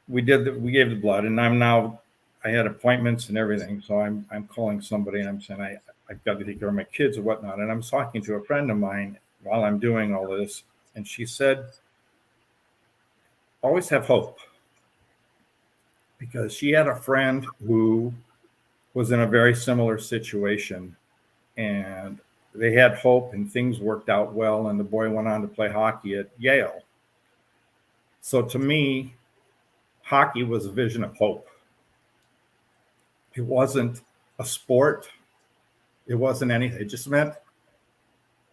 we gave the blood, and I had appointments and everything. So I'm calling somebody and I'm saying, I've got to take care of my kids or whatnot. And I'm talking to a friend of mine while I'm doing all this. And she said, always have hope. Because she had a friend who was in a very similar situation, and they had hope and things worked out well. And the boy went on to play hockey at Yale. So to me, hockey was a vision of hope. It wasn't a sport. It wasn't anything. It just meant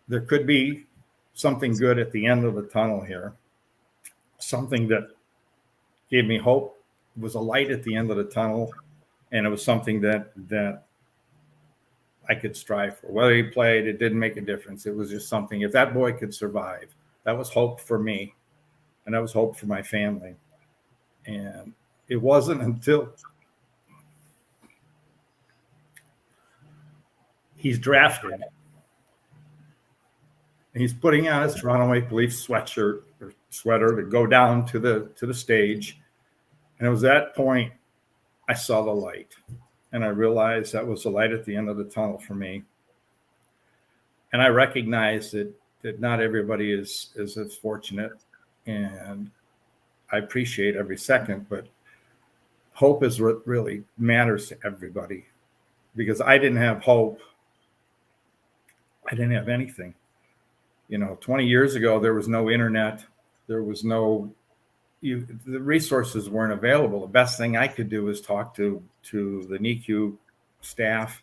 there could be something good at the end of the tunnel here. Something that gave me hope. It was a light at the end of the tunnel. And it was something that I could strive for. Whether he played, it didn't make a difference. It was just something, if that boy could survive, that was hope for me. And that was hope for my family. And it wasn't until he's drafted and he's putting on his Toronto Maple Leafs sweater to go down to the stage. And it was that point I saw the light. And I realized that was the light at the end of the tunnel for me. And I recognized that not everybody is as fortunate. And I appreciate every second, but hope is what really matters to everybody. Because I didn't have hope. I didn't have anything. 20 years ago, there was no internet. There was the resources weren't available. The best thing I could do was talk to the NICU staff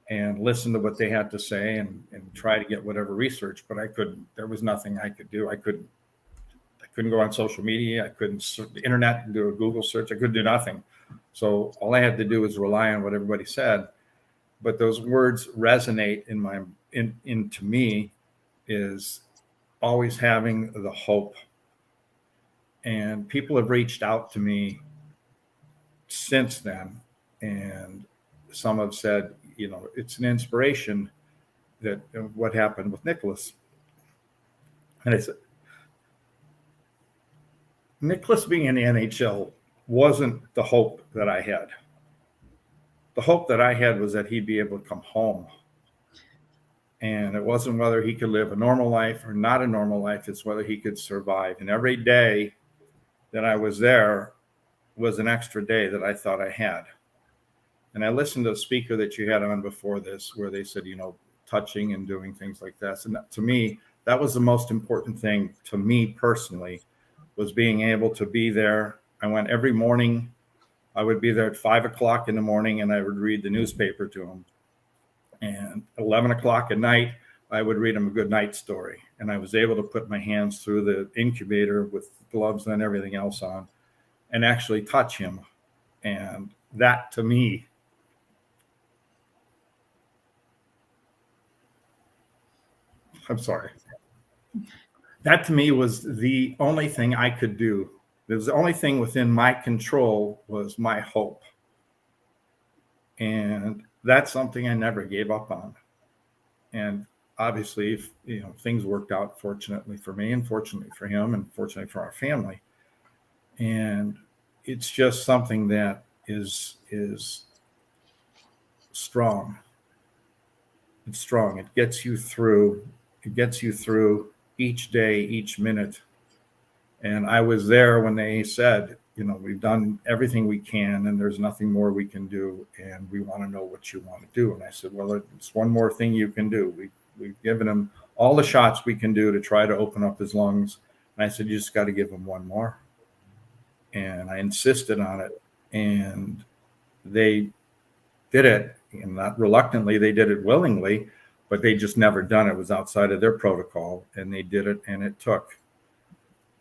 and listen to what they had to say and try to get whatever research, but I couldn't. There was nothing I could do. I couldn't go on social media. I couldn't the internet and do a Google search. I couldn't do nothing. So all I had to do was rely on what everybody said. But those words resonate into me is always having the hope. And people have reached out to me since then. And some have said, it's an inspiration that what happened with Nicholas. And I said, Nicholas being in the NHL wasn't the hope that I had. The hope that I had was that he'd be able to come home. And it wasn't whether he could live a normal life or not a normal life. It's whether he could survive. And every day that I was there was an extra day that I thought I had. And I listened to the speaker that you had on before this, where they said, touching and doing things like that. And to me, that was the most important thing to me personally, was being able to be there. I went every morning. I would be there at 5 o'clock in the morning and I would read the newspaper to him. And 11 o'clock at night, I would read him a good night story. And I was able to put my hands through the incubator with gloves and everything else on and actually touch him. And that to me, I'm sorry. That to me was the only thing I could do. It was the only thing within my control was my hope. And that's something I never gave up on. And obviously, if, things worked out fortunately for me and fortunately for him and fortunately for our family. And it's just something that is strong. It's strong. It gets you through each day, each minute. And I was there when they said, we've done everything we can and there's nothing more we can do. And we want to know what you want to do. And I said, well, it's one more thing you can do. We've given him all the shots we can do to try to open up his lungs. And I said, you just got to give him one more. And I insisted on it. And they did it. And not reluctantly, they did it willingly, but they just never done it. It was outside of their protocol. And they did it and it took.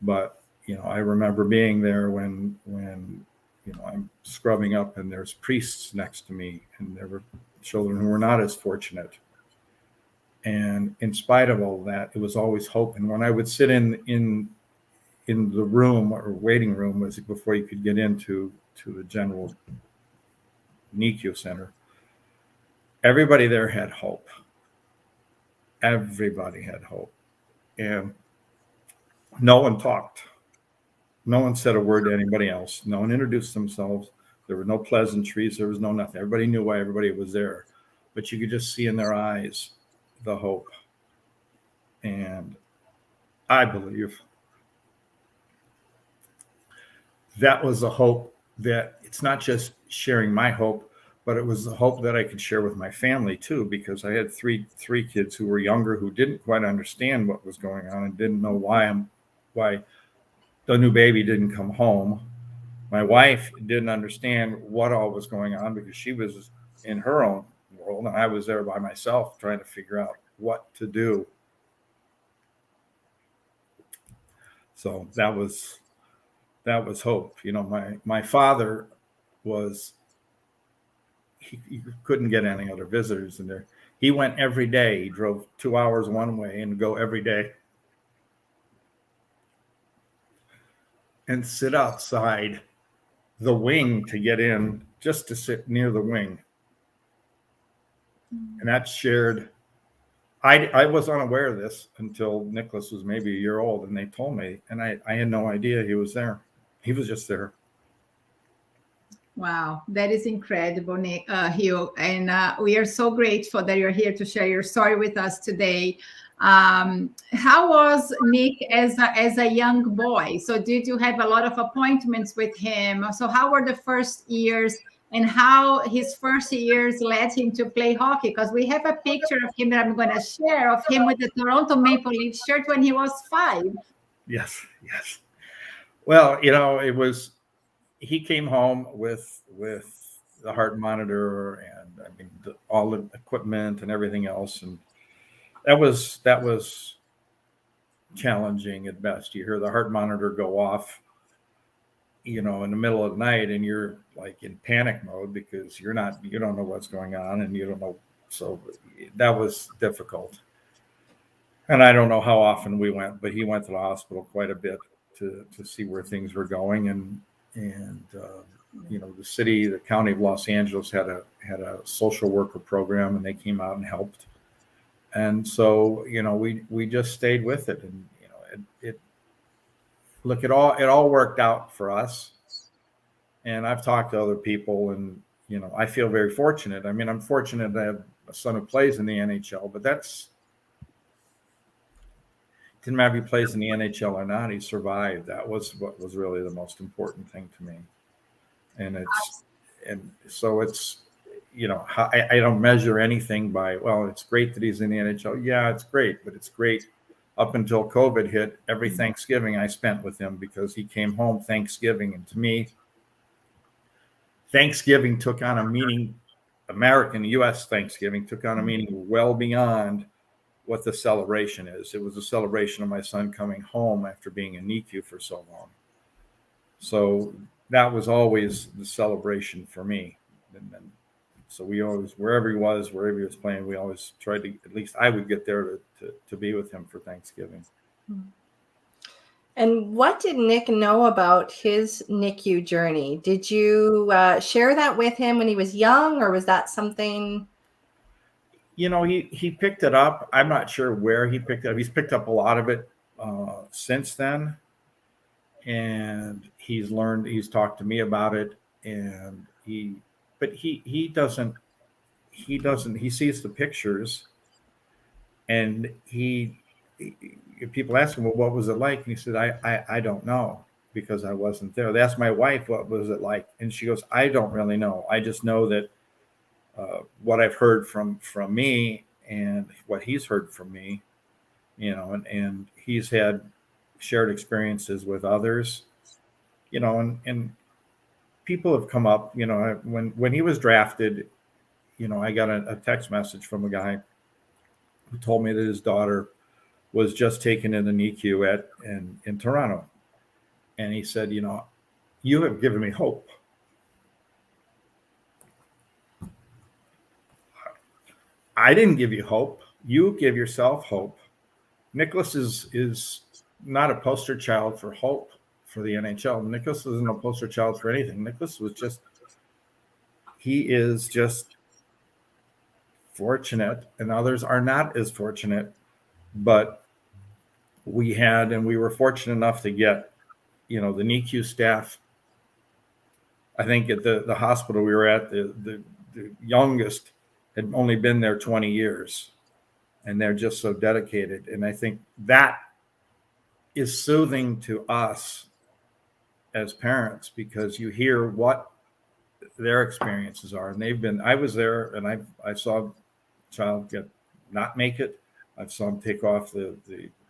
But I remember being there when I'm scrubbing up and there's priests next to me, and there were children who were not as fortunate. And in spite of all that, it was always hope. And when I would sit in the room or waiting room, was before you could get into the general NICU center, everybody there had hope. Everybody had hope. And no one talked. No one said a word to anybody else. No one introduced themselves. There were no pleasantries. There was no nothing. Everybody knew why everybody was there. But you could just see in their eyes the hope. And I believe that was a hope that it's not just sharing my hope, but it was the hope that I could share with my family too, because I had three kids who were younger, who didn't quite understand what was going on and didn't know why the new baby didn't come home. My wife didn't understand what all was going on because she was in her own world, and I was there by myself trying to figure out what to do. So that was hope. My father was, he couldn't get any other visitors in there. He went every day. He drove 2 hours one way and go every day and sit outside the wing to get in, just to sit near the wing. And that's shared. I was unaware of this until Nicholas was maybe a year old, and they told me, and I had no idea he was there. He was just there. Wow, that is incredible, Hugh. And we are so grateful that you're here to share your story with us today. How was Nick as a young boy? So did you have a lot of appointments with him? So how were the first years, and how his first years led him to play hockey? Because we have a picture of him that I'm going to share, of him with the Toronto Maple Leafs shirt when he was 5. Yes. Well, it was, he came home with the heart monitor and all the equipment and everything else. And that was challenging at best. You hear the heart monitor go off, in the middle of the night, and you're like in panic mode because you don't know what's going on, and you don't know. So that was difficult. And I don't know how often we went, but he went to the hospital quite a bit to see where things were going. And the county of Los Angeles had a social worker program, and they came out and helped. And so, we just stayed with it, and it all worked out for us. And I've talked to other people, and I feel very fortunate. I mean, I'm fortunate to have a son who plays in the NHL, but didn't matter if he plays in the NHL or not, he survived. That was what was really the most important thing to me. And so it's, I don't measure anything by, well, it's great that he's in the NHL. Yeah, it's great, but it's great up until COVID hit. Every Thanksgiving I spent with him, because he came home Thanksgiving. And to me, Thanksgiving took on a meaning, U.S. Thanksgiving took on a meaning well beyond what the celebration is. It was a celebration of my son coming home after being in NICU for so long. So that was always the celebration for me. And then, so we always, wherever he was playing, we always tried to, at least I would get there to be with him for Thanksgiving. And what did Nick know about his NICU journey? Did you share that with him when he was young, or was that something? He picked it up. I'm not sure where he picked it up. He's picked up a lot of it since then. And he's talked to me about it, and he sees the pictures, and if people ask him, well, what was it like? And he said, I don't know, because I wasn't there. They asked my wife, what was it like? And she goes, I don't really know. I just know that what I've heard from me and what he's heard from me, and he's had shared experiences with others, and people have come up, when he was drafted, I got a text message from a guy who told me that his daughter was just taken in the NICU in Toronto. And he said, you have given me hope. I didn't give you hope. You give yourself hope. Nicholas is not a poster child for hope for the NHL. Nicholas isn't a poster child for anything. Nicholas was just, he is just fortunate, and others are not as fortunate. But we were fortunate enough to get, the NICU staff. I think at the hospital we were at, the youngest had only been there 20 years, and they're just so dedicated. And I think that is soothing to us as parents, because you hear what their experiences are. And I was there, and I saw a child not make it. I've saw him take off the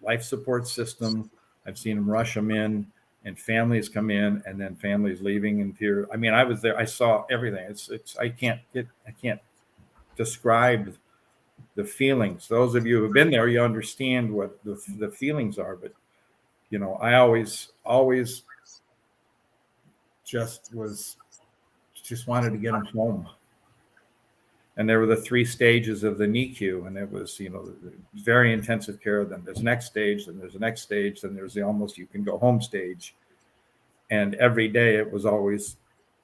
life support system. I've seen him rush them in, and families come in, and then families leaving in tears. I mean, I was there. I saw everything. I can't describe the feelings. Those of you who've been there, you understand what the feelings are. But I always just wanted to get them home. And there were the 3 stages of the NICU, and it was, very intensive care. Then there's next stage, then there's the next stage, then there's the almost you can go home stage. And every day it was always,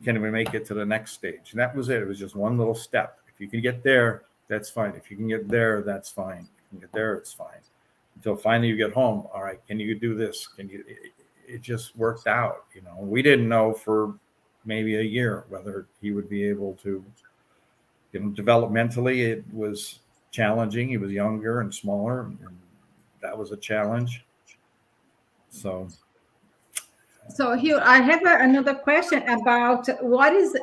can we make it to the next stage? And that was it. It was just one little step. If you can get there, that's fine. If you can get there, that's fine. If you can get there, it's fine. Until finally you get home. All right, can you do this? It just worked out. We didn't know for maybe a year whether he would be able to, developmentally it was challenging. He was younger and smaller, and that was a challenge. So Hugh, I have another question about what is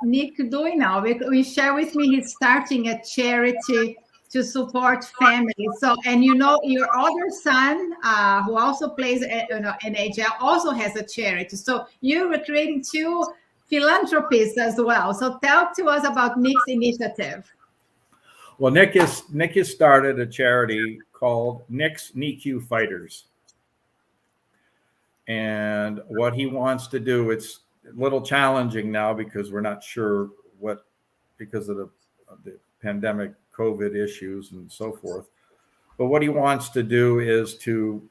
Nick doing now. We share with me he's starting a charity to support families. So, and your other son, who also plays NHL, also has a charity. So you were creating 2 philanthropies as well. So talk to us about Nick's initiative. Well, Nick has started a charity called Nick's NICU Fighters. And what he wants to do, it's a little challenging now because we're not sure because of the pandemic, COVID issues and so forth. But what he wants to do is to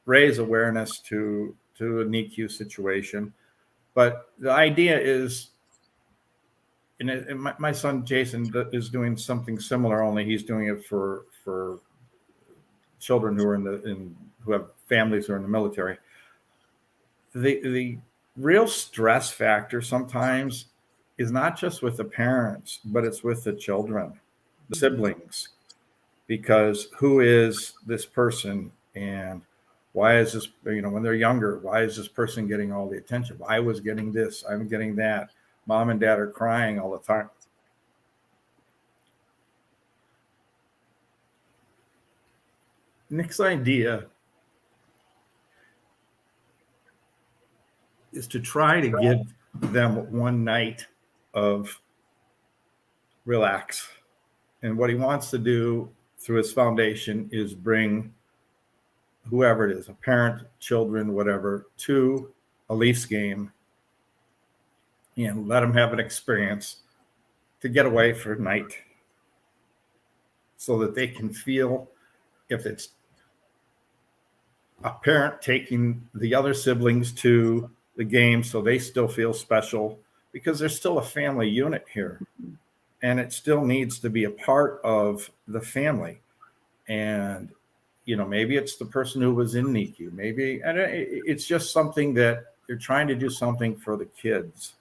raise awareness to a NICU situation. But the idea is, and my son Jason is doing something similar, only he's doing it for children who have families who are in the military. The real stress factor sometimes is not just with the parents, but it's with the children, the siblings, because who is this person, and why is this, when they're younger, why is this person getting all the attention? I was getting this, I'm getting that. Mom and dad are crying all the time. Nick's idea is to try to give them one night of relax. And what he wants to do through his foundation is bring whoever it is, a parent, children, whatever, to a Leafs game and let them have an experience to get away for a night so that they can feel, if it's a parent taking the other siblings to the game so they still feel special, because there's still a family unit here and it still needs to be a part of the family. And maybe it's the person who was in NICU, and it's just something that you're trying to do something for the kids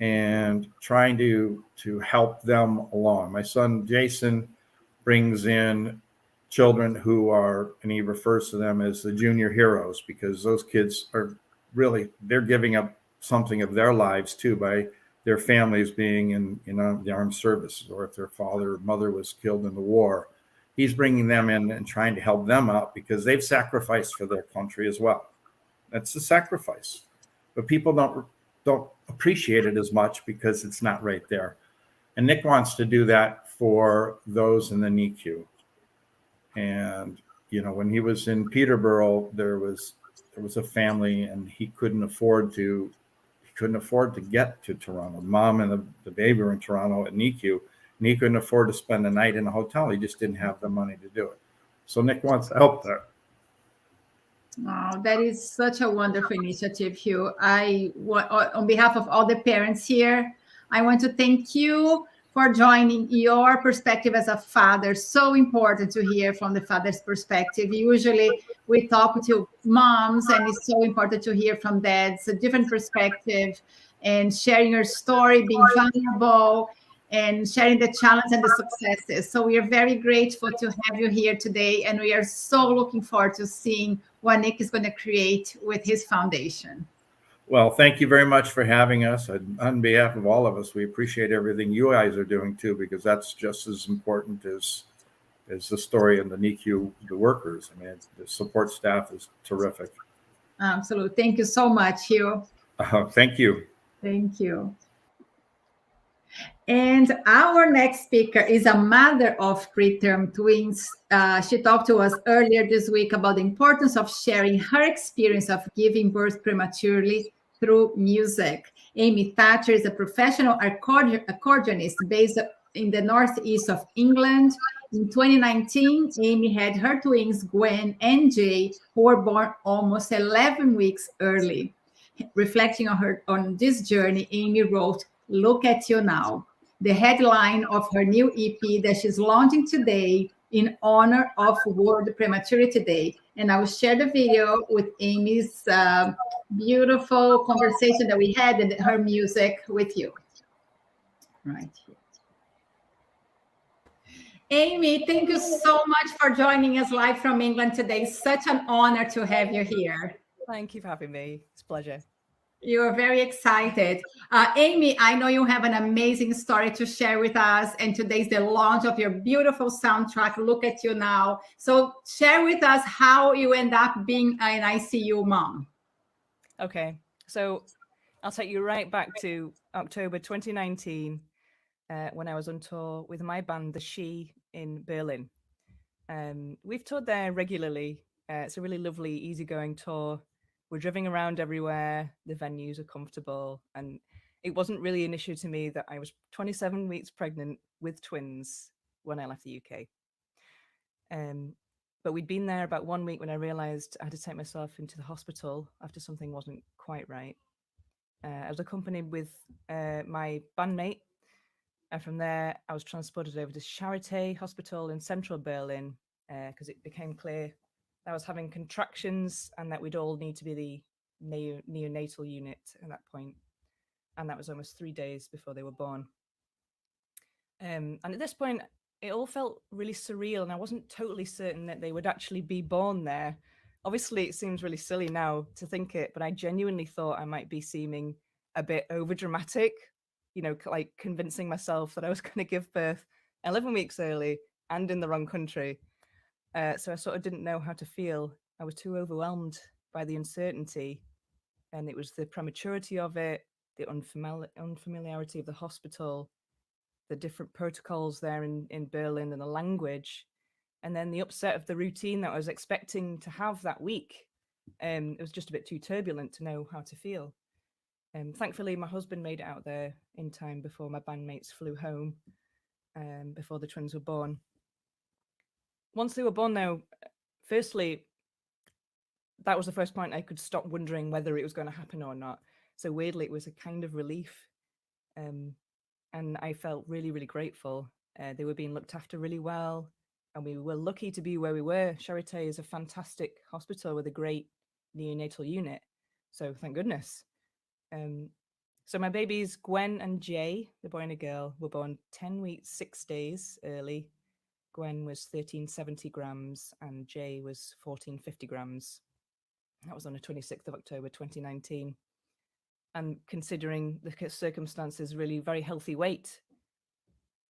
and trying to help them along. My son Jason brings in children who are, and he refers to them as the junior heroes, because those kids are really, they're giving up something of their lives too by their families being in the armed services, or if their father or mother was killed in the war. He's bringing them in and trying to help them out because they've sacrificed for their country as well. That's a sacrifice, but people don't appreciate it as much because it's not right there. And Nick wants to do that for those in the NICU. And when he was in Peterborough, there was a family, and he couldn't afford to get to Toronto. Mom and the baby were in Toronto at NICU, and he couldn't afford to spend the night in a hotel. He just didn't have the money to do it. So Nick wants to help there. Oh, that is such a wonderful initiative, Hugh. On behalf of all the parents here, I want to thank you for joining your perspective as a father. So important to hear from the father's perspective. Usually we talk to moms, and it's so important to hear from dads, a different perspective, and sharing your story, being vulnerable, and sharing the challenge and the successes. So we are very grateful to have you here today, and we are so looking forward to seeing what Nick is going to create with his foundation. Well, thank you very much for having us. And on behalf of all of us, we appreciate everything you guys are doing too, because that's just as important as the story in the NICU, the workers. I mean, the support staff is terrific. Absolutely. Thank you so much, Hugh. Thank you. Thank you. And our next speaker is a mother of preterm twins. She talked to us earlier this week about the importance of sharing her experience of giving birth prematurely through music. Amy Thatcher is a professional accordionist based in the northeast of England. In 2019, Amy had her twins, Gwen and Jay, who were born almost 11 weeks early. Reflecting on this journey, Amy wrote, "Look at You Now," the headline of her new EP that she's launching today in honor of World Prematurity Day. And I will share the video with Amy's beautiful conversation that we had and her music with you. Right here. Amy, thank you so much for joining us live from England today. Such an honor to have you here. Thank you for having me. It's a pleasure. You are very excited. Amy, I know you have an amazing story to share with us, and today's the launch of your beautiful soundtrack, Look at You Now. So share with us how you end up being an ICU mom. Okay, so I'll take you right back to October 2019, when I was on tour with my band, The She, in Berlin. We've toured there regularly. It's a really lovely, easygoing tour. We're driving around everywhere. The venues are comfortable. And it wasn't really an issue to me that I was 27 weeks pregnant with twins when I left the UK. But we'd been there about 1 week when I realized I had to take myself into the hospital after something wasn't quite right. I was accompanied with my bandmate. And from there, I was transported over to Charité Hospital in central Berlin because it became clear I was having contractions and that we'd all need to be the neonatal unit at that point. And that was almost 3 days before they were born. And at this point, it all felt really surreal, and I wasn't totally certain that they would actually be born there. Obviously, it seems really silly now to think it, but I genuinely thought I might be seeming a bit overdramatic, you know, like convincing myself that I was going to give birth 11 weeks early and in the wrong country. So I sort of didn't know how to feel. I was too overwhelmed by the uncertainty, and it was the prematurity of it, the unfamiliarity of the hospital, the different protocols there in Berlin, and the language, and then the upset of the routine that I was expecting to have that week. It was just a bit too turbulent to know how to feel. Thankfully, my husband made it out there in time before my bandmates flew home, before the twins were born. Once they were born, though, firstly, that was the first point I could stop wondering whether it was going to happen or not. So weirdly, it was a kind of relief. And I felt really, really grateful. They were being looked after really well. And we were lucky to be where we were. Charité is a fantastic hospital with a great neonatal unit. So thank goodness. So my babies, Gwen and Jay, the boy and a girl, were born 10 weeks, 6 days early. Gwen was 1370 grams and Jay was 1450 grams. That was on the 26th of October, 2019. And considering the circumstances, really very healthy weight.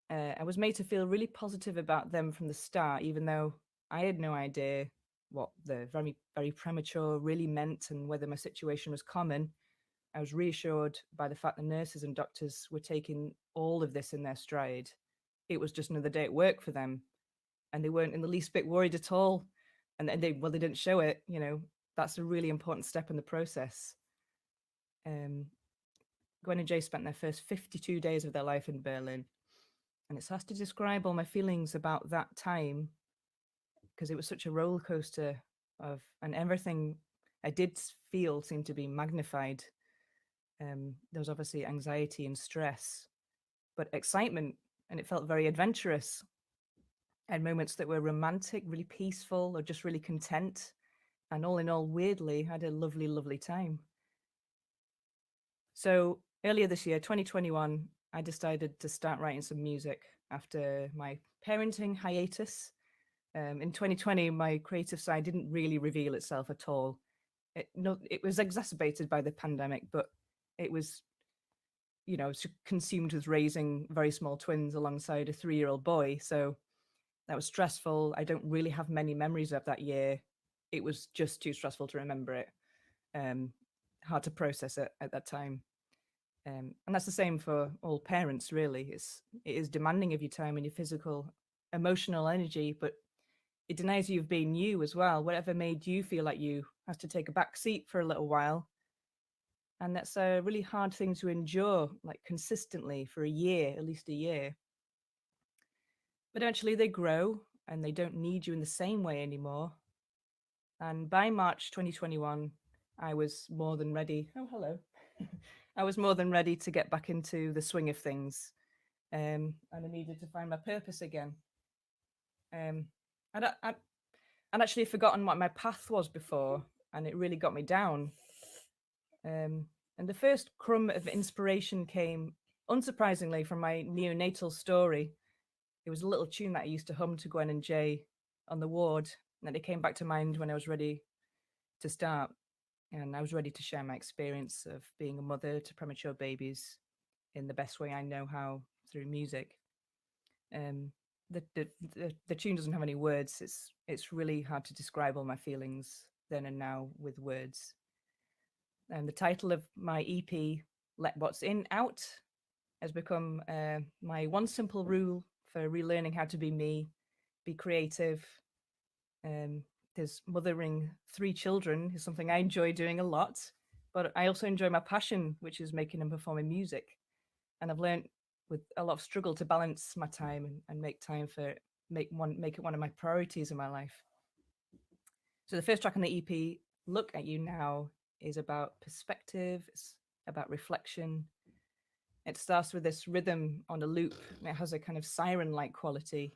I was made to feel really positive about them from the start, even though I had no idea what the very, very premature really meant and whether my situation was common. I was reassured by the fact the nurses and doctors were taking all of this in their stride. It was just another day at work for them. And they weren't in the least bit worried at all. And they didn't show it, you know. That's a really important step in the process. Gwen and Jay spent their first 52 days of their life in Berlin. And it's hard to describe all my feelings about that time because it was such a roller coaster and everything I did feel seemed to be magnified. There was obviously anxiety and stress, but excitement, and it felt very adventurous. I had moments that were romantic, really peaceful, or just really content. And all in all, weirdly, I had a lovely, lovely time. So earlier this year, 2021, I decided to start writing some music after my parenting hiatus. In 2020, my creative side didn't really reveal itself at all. It was exacerbated by the pandemic, but it was, consumed with raising very small twins alongside a 3-year-old boy. So that was stressful. I don't really have many memories of that year. It was just too stressful to remember it. Hard to process it at that time. And that's the same for all parents, really. It is demanding of your time and your physical, emotional energy, but it denies you of being you as well. Whatever made you feel like you has to take a back seat for a little while. And that's a really hard thing to endure, like consistently for a year, at least a year. But eventually they grow and they don't need you in the same way anymore. And by March 2021, I was more than ready. Oh, hello. I was more than ready to get back into the swing of things. And I needed to find my purpose again. I'd actually forgotten what my path was before, and it really got me down. And the first crumb of inspiration came, unsurprisingly, from my neonatal story. It was a little tune that I used to hum to Gwen and Jay on the ward, and it came back to mind when I was ready to start. And I was ready to share my experience of being a mother to premature babies in the best way I know how, through music. The tune doesn't have any words. It's really hard to describe all my feelings then and now with words. And the title of my EP, Let What's In Out, has become my one simple rule for relearning how to be me, be creative. There's mothering 3 children is something I enjoy doing a lot, but I also enjoy my passion, which is making and performing music. And I've learned with a lot of struggle to balance my time and make time for make it one of my priorities in my life. So the first track on the EP, Look at You Now, is about perspective. It's about reflection. It starts with this rhythm on a loop, and it has a kind of siren-like quality,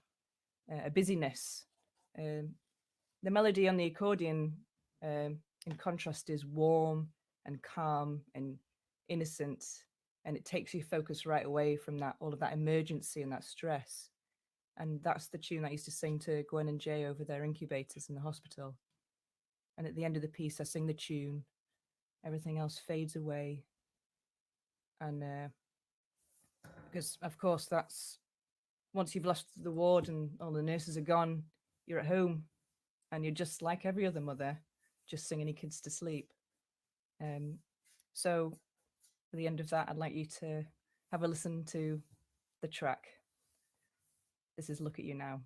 a busyness. The melody on the accordion, in contrast, is warm and calm and innocent, and it takes your focus right away from all of that emergency and that stress. And that's the tune I used to sing to Gwen and Jay over their incubators in the hospital. And at the end of the piece, I sing the tune. Everything else fades away. And because, of course, that's once you've left the ward and all the nurses are gone, you're at home and you're just like every other mother, just singing your kids to sleep. So at the end of that, I'd like you to have a listen to the track. This is Look at You Now.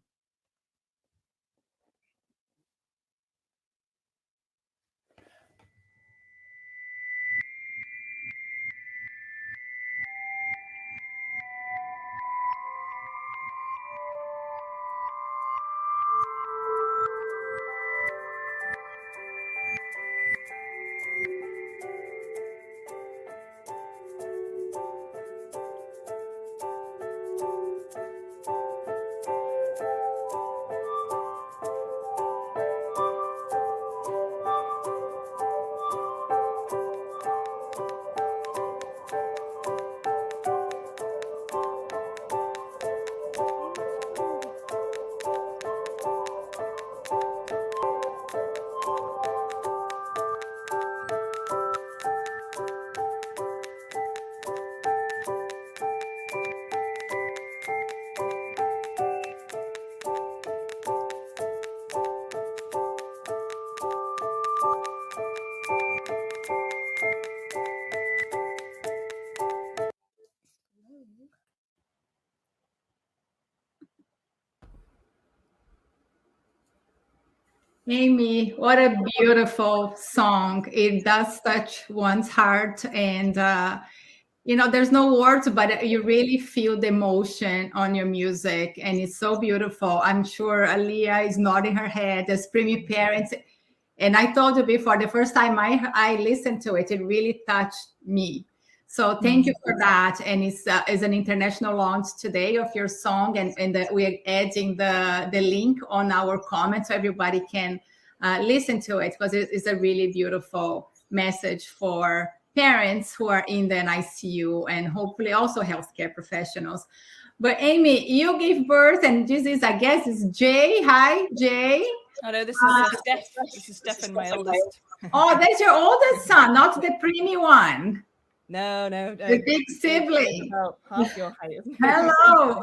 Amy, what a beautiful song. It does touch one's heart. And you know, there's no words, but you really feel the emotion on your music, and it's so beautiful. I'm sure Aliyah is nodding her head as preemie parents. And I told you before, the first time I listened to it, it really touched me. So thank you for that. And it's an international launch today of your song, and we're adding the link on our comments so everybody can listen to it, because it's a really beautiful message for parents who are in the NICU and hopefully also healthcare professionals. But Amy, you gave birth, and this is, I guess, is Jay. Hi, Jay. Oh no, this is Steph. This is Stefan, my eldest. Oh, that's your oldest son, not the preemie one. No, the big sibling. About half your height. Hello.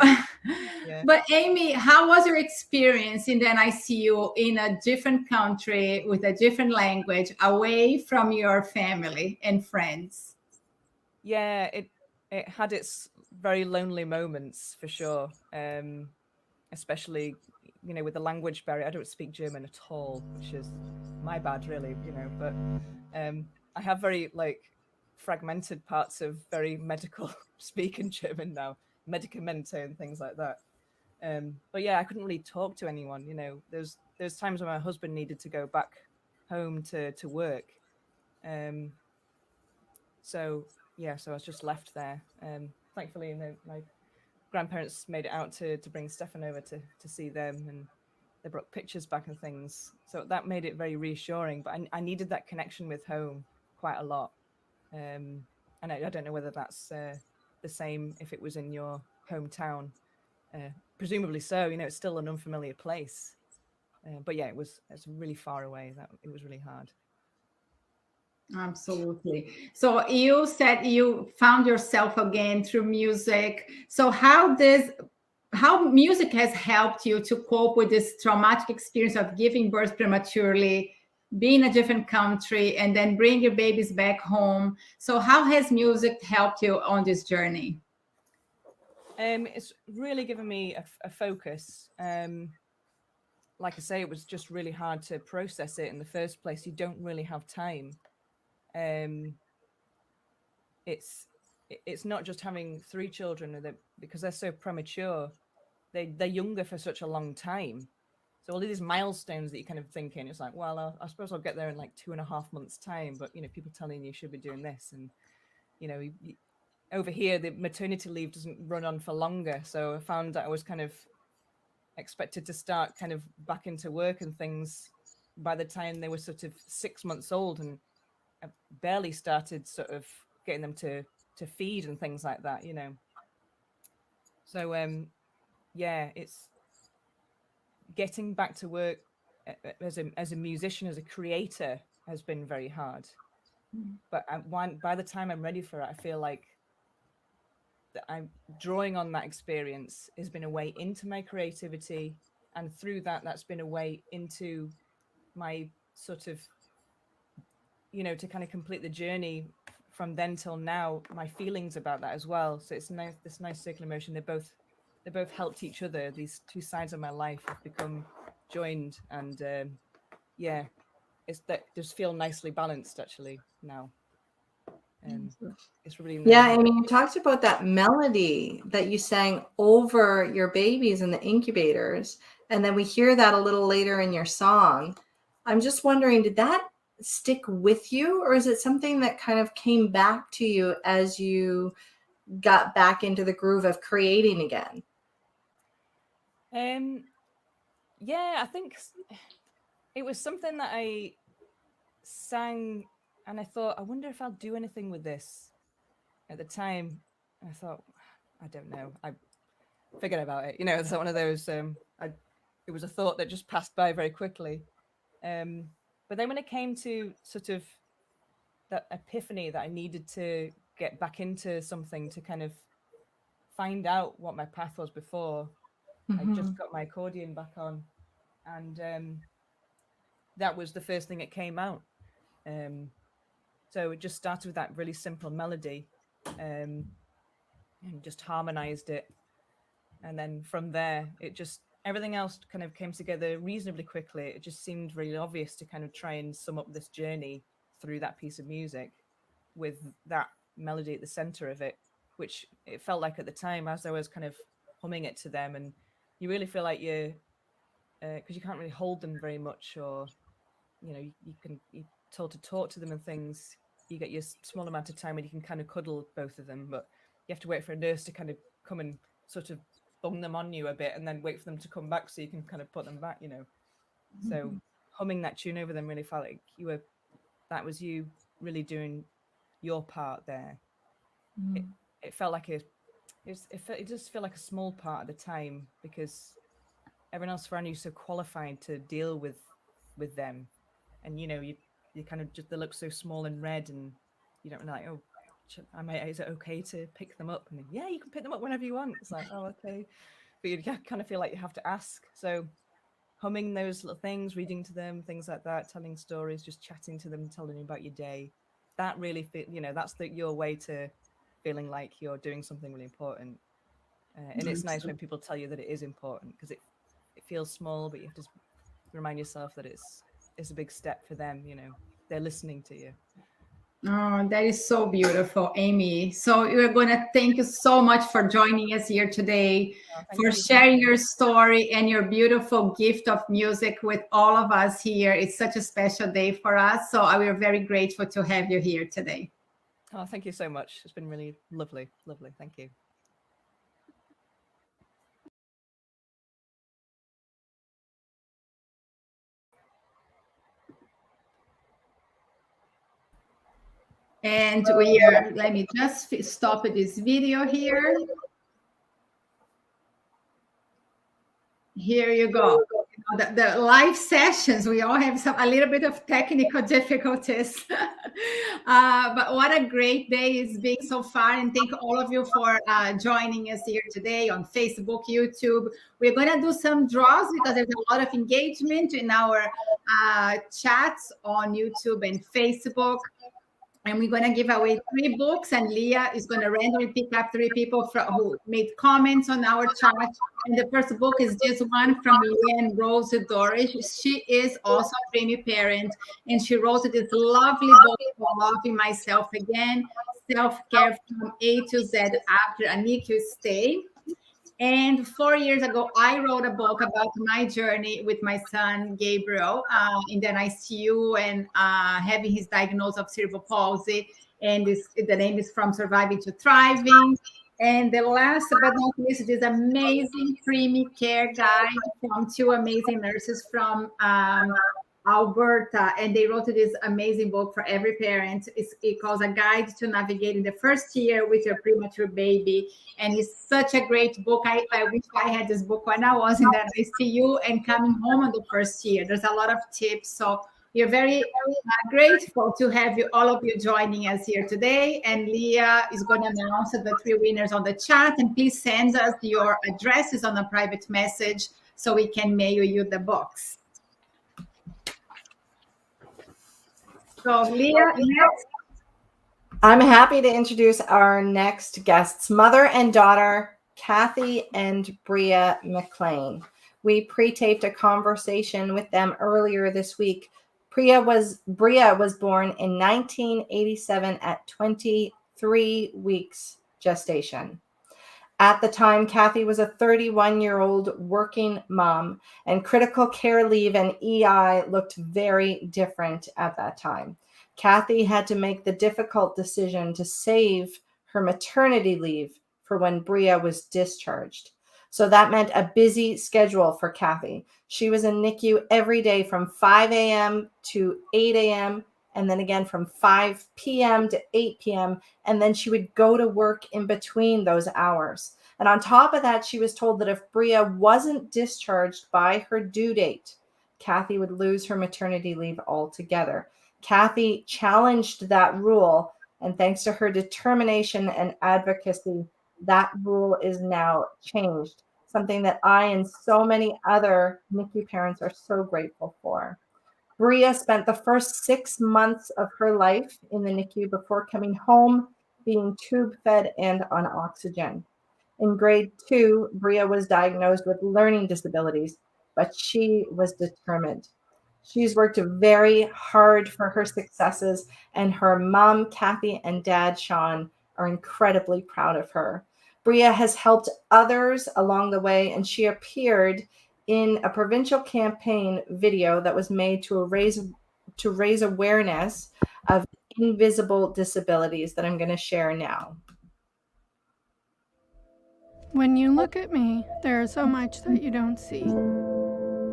Yeah. But Amy, how was your experience in the NICU in a different country with a different language, away from your family and friends? Yeah, it had its very lonely moments for sure. Especially, you know, with the language barrier. I don't speak German at all, which is my bad, really, you know, but I have very fragmented parts of very medical speaking German now, medicamente and things like that. But yeah, I couldn't really talk to anyone, you know. There's times when my husband needed to go back home to work. So yeah, so I was just left there. Thankfully, you know, my grandparents made it out to bring Stefan over to see them, and they brought pictures back and things. So that made it very reassuring, but I needed that connection with home quite a lot. And I don't know whether that's the same if it was in your hometown. Presumably so, you know, it's still an unfamiliar place. But yeah, it's really far away. That it was really hard. Absolutely. So you said you found yourself again through music. So how music has helped you to cope with this traumatic experience of giving birth prematurely, being in a different country, and then bring your babies back home? So how has music helped you on this journey? It's really given me a focus. Like I say, it was just really hard to process it in the first place. You don't really have time. It's not just having 3 children because they're so premature. They're younger for such a long time. So all of these milestones that you're kind of thinking, it's like, well, I suppose I'll get there in like 2.5 months' time. But, you know, people telling you should be doing this. And, you know, over here, the maternity leave doesn't run on for longer. So I found that I was kind of expected to start kind of back into work and things by the time they were sort of 6 months old, and I barely started sort of getting them to feed and things like that, you know. So yeah, it's getting back to work as a musician, as a creator, has been very hard. But by the time I'm ready for it, I feel like that I'm drawing on that experience has been a way into my creativity, and through that's been a way into my sort of, you know, to kind of complete the journey from then till now, my feelings about that as well. So it's nice, this nice circular motion. They both helped each other. These 2 sides of my life have become joined, and yeah, that just feel nicely balanced actually now. It's really yeah. I mean, you talked about that melody that you sang over your babies in the incubators, and then we hear that a little later in your song. I'm just wondering, did that stick with you, or is it something that kind of came back to you as you got back into the groove of creating again? Yeah, I think it was something that I sang, and I thought, I wonder if I'll do anything with this. At the time, I thought, I don't know. I figured about it. You know, it's one of those. It was a thought that just passed by very quickly. But then when it came to sort of that epiphany that I needed to get back into something to kind of find out what my path was before, I just got my accordion back on, and that was the first thing that came out. So it just started with that really simple melody, and just harmonized it. And then from there, everything else kind of came together reasonably quickly. It just seemed really obvious to kind of try and sum up this journey through that piece of music with that melody at the center of it, which it felt like at the time as I was kind of humming it to them. And you really feel like you're, because you can't really hold them very much, or, you know, you're told to talk to them and things. You get your small amount of time when you can kind of cuddle both of them, but you have to wait for a nurse to kind of come and sort of bung them on you a bit and then wait for them to come back so you can kind of put them back, you know. So humming that tune over them really felt like that was you really doing your part there. It felt like it just felt like a small part at the time, because everyone else around you is so qualified to deal with them, and you know, you kind of just, they look so small and red, and you don't know, like, oh, is it okay to pick them up? And then, yeah, you can pick them up whenever you want. It's like, oh, okay, but you kind of feel like you have to ask. So humming those little things, reading to them, things like that, telling stories, just chatting to them, telling them about your day, that really that's your way to feeling like you're doing something really important. And it's nice when people tell you that it is important, because it feels small, but you have to remind yourself that it's a big step for them. You know, they're listening to you. Oh, that is so beautiful, Amy. So we're going to thank you so much for joining us here today, for sharing your story and your beautiful gift of music with all of us here. It's such a special day for us. So we are very grateful to have you here today. Oh, thank you so much. It's been really lovely. Lovely. Thank you. And let me just stop this video here. Here you go. The live sessions, we all have a little bit of technical difficulties. But what a great day it's been so far. And thank all of you for joining us here today on Facebook, YouTube. We're going to do some draws because there's a lot of engagement in our chats on YouTube and Facebook. And we're going to give away 3 books, and Leah is going to randomly pick up 3 people who made comments on our chat. And the first book is this one from Leanne Rose Dorish. She is also a preemie parent, and she wrote this lovely book called Loving Myself Again, Self-Care from A to Z After a NICU Stay. And 4 years ago, I wrote a book about my journey with my son, Gabriel, in the NICU, and having his diagnosis of cerebral palsy. And the name is From Surviving to Thriving. And the last but not least, this amazing preemie care guide from 2 amazing nurses from Alberta, and they wrote this amazing book for every parent. It calls A Guide to Navigating the First Year with Your Premature Baby, and it's such a great book. I wish I had this book when I was in the ICU and coming home on the first year. There's a lot of tips, so we're very grateful to have all of you joining us here today. And Leah is going to announce the 3 winners on the chat, and please send us your addresses on a private message so we can mail you the books. So, Leah, next. I'm happy to introduce our next guests, mother and daughter, Kathy and Bria McLean. We pre-taped a conversation with them earlier this week. Bria was born in 1987 at 23 weeks gestation. At the time, Kathy was a 31-year-old working mom, and critical care leave and EI looked very different at that time. Kathy had to make the difficult decision to save her maternity leave for when Bria was discharged. So that meant a busy schedule for Kathy. She was in NICU every day from 5 a.m. to 8 a.m., and then again from 5 p.m. to 8 p.m., and then she would go to work in between those hours. And on top of that, she was told that if Bria wasn't discharged by her due date, Kathy would lose her maternity leave altogether. Kathy challenged that rule, and thanks to her determination and advocacy, that rule is now changed, something that I and so many other NICU parents are so grateful for. Bria spent the first 6 months of her life in the NICU before coming home, being tube fed and on oxygen. In grade 2, Bria was diagnosed with learning disabilities, but she was determined. She's worked very hard for her successes, and her mom, Kathy, and dad, Sean, are incredibly proud of her. Bria has helped others along the way, and she appeared in a provincial campaign video that was made to raise awareness of invisible disabilities that I'm going to share now. When you look at me, there is so much that you don't see.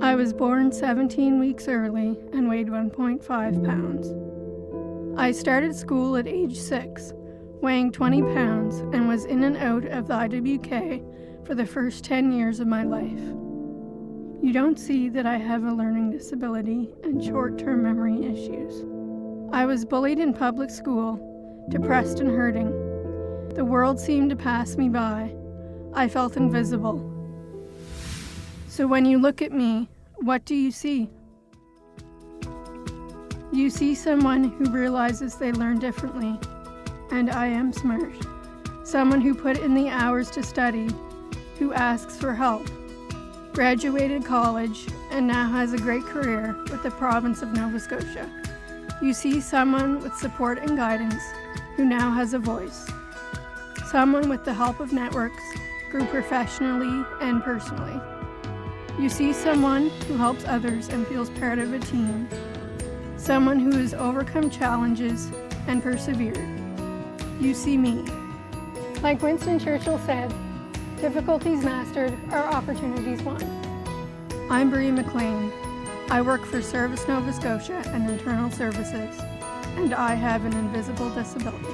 I was born 17 weeks early and weighed 1.5 pounds. I started school at age 6, weighing 20 pounds, and was in and out of the IWK for the first 10 years of my life. You don't see that I have a learning disability and short-term memory issues. I was bullied in public school, depressed and hurting. The world seemed to pass me by. I felt invisible. So when you look at me, what do you see? You see someone who realizes they learn differently, and I am smart. Someone who put in the hours to study, who asks for help, graduated college, and now has a great career with the province of Nova Scotia. You see someone with support and guidance, who now has a voice. Someone with the help of networks, grew professionally and personally. You see someone who helps others and feels part of a team. Someone who has overcome challenges and persevered. You see me. Like Winston Churchill said, difficulties mastered are opportunities won. I'm Bria McLean. I work for Service Nova Scotia and Internal Services, and I have an invisible disability.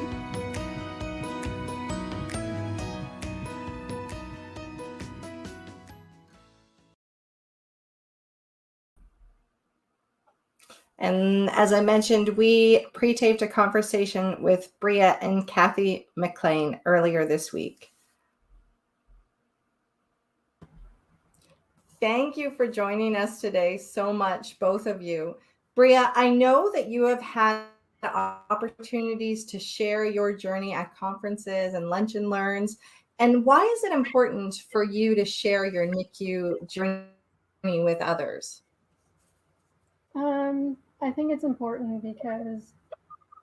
And as I mentioned, we pre-taped a conversation with Bria and Kathy McLean earlier this week. Thank you for joining us today so much, both of you. Bria, I know that you have had opportunities to share your journey at conferences and lunch and learns. And why is it important for you to share your NICU journey with others? I think it's important because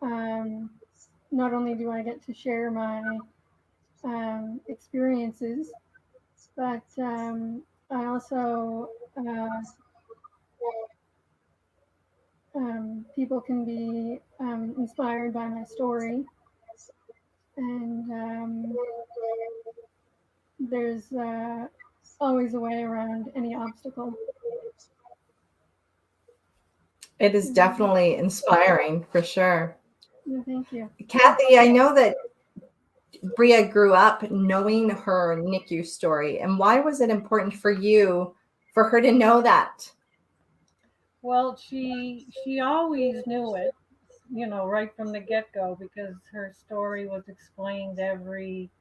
not only do I get to share my experiences, but I also people can be inspired by my story, and there's always a way around any obstacle. It is definitely inspiring, for sure. Yeah, thank you. Kathy, I know that Bria grew up knowing her NICU story. And why was it important for you for her to know that? Well, she always knew it, right from the get-go, because her story was explained to every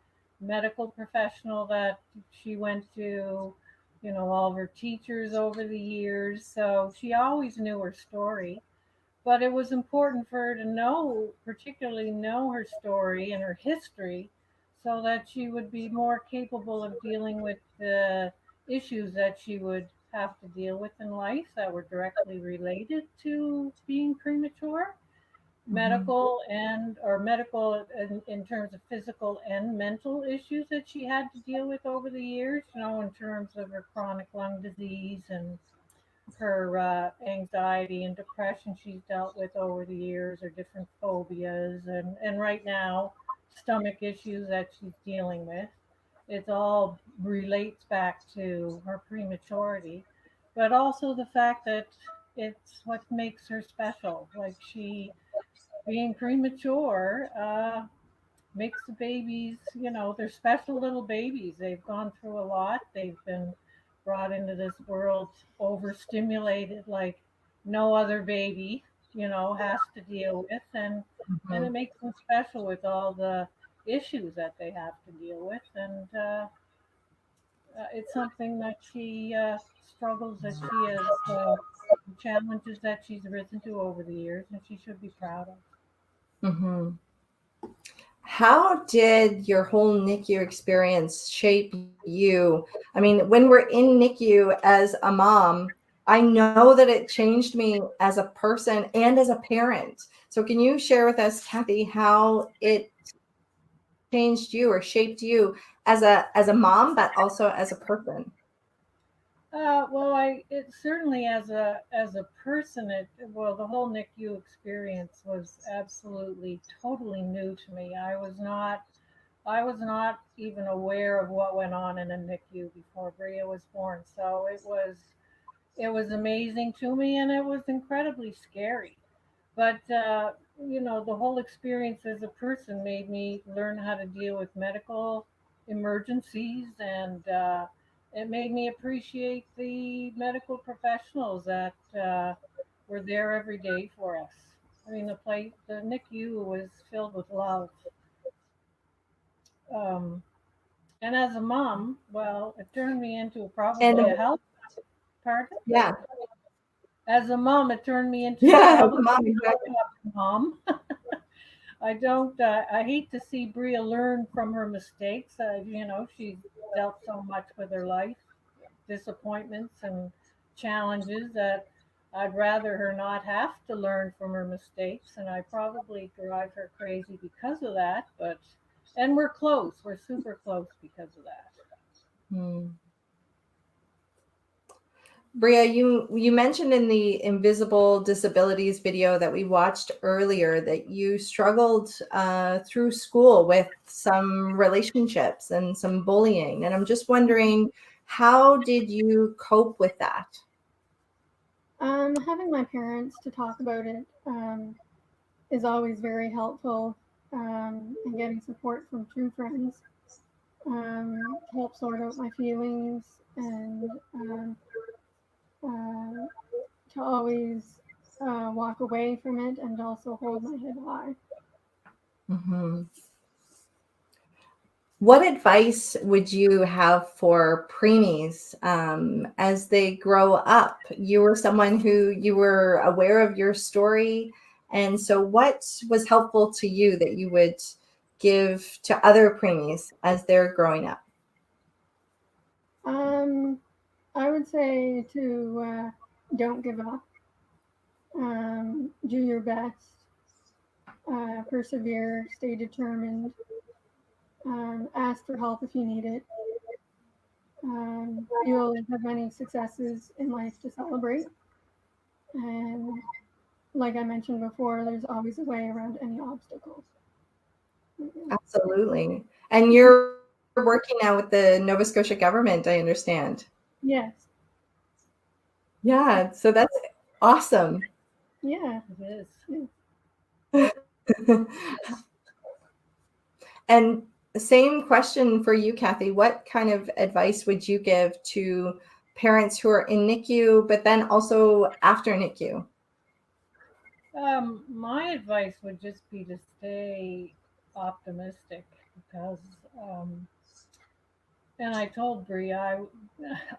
medical professional that she went to, all of her teachers over the years. So she always knew her story. But it was important for her to particularly know her story and her history, so that she would be more capable of dealing with the issues that she would have to deal with in life that were directly related to being premature, medical in terms of physical and mental issues that she had to deal with over the years, in terms of her chronic lung disease and her anxiety and depression she's dealt with over the years, or different phobias, and right now stomach issues that she's dealing with. It all relates back to her prematurity, but also the fact that it's what makes her special. Like, she being premature makes the babies, they're special little babies. They've gone through a lot. They've been brought into this world overstimulated like no other baby, has to deal with. And it makes them special with all the issues that they have to deal with. And it's something that she struggles, that she has challenges that she's risen to over the years, and she should be proud of. Mm-hmm. How did your whole NICU experience shape you? I mean, when we're in NICU as a mom, I know that it changed me as a person and as a parent. So can you share with us, Kathy, how it changed you or shaped you as a mom, but also as a person? Well, it certainly as a person, the whole NICU experience was absolutely totally new to me. I was not even aware of what went on in a NICU before Bria was born. So it was amazing to me, and it was incredibly scary. But the whole experience as a person made me learn how to deal with medical emergencies, and it made me appreciate the medical professionals that were there every day for us. I mean, the NICU was filled with love. Um, and as a mom, well, it turned me into probably a health. Pardon? Yeah. As a mom, it turned me into mom, probably exactly. a mom. I don't. I hate to see Bria learn from her mistakes. She's dealt so much with her life, disappointments and challenges that I'd rather her not have to learn from her mistakes, and I probably drive her crazy because of that. And we're close. We're super close because of that. Bria, you mentioned in the Invisible Disabilities video that we watched earlier that you struggled through school with some relationships and some bullying. And I'm just wondering, how did you cope with that? Having my parents to talk about it is always very helpful, and getting support from true friends help sort out my feelings, and to always walk away from it and also hold my head high. Mm-hmm. What advice would you have for preemies as they grow up? You were someone who you were aware of your story. And so what was helpful to you that you would give to other preemies as they're growing up? I would say to don't give up. Do your best. Persevere. Stay determined. Ask for help if you need it. You'll have many successes in life to celebrate. And like I mentioned before, there's always a way around any obstacles. Absolutely. And you're working now with the Nova Scotia government, I understand. Yes. Yeah, so that's awesome. Yeah, it is. And same question for you, Kathy. What kind of advice would you give to parents who are in NICU, but then also after NICU? My advice would just be to stay optimistic because, and I told Bria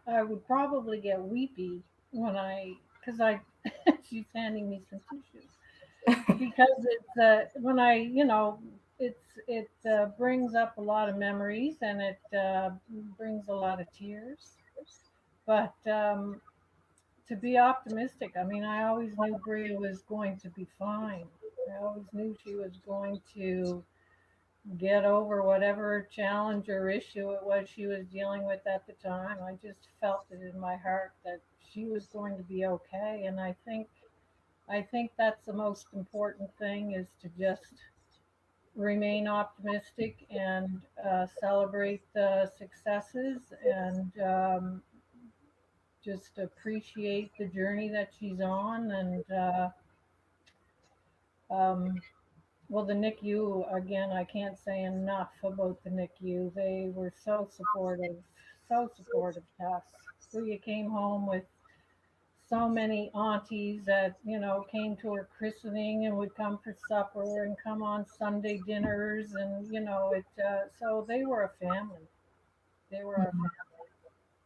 I would probably get weepy because she's handing me some tissues because it's when it brings up a lot of memories, and it brings a lot of tears. But to be optimistic, I mean, I always knew Bria was going to be fine. I always knew she was going to get over whatever challenge or issue it was she was dealing with at the time. I just felt it in my heart that she was going to be okay, and I think that's the most important thing, is to just remain optimistic and celebrate the successes, and just appreciate the journey that she's on. And well, the NICU, again, I can't say enough about the NICU. They were so supportive to us. Bria came home with so many aunties that came to her christening and would come for supper and come on Sunday dinners, and so they were a family. They were our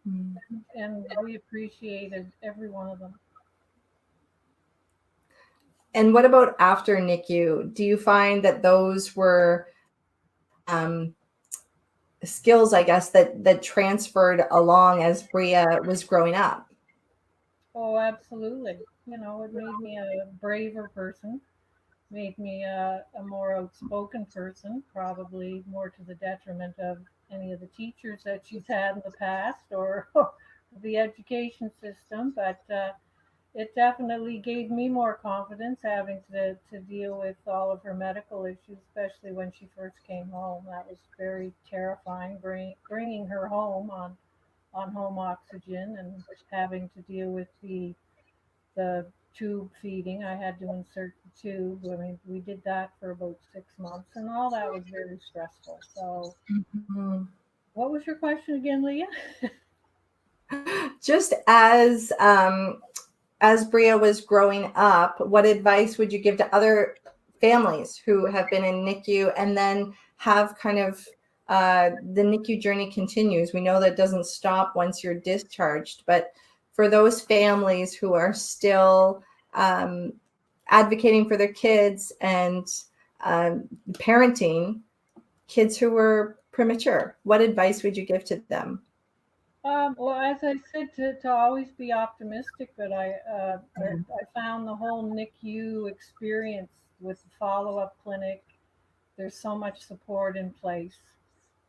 family, and we appreciated every one of them. And what about after NICU? Do you find that those were skills, I guess, that transferred along as Bria was growing up? Oh, absolutely. You know, it made me a braver person, made me a more outspoken person, probably more to the detriment of any of the teachers that she's had in the past or the education system. But it definitely gave me more confidence having to deal with all of her medical issues, especially when she first came home. That was very terrifying, bringing her home on home oxygen and having to deal with the tube feeding. I had to insert the tube. I mean, we did that for about 6 months, and all that was very stressful. So, what was your question again, Leah? Just as Bria was growing up, what advice would you give to other families who have been in NICU and then have kind of the NICU journey continues? We know that it doesn't stop once you're discharged, but for those families who are still advocating for their kids and parenting kids who were premature, what advice would you give to them? Well, as I said, to always be optimistic, but I found the whole NICU experience with the follow-up clinic, there's so much support in place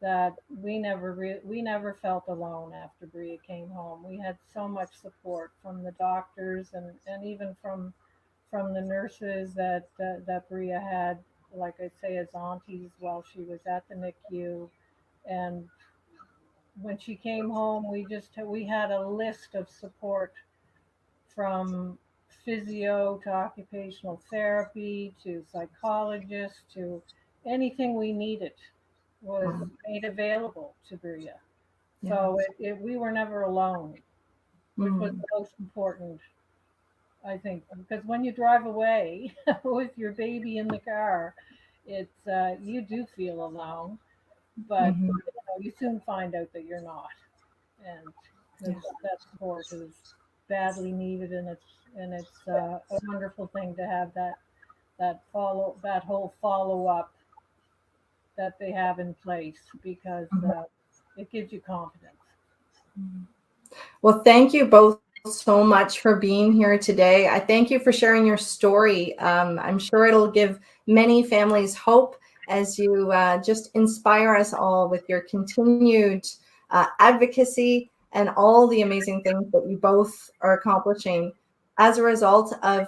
that we never felt alone after Bria came home. We had so much support from the doctors and even from the nurses that Bria had, like I say, as aunties while she was at the NICU. And when she came home, we had a list of support from physio to occupational therapy to psychologists to anything we needed was made available to Bria. So we were never alone, which was the most important, I think, because when you drive away with your baby in the car, it's you do feel alone, but you soon find out that you're not, and that support is badly needed, and it's a wonderful thing to have that whole follow up that they have in place, because it gives you confidence. Well, thank you both so much for being here today. I thank you for sharing your story. I'm sure it'll give many families hope as you just inspire us all with your continued advocacy and all the amazing things that you both are accomplishing as a result of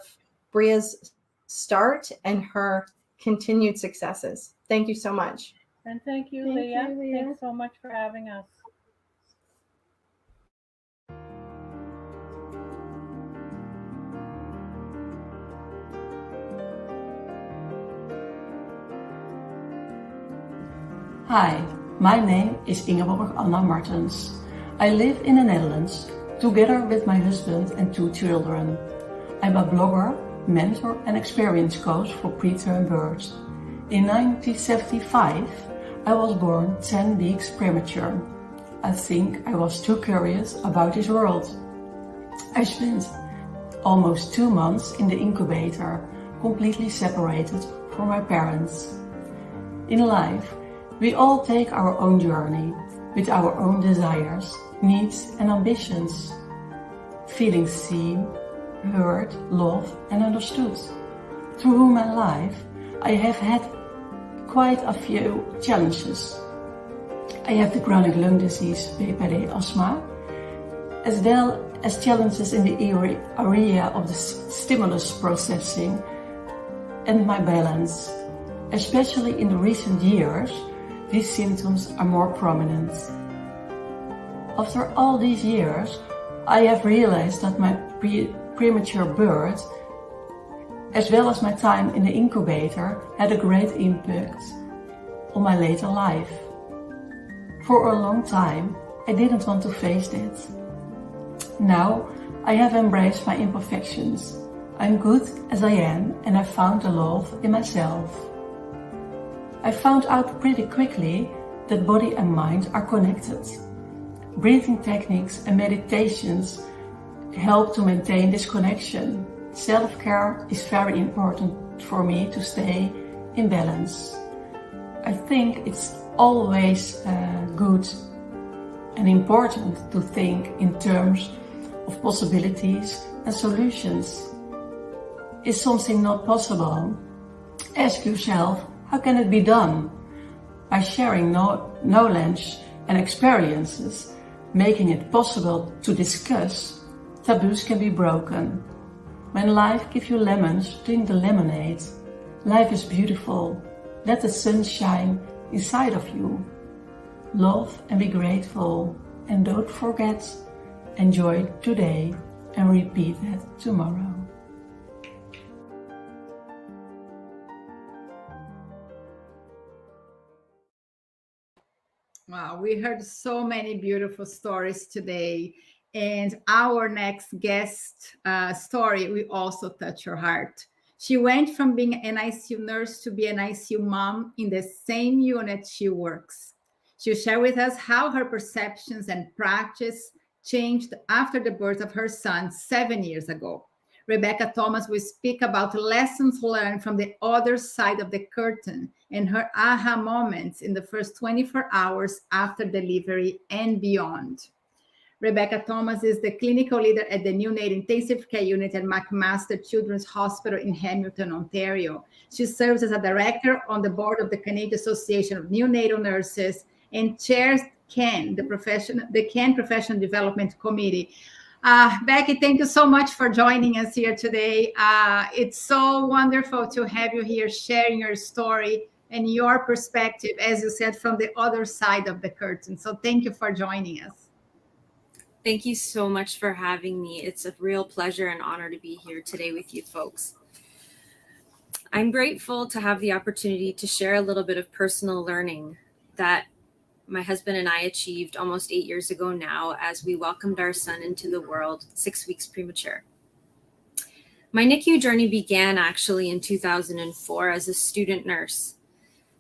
Bria's start and her continued successes. Thank you so much. And thank you, Leah. Thanks so much for having us. Hi, my name is Ingeborg Anna Martens. I live in the Netherlands together with my husband and 2 children. I'm a blogger, mentor and experience coach for preterm births. In 1975, I was born 10 weeks premature. I think I was too curious about this world. I spent almost 2 months in the incubator, completely separated from my parents. In life, we all take our own journey with our own desires, needs and ambitions. Feeling seen, heard, loved and understood. Through my life, I have had quite a few challenges. I have the chronic lung disease, WPD asthma, as well as challenges in the area of the stimulus processing and my balance. Especially in the recent years, these symptoms are more prominent. After all these years, I have realized that my premature birth, as well as my time in the incubator, had a great impact on my later life. For a long time, I didn't want to face it. Now, I have embraced my imperfections. I'm good as I am, and I found the love in myself. I found out pretty quickly that body and mind are connected. Breathing techniques and meditations help to maintain this connection. Self-care is very important for me to stay in balance. I think it's always good and important to think in terms of possibilities and solutions. Is something not possible? Ask yourself, how can it be done? By sharing knowledge and experiences, making it possible to discuss, taboos can be broken. When life gives you lemons, drink the lemonade. Life is beautiful. Let the sun shine inside of you. Love and be grateful. And don't forget, enjoy today and repeat that tomorrow. Wow, we heard so many beautiful stories today. And our next guest story will also touch your heart. She went from being an ICU nurse to be an ICU mom in the same unit she works. She'll share with us how her perceptions and practice changed after the birth of her son 7 years ago. Rebecca Thomas will speak about lessons learned from the other side of the curtain and her aha moments in the first 24 hours after delivery and beyond. Rebecca Thomas is the clinical leader at the Neonatal Intensive Care Unit at McMaster Children's Hospital in Hamilton, Ontario. She serves as a director on the board of the Canadian Association of Neonatal Nurses and chairs CAN, the CAN Professional Development Committee. Becky, thank you so much for joining us here today. It's so wonderful to have you here sharing your story and your perspective, as you said, from the other side of the curtain. So thank you for joining us. Thank you so much for having me. It's a real pleasure and honor to be here today with you folks. I'm grateful to have the opportunity to share a little bit of personal learning that my husband and I achieved almost 8 years ago now as we welcomed our son into the world 6 weeks premature. My NICU journey began actually in 2004 as a student nurse.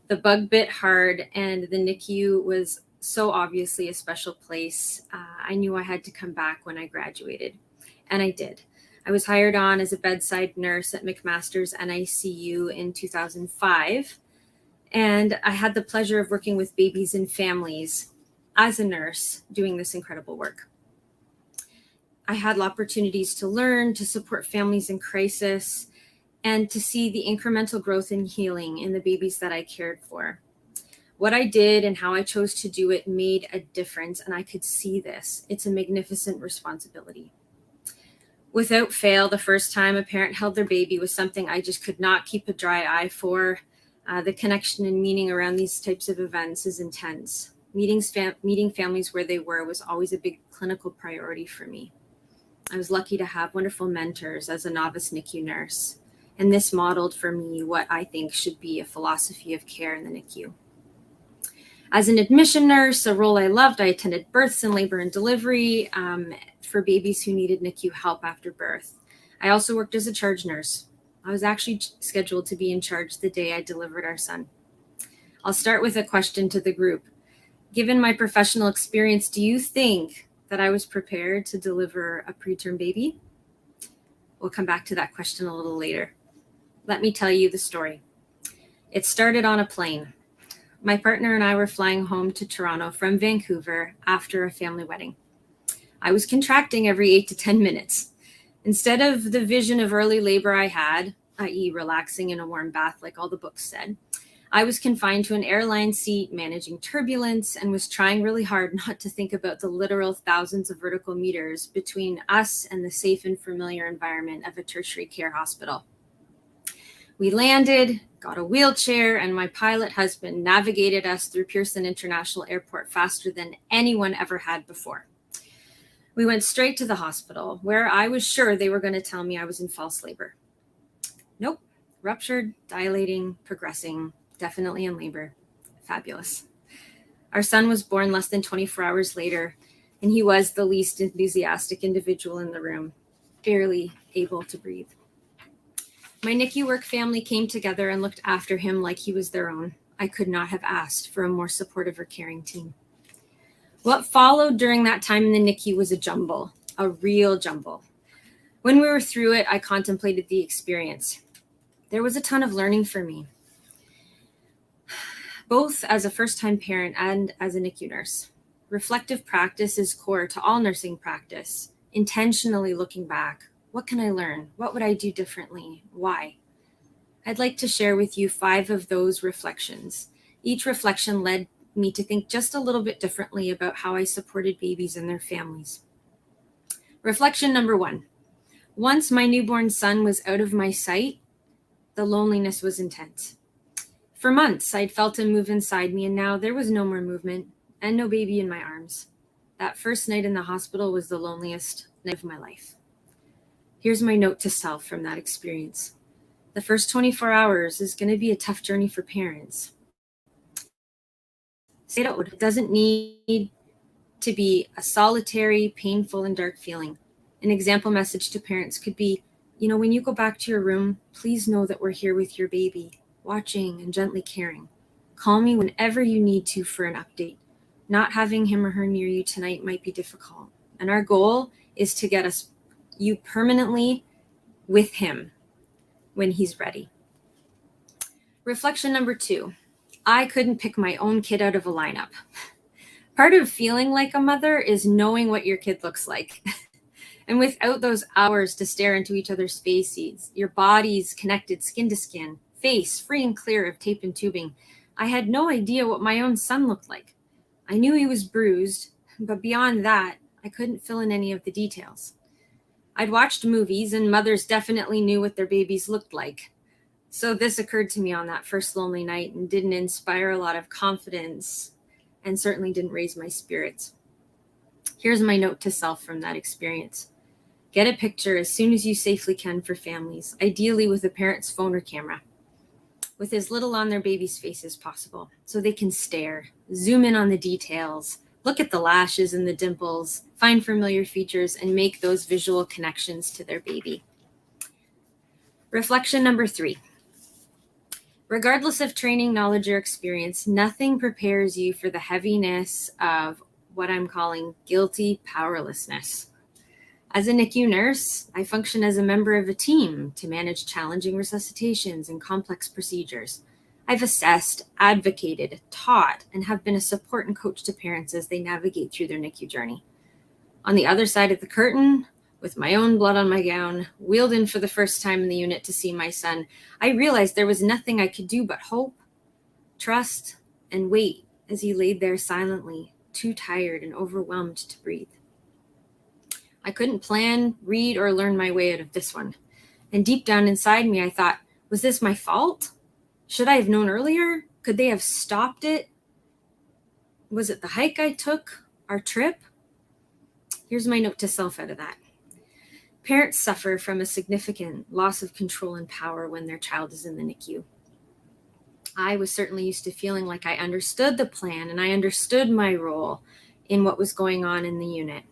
The bug bit hard and the NICU was so obviously a special place. I knew I had to come back when I graduated, and I did. I was hired on as a bedside nurse at McMaster's NICU in 2005, and I had the pleasure of working with babies and families as a nurse doing this incredible work. I had opportunities to learn, to support families in crisis, and to see the incremental growth and healing in the babies that I cared for. What I did and how I chose to do it made a difference, and I could see this. It's a magnificent responsibility. Without fail, the first time a parent held their baby was something I just could not keep a dry eye for. The connection and meaning around these types of events is intense. Meeting families where they were was always a big clinical priority for me. I was lucky to have wonderful mentors as a novice NICU nurse, and this modeled for me what I think should be a philosophy of care in the NICU. As an admission nurse, a role I loved, I attended births and labor and delivery for babies who needed NICU help after birth. I also worked as a charge nurse. I was actually scheduled to be in charge the day I delivered our son. I'll start with a question to the group. Given my professional experience, do you think that I was prepared to deliver a preterm baby? We'll come back to that question a little later. Let me tell you the story. It started on a plane. My partner and I were flying home to Toronto from Vancouver after a family wedding. I was contracting every 8 to 10 minutes. Instead of the vision of early labor I had, i.e. relaxing in a warm bath like all the books said, I was confined to an airline seat, managing turbulence, and was trying really hard not to think about the literal thousands of vertical meters between us and the safe and familiar environment of a tertiary care hospital. We landed, got a wheelchair, and my pilot husband navigated us through Pearson International Airport faster than anyone ever had before. We went straight to the hospital, where I was sure they were going to tell me I was in false labor. Nope. Ruptured, dilating, progressing, definitely in labor. Fabulous. Our son was born less than 24 hours later, and he was the least enthusiastic individual in the room, barely able to breathe. My NICU work family came together and looked after him like he was their own. I could not have asked for a more supportive or caring team. What followed during that time in the NICU was a jumble, a real jumble. When we were through it, I contemplated the experience. There was a ton of learning for me, both as a first-time parent and as a NICU nurse. Reflective practice is core to all nursing practice, intentionally looking back. What can I learn? What would I do differently? Why? I'd like to share with you 5 of those reflections. Each reflection led me to think just a little bit differently about how I supported babies and their families. Reflection number 1. Once my newborn son was out of my sight, the loneliness was intense. For months, I'd felt him move inside me, and now there was no more movement and no baby in my arms. That first night in the hospital was the loneliest night of my life. Here's my note to self from that experience. The first 24 hours is going to be a tough journey for parents. It doesn't need to be a solitary, painful, and dark feeling. An example message to parents could be, when you go back to your room, please know that we're here with your baby, watching and gently caring. Call me whenever you need to for an update. Not having him or her near you tonight might be difficult. And our goal is to get you permanently with him when he's ready. Reflection number 2. I couldn't pick my own kid out of a lineup. Part of feeling like a mother is knowing what your kid looks like. And without those hours to stare into each other's faces, your bodies connected skin to skin, face free and clear of tape and tubing, I had no idea what my own son looked like. I knew he was bruised, but beyond that, I couldn't fill in any of the details. I'd watched movies, and mothers definitely knew what their babies looked like. So this occurred to me on that first lonely night and didn't inspire a lot of confidence and certainly didn't raise my spirits. Here's my note to self from that experience. Get a picture as soon as you safely can for families, ideally with a parent's phone or camera, with as little on their baby's face as possible, so they can stare, zoom in on the details, look at the lashes and the dimples, find familiar features, and make those visual connections to their baby. Reflection number 3. Regardless of training, knowledge, or experience, nothing prepares you for the heaviness of what I'm calling guilty powerlessness. As a NICU nurse, I function as a member of a team to manage challenging resuscitations and complex procedures. I've assessed, advocated, taught, and have been a support and coach to parents as they navigate through their NICU journey. On the other side of the curtain, with my own blood on my gown, wheeled in for the first time in the unit to see my son, I realized there was nothing I could do but hope, trust, and wait as he laid there silently, too tired and overwhelmed to breathe. I couldn't plan, read, or learn my way out of this one. And deep down inside me, I thought, was this my fault? Should I have known earlier? Could they have stopped it? Was it the hike I took? Our trip? Here's my note to self out of that. Parents suffer from a significant loss of control and power when their child is in the NICU. I was certainly used to feeling like I understood the plan and I understood my role in what was going on in the unit.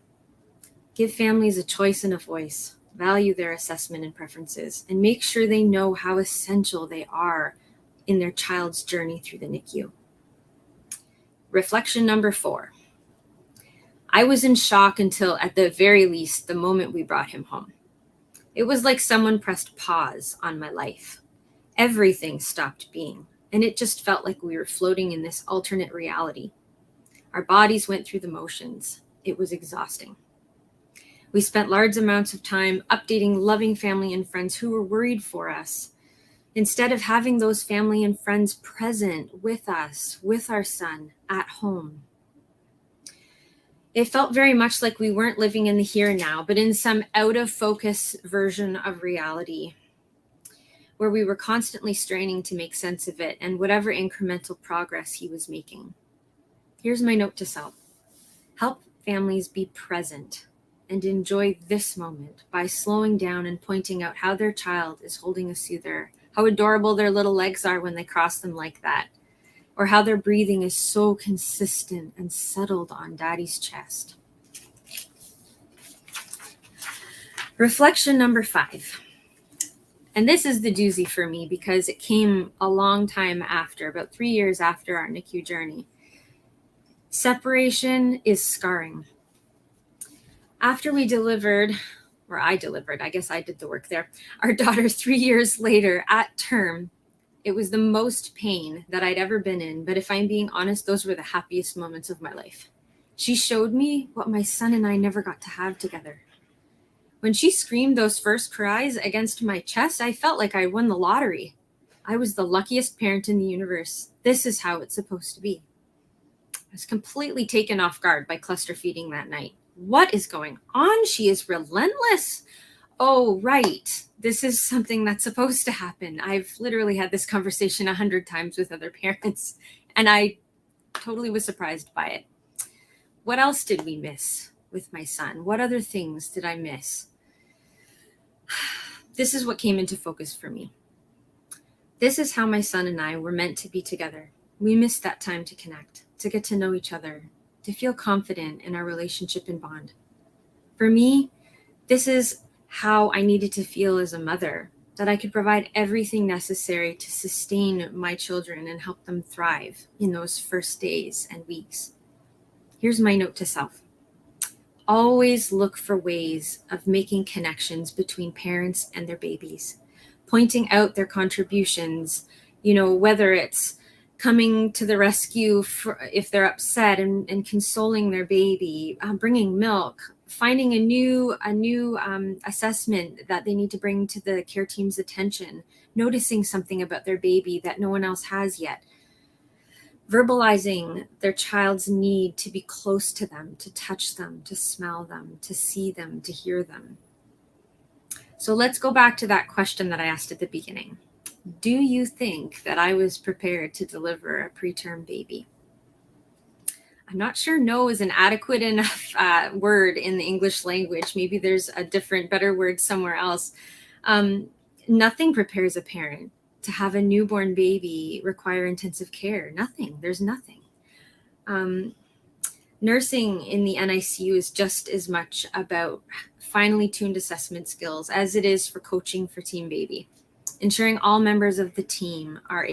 Give families a choice and a voice, value their assessment and preferences, and make sure they know how essential they are in their child's journey through the NICU. Reflection number 4. I was in shock until, at the very least, the moment we brought him home. It was like someone pressed pause on my life. Everything stopped being, and it just felt like we were floating in this alternate reality. Our bodies went through the motions. It was exhausting. We spent large amounts of time updating loving family and friends who were worried for us, instead of having those family and friends present with us, with our son, at home. It felt very much like we weren't living in the here and now, but in some out-of-focus version of reality, where we were constantly straining to make sense of it and whatever incremental progress he was making. Here's my note to self. Help families be present and enjoy this moment by slowing down and pointing out how their child is holding a soother, how adorable their little legs are when they cross them like that, or how their breathing is so consistent and settled on daddy's chest. Reflection number 5. And this is the doozy for me because it came a long time after, about 3 years after our NICU journey. Separation is scarring. After we delivered, or I delivered, I guess I did the work there, our daughter 3 years later at term, it was the most pain that I'd ever been in. But if I'm being honest, those were the happiest moments of my life. She showed me what my son and I never got to have together. When she screamed those first cries against my chest, I felt like I won the lottery. I was the luckiest parent in the universe. This is how it's supposed to be. I was completely taken off guard by cluster feeding that night. What is going on? She is relentless. Oh, right. This is something that's supposed to happen. I've literally had this conversation 100 times with other parents, and I totally was surprised by it. What else did we miss with my son? What other things did I miss? This is what came into focus for me. This is how my son and I were meant to be together. We missed that time to connect, to get to know each other, to feel confident in our relationship and bond. For me, this is how I needed to feel as a mother, that I could provide everything necessary to sustain my children and help them thrive in those first days and weeks. Here's my note to self. Always look for ways of making connections between parents and their babies, pointing out their contributions, whether it's coming to the rescue if they're upset and consoling their baby, bringing milk, finding a new assessment that they need to bring to the care team's attention, noticing something about their baby that no one else has yet, verbalizing their child's need to be close to them, to touch them, to smell them, to see them, to hear them. So let's go back to that question that I asked at the beginning. Do you think that I was prepared to deliver a preterm baby? I'm not sure no is an adequate enough word in the English language. Maybe there's a different, better word somewhere else. Nothing prepares a parent to have a newborn baby require intensive care. Nothing. There's nothing. Nursing in the NICU is just as much about finely tuned assessment skills as it is for coaching for Team Baby, ensuring all members of the team are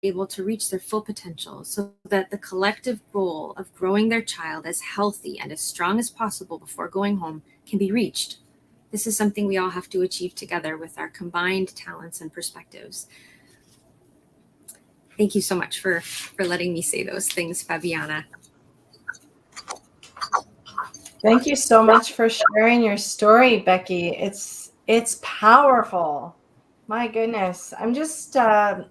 able to reach their full potential so that the collective goal of growing their child as healthy and as strong as possible before going home can be reached. This is something we all have to achieve together with our combined talents and perspectives. Thank you so much for letting me say those things, Fabiana. Thank you so much for sharing your story, Becky. It's powerful. My goodness. I'm just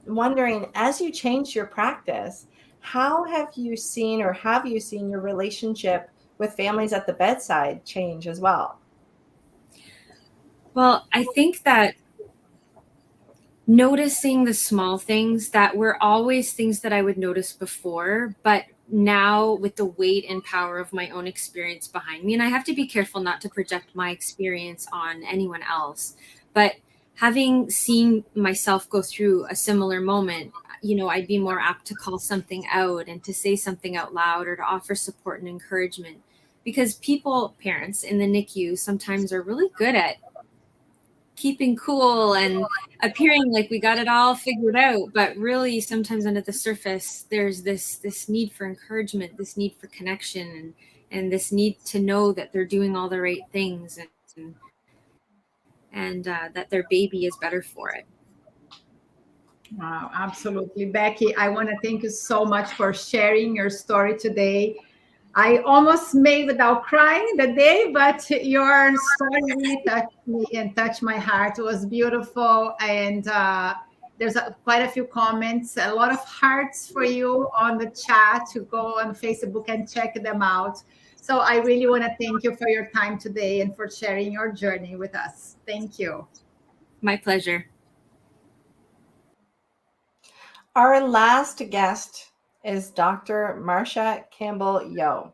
wondering, as you changed your practice, how have you seen your relationship with families at the bedside change as well? Well, I think that noticing the small things that were always things that I would notice before, but now with the weight and power of my own experience behind me, and I have to be careful not to project my experience on anyone else, but having seen myself go through a similar moment, I'd be more apt to call something out and to say something out loud or to offer support and encouragement, because parents in the NICU sometimes are really good at keeping cool and appearing like we got it all figured out, but really sometimes under the surface there's this need for encouragement, this need for connection, and this need to know that they're doing all the right things and that their baby is better for it. Wow, absolutely. Becky, I want to thank you so much for sharing your story today. I almost made without crying the day, but your story really touched me and touched my heart. It was beautiful. And there's quite a few comments, a lot of hearts for you on the chat. To go on Facebook and check them out. So I really want to thank you for your time today and for sharing your journey with us. Thank you. My pleasure. Our last guest is Dr. Marcia Campbell-Yo.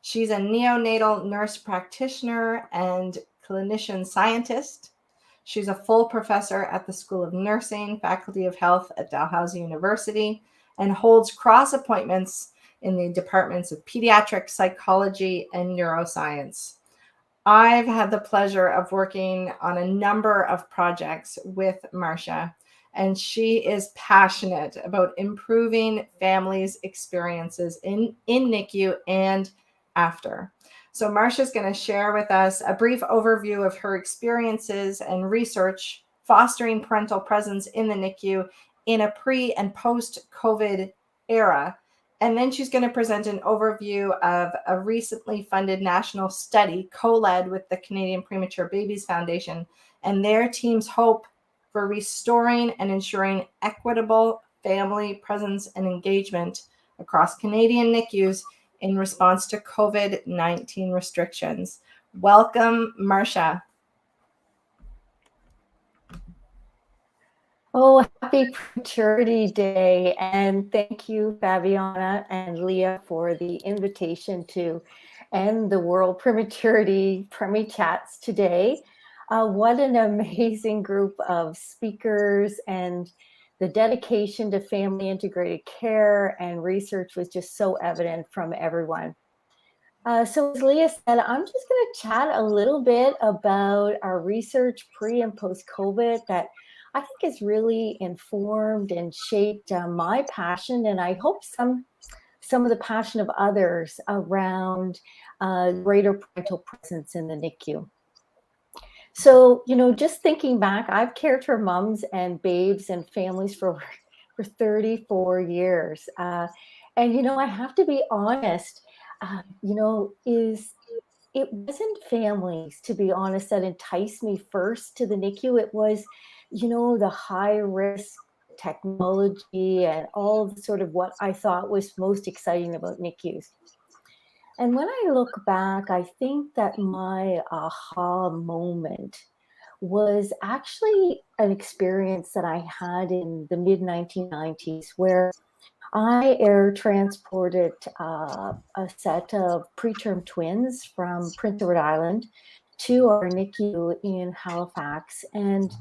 She's a neonatal nurse practitioner and clinician scientist. She's a full professor at the School of Nursing, Faculty of Health at Dalhousie University, and holds cross appointments in the departments of pediatric psychology and neuroscience. I've had the pleasure of working on a number of projects with Marcia, and she is passionate about improving families' experiences in NICU and after. So Marcia's going to share with us a brief overview of her experiences and research fostering parental presence in the NICU in a pre and post-COVID era, And then she's going to present an overview of a recently funded national study co-led with the Canadian Premature Babies Foundation and their team's hope for restoring and ensuring equitable family presence and engagement across Canadian NICUs in response to COVID-19 restrictions. Welcome, Marcia. Oh, happy Prematurity Day. And thank you, Fabiana and Leah, for the invitation to end the World Prematurity Premi Chats today. What an amazing group of speakers, and the dedication to family integrated care and research was just so evident from everyone. So as Leah said, I'm just going to chat a little bit about our research pre and post-COVID that I think has really informed and shaped my passion, and I hope some of the passion of others around greater parental presence in the NICU. So, just thinking back, I've cared for moms and babes and families for 34 years. And, I have to be honest, it wasn't families, to be honest, that enticed me first to the NICU. It was, the high risk technology and all of sort of what I thought was most exciting about NICUs. And when I look back, I think that my aha moment was actually an experience that I had in the mid-1990s where I air transported a set of preterm twins from Prince Edward Island to our NICU in Halifax, and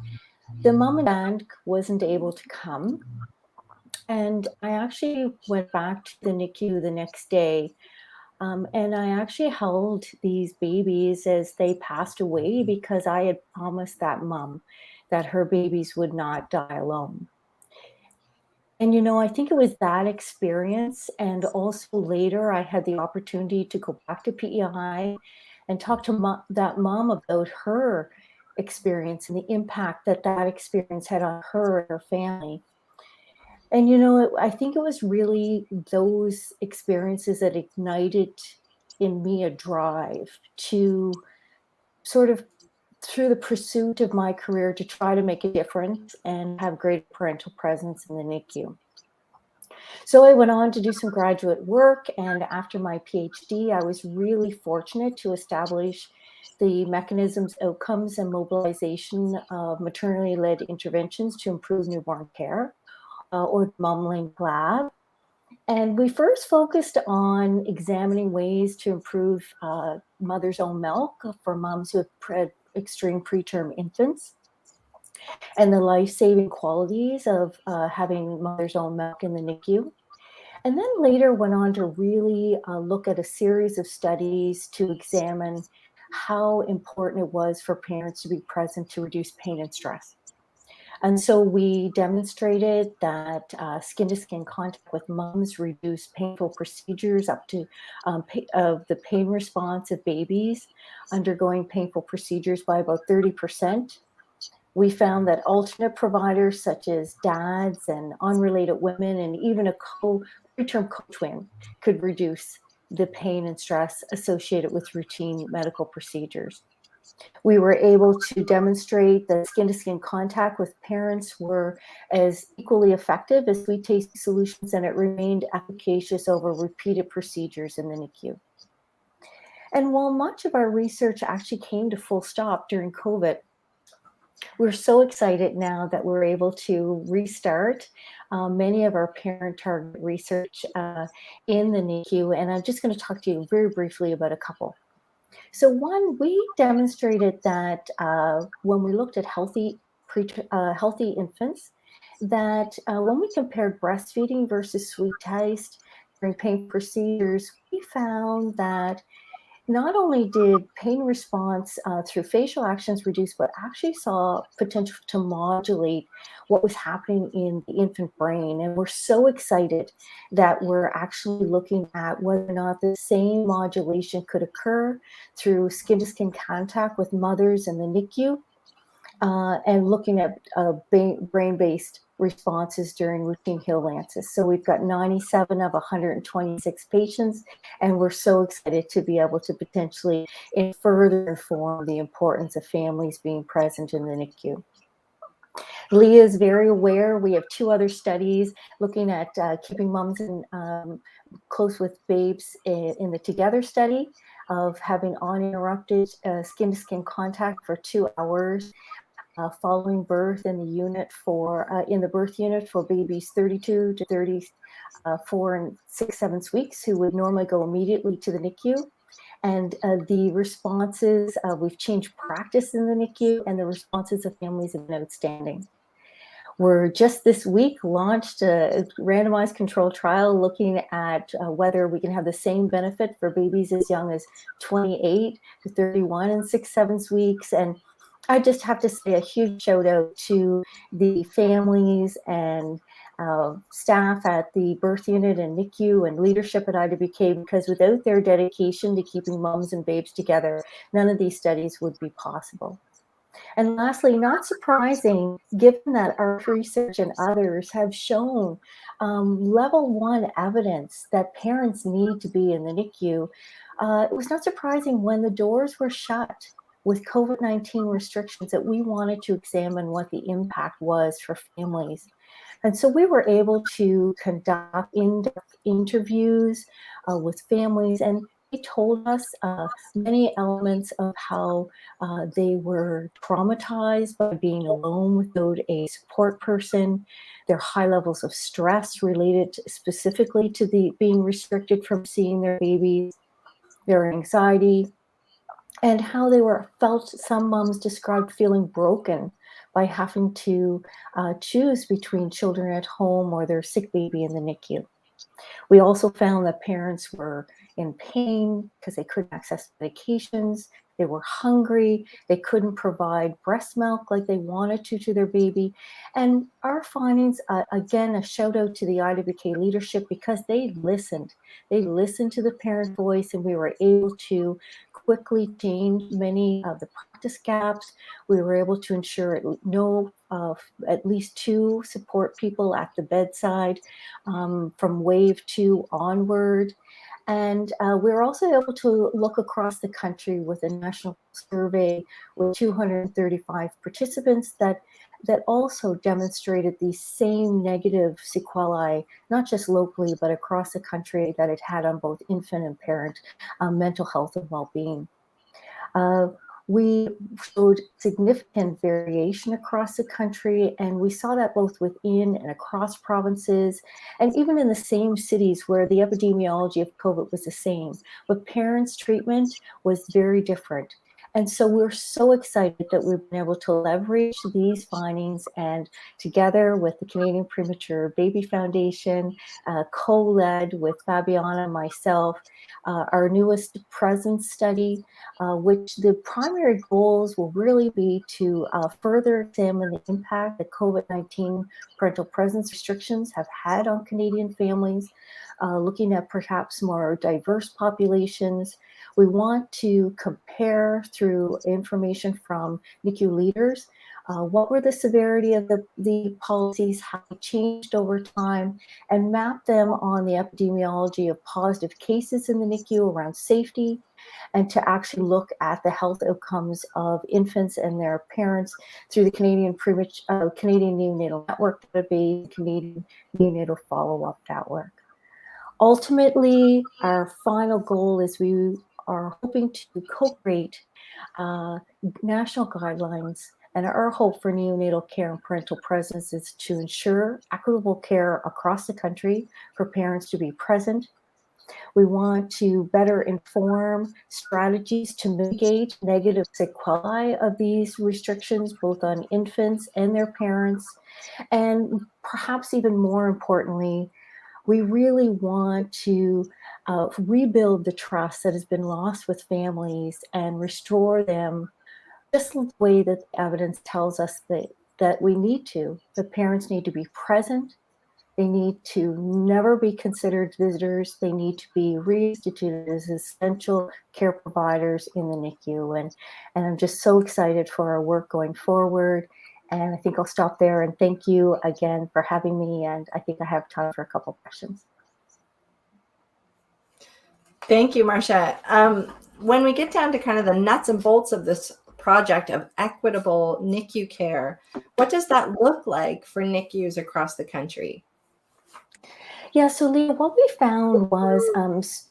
the mom and dad wasn't able to come. And I actually went back to the NICU the next day, and I actually held these babies as they passed away because I had promised that mom that her babies would not die alone. And, I think it was that experience. And also later, I had the opportunity to go back to PEI and talk to that mom about her experience and the impact that experience had on her and her family. And, I think it was really those experiences that ignited in me a drive to sort of, through the pursuit of my career, to try to make a difference and have great parental presence in the NICU. So I went on to do some graduate work, and after my PhD, I was really fortunate to establish the mechanisms, outcomes, and mobilization of maternally-led interventions to improve newborn care, or MomLink Lab. And we first focused on examining ways to improve mother's own milk for moms who have extreme preterm infants, and the life-saving qualities of having mother's own milk in the NICU. And then later went on to really look at a series of studies to examine how important it was for parents to be present to reduce pain and stress. And so we demonstrated that skin-to-skin contact with moms reduced painful procedures up to the pain response of babies undergoing painful procedures by about 30%. We found that alternate providers such as dads and unrelated women and even a preterm co-twin could reduce the pain and stress associated with routine medical procedures. We were able to demonstrate that skin-to-skin contact with parents were as equally effective as sweet-tasting solutions, and it remained efficacious over repeated procedures in the NICU. And while much of our research actually came to full stop during COVID, we're so excited now that we're able to restart many of our parent target research in the NICU, and I'm just going to talk to you very briefly about a couple. So one, we demonstrated that when we looked at healthy infants, that when we compared breastfeeding versus sweet taste during pain procedures, we found that not only did pain response through facial actions reduce, but actually saw potential to modulate what was happening in the infant brain. And we're so excited that we're actually looking at whether or not the same modulation could occur through skin-to-skin contact with mothers in the NICU. and looking at brain-based responses during routine Hill Lances. So we've got 97 of 126 patients, and we're so excited to be able to potentially further inform the importance of families being present in the NICU. Leah is very aware. We have 2 other studies looking at keeping moms in, close with babes in the Together study of having uninterrupted skin-to-skin contact for 2 hours following birth in the unit for in the birth unit for babies 32 to 34 and 6-7 weeks who would normally go immediately to the NICU. And the responses, we've changed practice in the NICU, and the responses of families have been outstanding. We're just this week launched a randomized control trial looking at whether we can have the same benefit for babies as young as 28 to 31 and 6-7 weeks. And I just have to say a huge shout out to the families and staff at the birth unit and NICU and leadership at IWK, because without their dedication to keeping moms and babes together, none of these studies would be possible. And lastly, not surprising, given that our research and others have shown level 1 evidence that parents need to be in the NICU, it was not surprising when the doors were shut with COVID-19 restrictions that we wanted to examine what the impact was for families. And so we were able to conduct in-depth interviews with families, and they told us many elements of how they were traumatized by being alone without a support person, their high levels of stress related specifically to the being restricted from seeing their babies, their anxiety, and how they felt. Some moms described feeling broken by having to choose between children at home or their sick baby in the NICU. We also found that parents were in pain because they couldn't access medications. They were hungry. They couldn't provide breast milk like they wanted to their baby. And our findings, again, a shout out to the IWK leadership, because they listened. They listened to the parent voice, and we were able to quickly change many of the practice gaps. We were able to ensure at least 2 support people at the bedside from wave 2 onward. And we're also able to look across the country with a national survey with 235 participants that also demonstrated the same negative sequelae, not just locally, but across the country, that it had on both infant and parent mental health and well-being. We showed significant variation across the country, and we saw that both within and across provinces, and even in the same cities where the epidemiology of COVID was the same, but parents' treatment was very different. And so we're so excited that we've been able to leverage these findings, and together with the Canadian Premature Baby Foundation, co-led with Fabiana and myself, our newest presence study, which the primary goals will really be to further examine the impact that COVID-19 parental presence restrictions have had on Canadian families, looking at perhaps more diverse populations. We want to compare through information from NICU leaders, what were the severity of the policies, how they changed over time, and map them on the epidemiology of positive cases in the NICU around safety, and to actually look at the health outcomes of infants and their parents through the Canadian Neonatal Network database, Canadian Neonatal Follow-Up Network. Ultimately, our final goal is we are hoping to co-create national guidelines, and our hope for neonatal care and parental presence is to ensure equitable care across the country for parents to be present. We want to better inform strategies to mitigate negative sequelae of these restrictions, both on infants and their parents. And perhaps even more importantly, we really want to rebuild the trust that has been lost with families and restore them just the way that evidence tells us that we need to. The parents need to be present, They need to never be considered visitors. They need to be reinstituted as essential care providers in the NICU. And I'm just so excited for our work going forward. And I think I'll stop there and thank you again for having me. And I think I have time for a couple of questions. Thank you, Marcia. When we get down to kind of the nuts and bolts of this project of equitable NICU care, what does that look like for NICUs across the country? Yeah, so Leah, what we found was,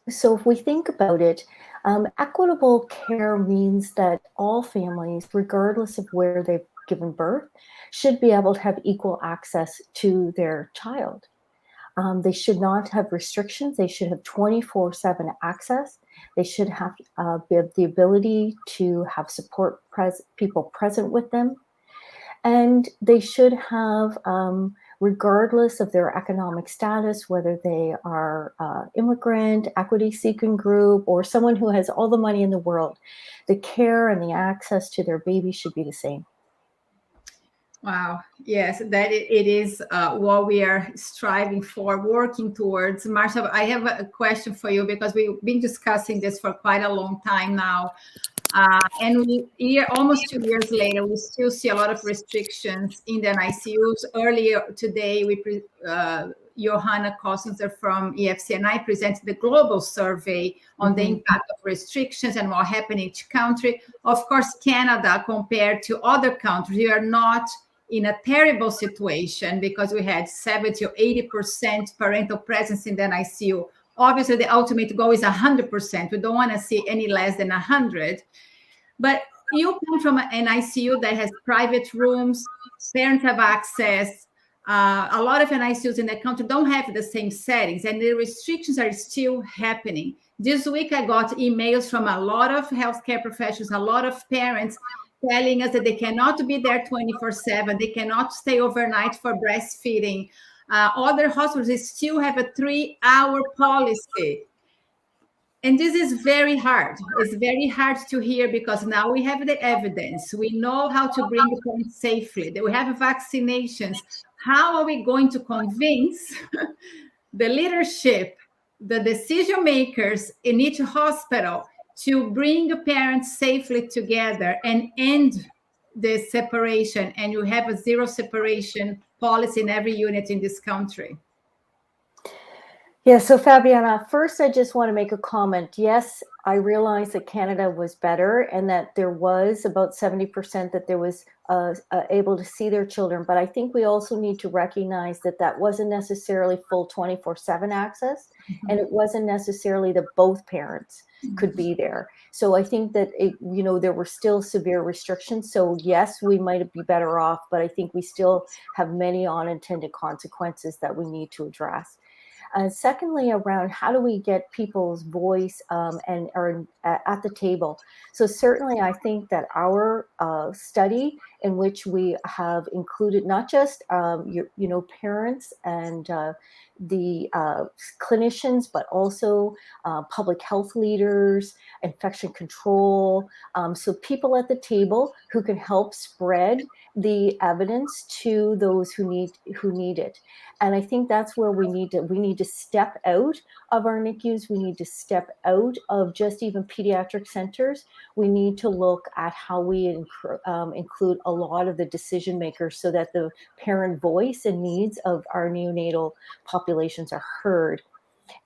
so if we think about it, equitable care means that all families, regardless of where they've given birth, should be able to have equal access to their child. They should not have restrictions. They should have 24/7 access. They should have the ability to have support people present with them. And they should have, regardless of their economic status, whether they are immigrant, equity-seeking group, or someone who has all the money in the world, the care and the access to their baby should be the same. Wow. Yes, that it is what we are striving for, working towards. Marcia, I have a question for you because we've been discussing this for quite a long time now. And almost 2 years later, we still see a lot of restrictions in the NICUs. Earlier today, Johanna Kosinzer from EFCNI presented the global survey on the impact of restrictions and what happened in each country. Of course, Canada, compared to other countries, we are not in a terrible situation because we had 70 or 80% parental presence in the NICU. Obviously, the ultimate goal is 100%. We don't want to see any less than 100. But you come from an ICU that has private rooms, parents have access. A lot of NICUs in the country don't have the same settings, and the restrictions are still happening. This week, I got emails from a lot of healthcare professionals, a lot of parents telling us that they cannot be there 24/7. They cannot stay overnight for breastfeeding. Other hospitals still have a 3-hour policy. And this is very hard. It's very hard to hear because now we have the evidence. We know how to bring the parents safely. We have vaccinations. How are we going to convince the leadership, the decision makers in each hospital to bring the parents safely together and end the separation? And you have a zero separation policy in every unit in this country. Yeah, so Fabiana, first I just want to make a comment. Yes, I realize that Canada was better and that there was about 70% that there was able to see their children. But I think we also need to recognize that that wasn't necessarily full 24/7 access, and it wasn't necessarily that both parents could be there. So I think that there were still severe restrictions. So yes, we might be better off, but I think we still have many unintended consequences that we need to address. Secondly, around how do we get people's voice and are at the table? So certainly, I think that our study, in which we have included not just parents and the clinicians, but also public health leaders, infection control, so people at the table who can help spread the evidence to those who need it. And I think that's where we need to step out of our NICUs. We need to step out of just even pediatric centers. We need to look at how we include a lot of the decision makers so that the parent voice and needs of our neonatal populations are heard.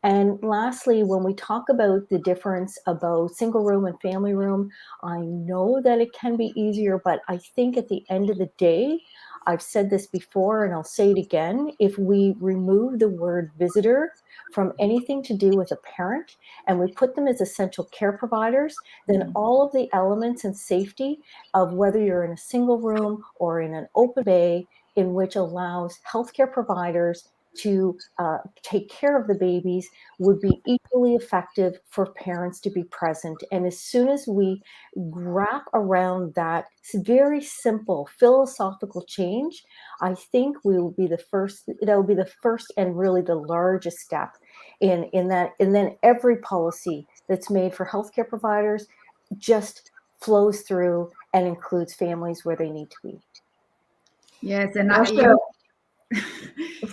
And lastly, when we talk about the difference about single room and family room, I know that it can be easier, but I think at the end of the day, I've said this before and I'll say it again, if we remove the word visitor from anything to do with a parent and we put them as essential care providers, then all of the elements and safety of whether you're in a single room or in an open bay in which allows healthcare providers to take care of the babies would be equally effective for parents to be present. And as soon as we wrap around that very simple philosophical change, I think we will be the first, that will be the first and really the largest step in that. And then every policy that's made for healthcare providers just flows through and includes families where they need to be. Yes, and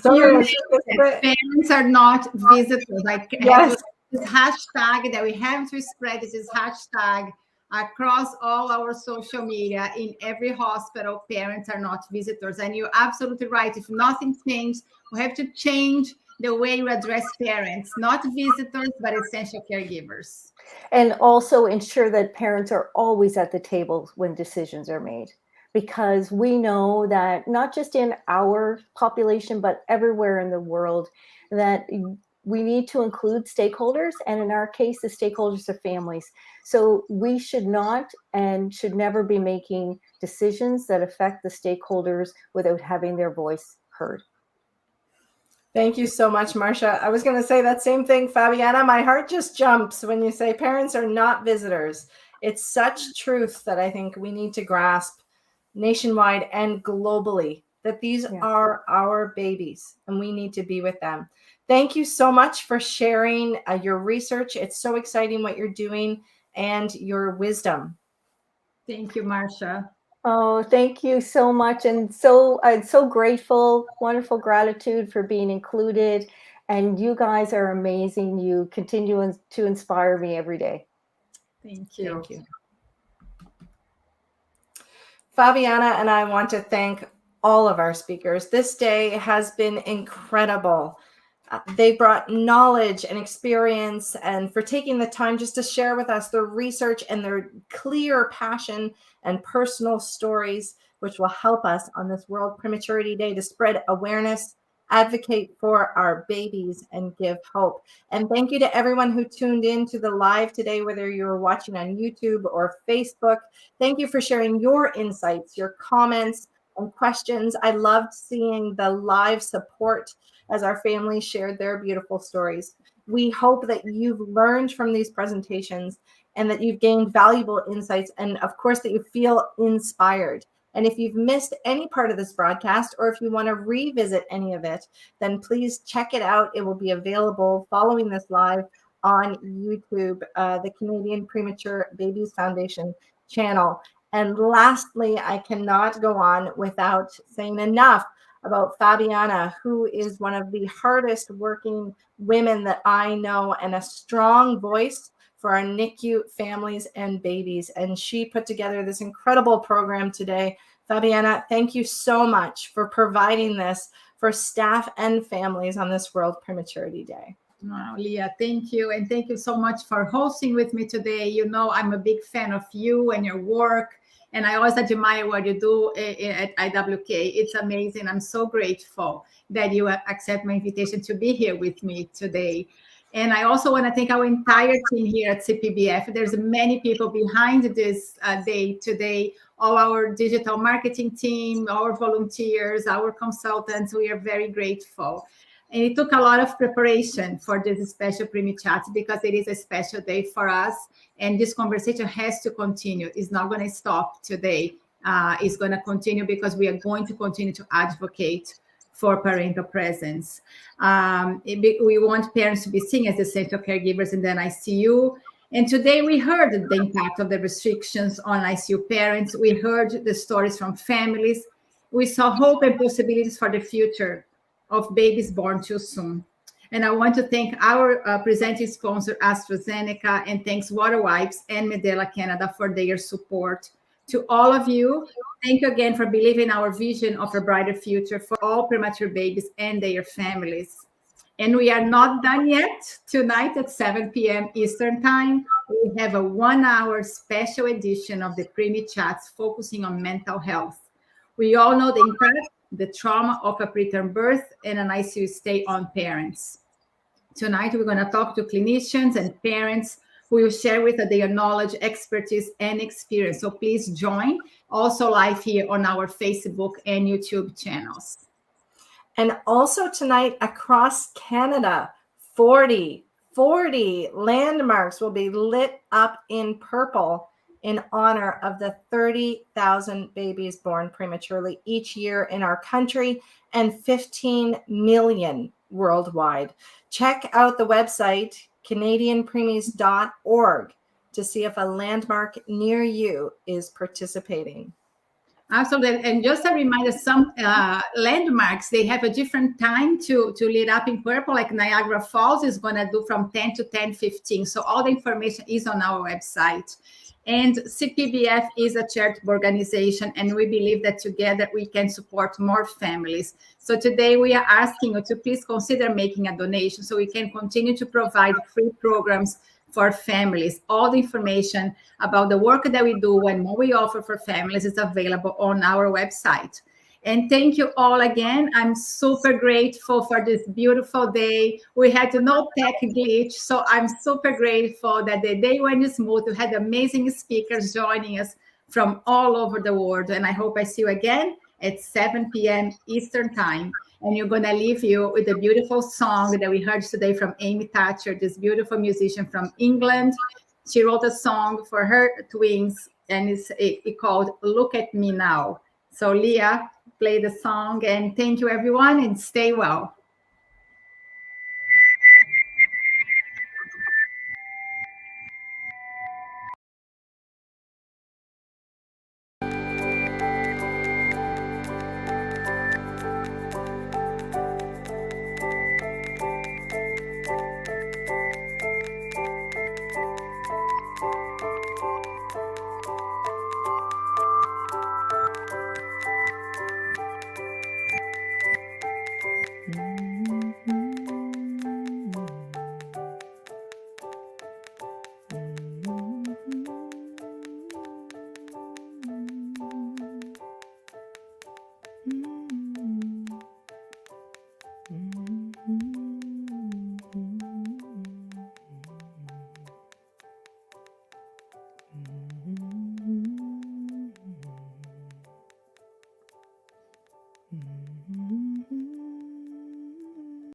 Sorry, parents are not visitors. Like yes. This hashtag that we have to spread this hashtag across all our social media in every hospital. Parents are not visitors. And you're absolutely right. If nothing changed, we have to change the way we address parents, not visitors, but essential caregivers. And also ensure that parents are always at the table when decisions are made, because we know that not just in our population, but everywhere in the world, that we need to include stakeholders. And in our case, the stakeholders are families. So we should not and should never be making decisions that affect the stakeholders without having their voice heard. Thank you so much, Marcia. I was going to say that same thing, Fabiana. My heart just jumps when you say parents are not visitors. It's such truth that I think we need to grasp nationwide and globally, that these are our babies and we need to be with them. Thank you so much for sharing your research. It's so exciting what you're doing and your wisdom. Thank you, Marcia. Oh, thank you so much. And so I'm so grateful, wonderful gratitude for being included. And you guys are amazing. You continue to inspire me every day. Thank you. Thank you. Fabiana and I want to thank all of our speakers. This day has been incredible. They brought knowledge and experience, and for taking the time just to share with us their research and their clear passion and personal stories, which will help us on this World Prematurity Day to spread awareness, advocate for our babies, and give hope. And thank you to everyone who tuned in to the live today, whether you're watching on YouTube or Facebook. Thank you for sharing your insights, your comments, and questions. I loved seeing the live support as our families shared their beautiful stories. We hope that you've learned from these presentations and that you've gained valuable insights, and of course that you feel inspired. And if you've missed any part of this broadcast, or if you want to revisit any of it, then please check it out. It will be available following this live on YouTube, the Canadian Premature Babies Foundation channel. And lastly, I cannot go on without saying enough about Fabiana, who is one of the hardest working women that I know and a strong voice for our NICU families and babies. And she put together this incredible program today. Fabiana, thank you so much for providing this for staff and families on this World Prematurity Day. Wow, Leah, thank you. And thank you so much for hosting with me today. You know, I'm a big fan of you and your work. And I always admire what you do at IWK. It's amazing. I'm so grateful that you accept my invitation to be here with me today. And I also want to thank our entire team here at CPBF. There's many people behind this day today, all our digital marketing team, our volunteers, our consultants. We are very grateful. And it took a lot of preparation for this special Premi Chat because it is a special day for us. And this conversation has to continue. It's not going to stop today. It's going to continue because we are going to continue to advocate for parental presence. We want parents to be seen as essential caregivers in the NICU. And today we heard the impact of the restrictions on ICU parents. We heard the stories from families. We saw hope and possibilities for the future of babies born too soon. And I want to thank our presenting sponsor, AstraZeneca, and thanks Water Wipes and Medela Canada for their support. To all of you, thank you again for believing our vision of a brighter future for all premature babies and their families. And we are not done yet. Tonight at 7 p.m. Eastern Time, we have a 1-hour special edition of the Premi Chats focusing on mental health. We all know the impact, the trauma of a preterm birth and an ICU stay on parents. Tonight, we're going to talk to clinicians and parents who will share with us their knowledge, expertise, and experience. So please join, also live here on our Facebook and YouTube channels. And also tonight across Canada, 40 landmarks will be lit up in purple in honor of the 30,000 babies born prematurely each year in our country and 15 million worldwide. Check out the website, canadianpremies.org, to see if a landmark near you is participating. Absolutely. And just a reminder, some landmarks, they have a different time to lit up in purple, like Niagara Falls is going to do from 10 to 10:15. So all the information is on our website. And CPBF is a charitable organization, and we believe that together we can support more families. So today we are asking you to please consider making a donation so we can continue to provide free programs for families. All the information about the work that we do and what we offer for families is available on our website. And thank you all again. I'm super grateful for this beautiful day. We had no tech glitch, so I'm super grateful that the day went smooth. We had amazing speakers joining us from all over the world. And I hope I see you again at 7 p.m. Eastern Time. And you're going to leave you with a beautiful song that we heard today from Amy Thatcher, this beautiful musician from England. She wrote a song for her twins, and it's called Look at Me Now. So Leah, play the song, and thank you everyone, and stay well.